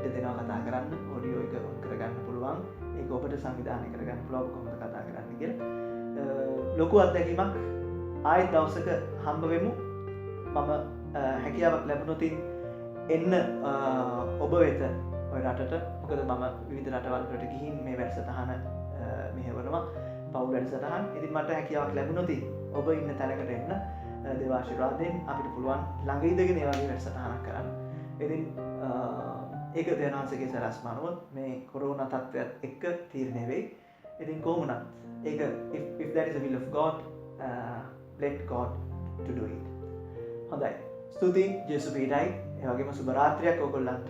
ඉඩ දෙනවා කතා කරන්න. ඔඩියෝ එක ඔන් කරගන්න පුළුවන්. ඒක ඔබට සංවිධානය කරගන්න පුළුවන් ඔබ කොහොමද කතා කරන්න කියලා. ලොකු අත්දැකීමක්. ආයෙත් දවසක හම්බ වෙමු. මම හැකියාවක් ලැබුණොත් එන්න ඔබ වෙත ඔය රටට. මොකද මම විවිධ රටවල් වලට ගිහින් මේ වැඩසටහන මෙහෙවනවා. පවුල් වැඩසටහන්. ඉතින් මට හැකියාවක් ලැබුණොත් ඔබ ඉන්න තැනකට එන්න දේව ආශිර්වාදයෙන් අපිට පුළුවන් ළඟ ඉඳගෙන ඒ වගේ වැඩසටහනක් කරන්න. ඉතින් ඒක දෙවනාංශගේ සරස්මානුව මේ කොරෝනා තත්ත්වයත් එක්ක තීරණය වෙයි. ඉතින් කොහොමුණත් ඒක if that is the will of God, let God to do it. හොඳයි. ස්තුතියි ජේසු පීඩයි. ඒ වගේම සුබ රාත්‍රියක් ඔයගොල්ලන්ට.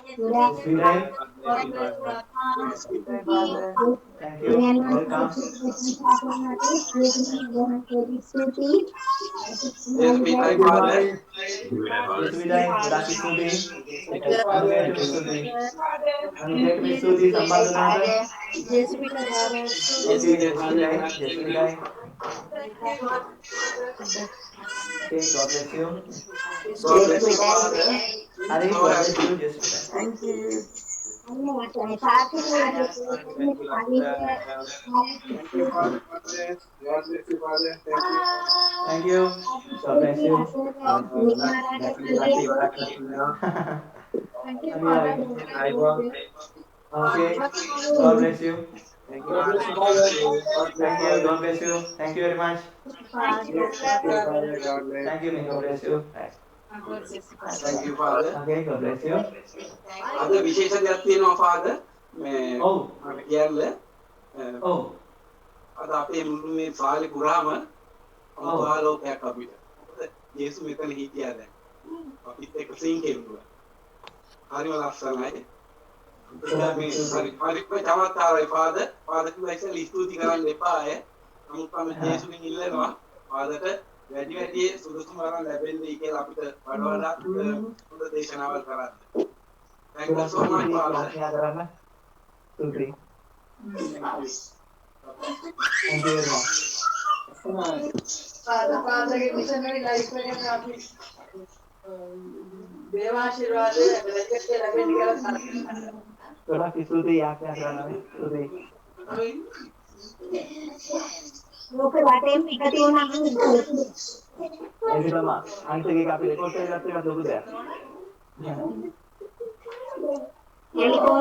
Thank you. Welcome. Okay, God bless you. Hari, God bless you. Thank you. Thank you. God bless you. Okay. God bless you. Thank you. God bless you. Thank you very much. Thank you. God bless you. Thank you, Father. Okay. God bless you. අද විශේෂයක් තියෙනවා Father. මේ මට කියන්න. අද අපේ මුළු මේ පාලි පුරාම අනුභාලෝකයක් අපිට. යේසු මෙතන හිටියා දැන්. අපිත් එක්ක සීන් කෙරුවා. හරිම ලස්සනයි. මේ හරි චමත්කාරයි Father. Father කිව්වා ඉතින් ස්තුති කරන්න එපා අය. නමුත් මම යේසුගෙන් ඉල්ලනවා Fatherට වැඩි සුදුසුම වරන් ලැබෙන්නේ කියලා අපිට වඩවඩා හොඳ දේශනාවල් කරන්න. Thank you so much, Father. Thank you very much. Father के मिशनरी लाइफ में काफी देवाशीर्वाद बरकत के लगे निकल थोड़ा किसुदी आके आना सुदी वो पे बातें इकट्ठी होना ऐसे मामा अंत के काफी रिकॉर्ड कर जाते हैं लोग दे ये तो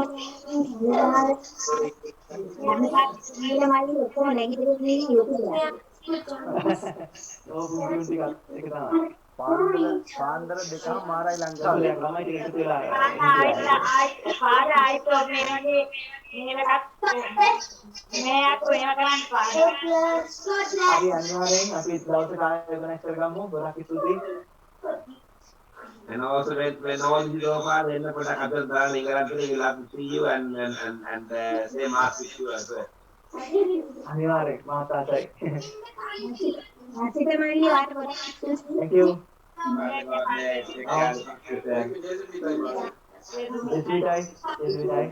ये हमारी लोगों में नेगेटिव नहीं लोग वो बुद्धि का एक था पांडर देखा मारा इलांका लगा मैं टिकट पे लाया आई तो मेरा मैं आपको यहाँ का अभी अनिवार्य है अभी इतना से कहाँ ऑर्गेनाइज कर रहा हूँ बड़ा किसी And also when all is over, then the product other than England, we love to see you and say mass with you as well. අනිවාර්යෙන් මාත් ආසයි. Masih temani water. Thank you. God bless. Take Oh. care. Thank you, Jesus. We thank you. ජෙස්විටයි. ජෙස්විටයි.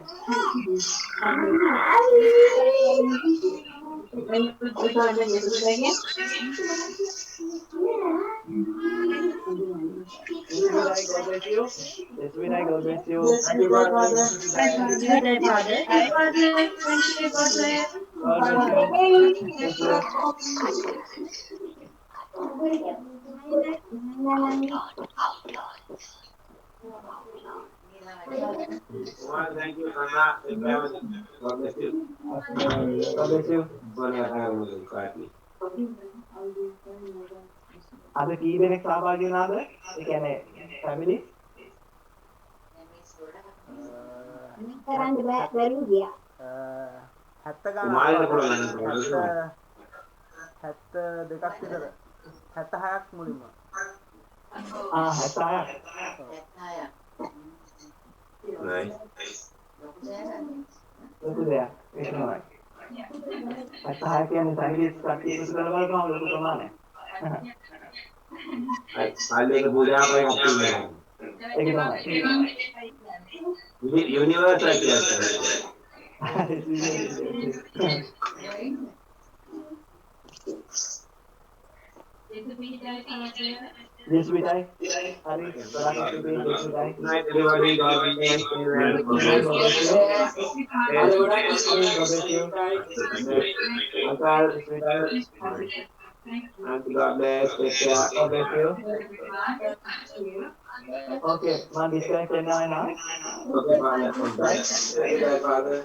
ජෙස්විටයි God bless you. ජෙස්විටයි God bless you. Thank you, Father. God bless you. Well, thank you, Nana. Take care. God bless you. God bless you. Quietly. අද කී දෙනෙක් සහභාගී වුණාද? ඒ කියන්නේ family? Sekarang baru dia. 70 කුමාරයෙක් ගානක් පුළුවන්. 72ක් විතර 76ක් මුලින්ම 76ක් Nice. ලොකු දෙයක් ඒක තමයි 76 කියන්නේ සංගීත කට්ටිය එකතු කරලා බලපුවම ලොකු ප්‍රමාණයක් Alek puja apa yang optimal? ඒක තමයි Universal yes. ජෙස්විටයි හරි සරාගට ජෙස්විටයි Night everybody, God bless you and God bless you. Uncle, Auntie, God bless. Take care. God bless you. Okay, man disconnect now. Okay, Father. Thank you, Father.